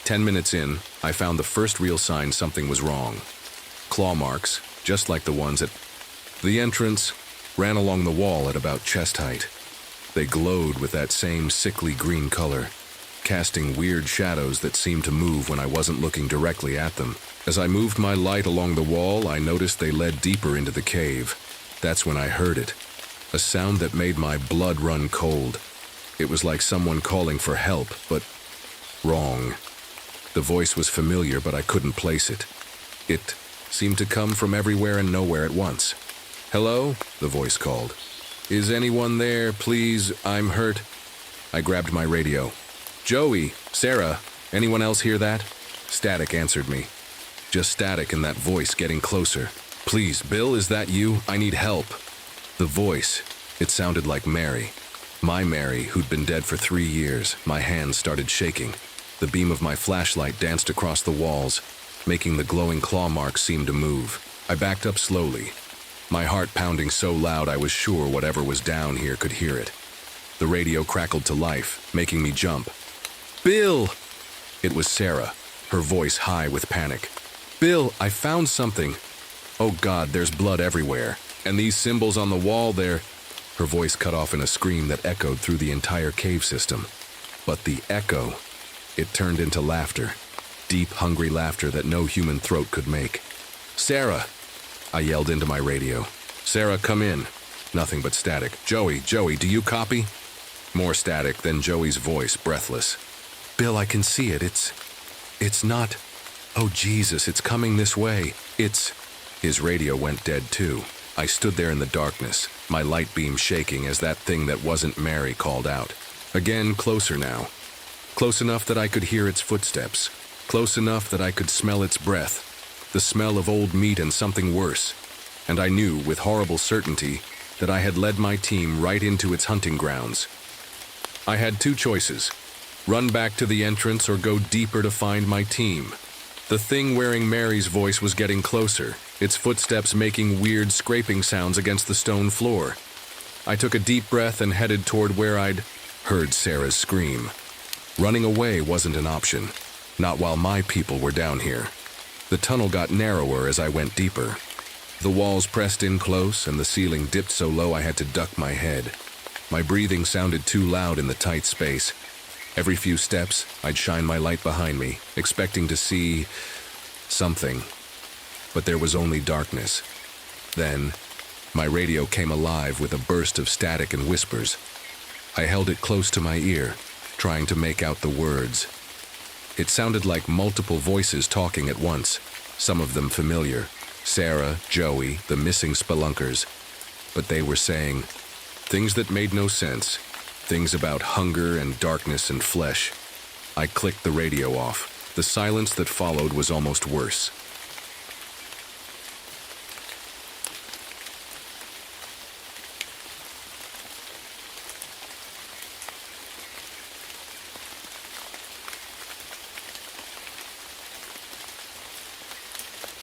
10 minutes in, I found the first real sign something was wrong. Claw marks, just like the ones at the entrance, ran along the wall at about chest height. They glowed with that same sickly green color, casting weird shadows that seemed to move when I wasn't looking directly at them. As I moved my light along the wall, I noticed they led deeper into the cave. That's when I heard it, a sound that made my blood run cold. It was like someone calling for help, but wrong. The voice was familiar, but I couldn't place it. It seemed to come from everywhere and nowhere at once. "Hello?" the voice called. "Is anyone there, please? I'm hurt." I grabbed my radio. "Joey, Sarah, anyone else hear that?" Static answered me. Just static and that voice getting closer. "Please, Bill, is that you? I need help." The voice, it sounded like Mary. My Mary, who'd been dead for 3 years. My hands started shaking. The beam of my flashlight danced across the walls, making the glowing claw marks seem to move. I backed up slowly, my heart pounding so loud I was sure whatever was down here could hear it. The radio crackled to life, making me jump. "Bill!" It was Sarah, her voice high with panic. "Bill, I found something. Oh God, there's blood everywhere. And these symbols on the wall there..." Her voice cut off in a scream that echoed through the entire cave system. But the echo, it turned into laughter. Deep, hungry laughter that no human throat could make. "Sarah!" I yelled into my radio. "Sarah, come in." Nothing but static. Joey, do you copy?" More static, then Joey's voice, breathless. "Bill, I can see it. It's not... Oh, Jesus, it's coming this way. It's..." His radio went dead too. I stood there in the darkness, my light beam shaking as that thing that wasn't Mary called out. Again, closer now. Close enough that I could hear its footsteps. Close enough that I could smell its breath. The smell of old meat and something worse. And I knew, with horrible certainty, that I had led my team right into its hunting grounds. I had 2 choices. Run back to the entrance or go deeper to find my team. The thing wearing Mary's voice was getting closer, its footsteps making weird scraping sounds against the stone floor. I took a deep breath and headed toward where I'd heard Sarah's scream. Running away wasn't an option, not while my people were down here. The tunnel got narrower as I went deeper. The walls pressed in close and the ceiling dipped so low I had to duck my head. My breathing sounded too loud in the tight space. Every few steps, I'd shine my light behind me, expecting to see something. But there was only darkness. Then, my radio came alive with a burst of static and whispers. I held it close to my ear, trying to make out the words. It sounded like multiple voices talking at once, some of them familiar. Sarah, Joey, the missing spelunkers. But they were saying things that made no sense. Things about hunger and darkness and flesh. I clicked the radio off. The silence that followed was almost worse.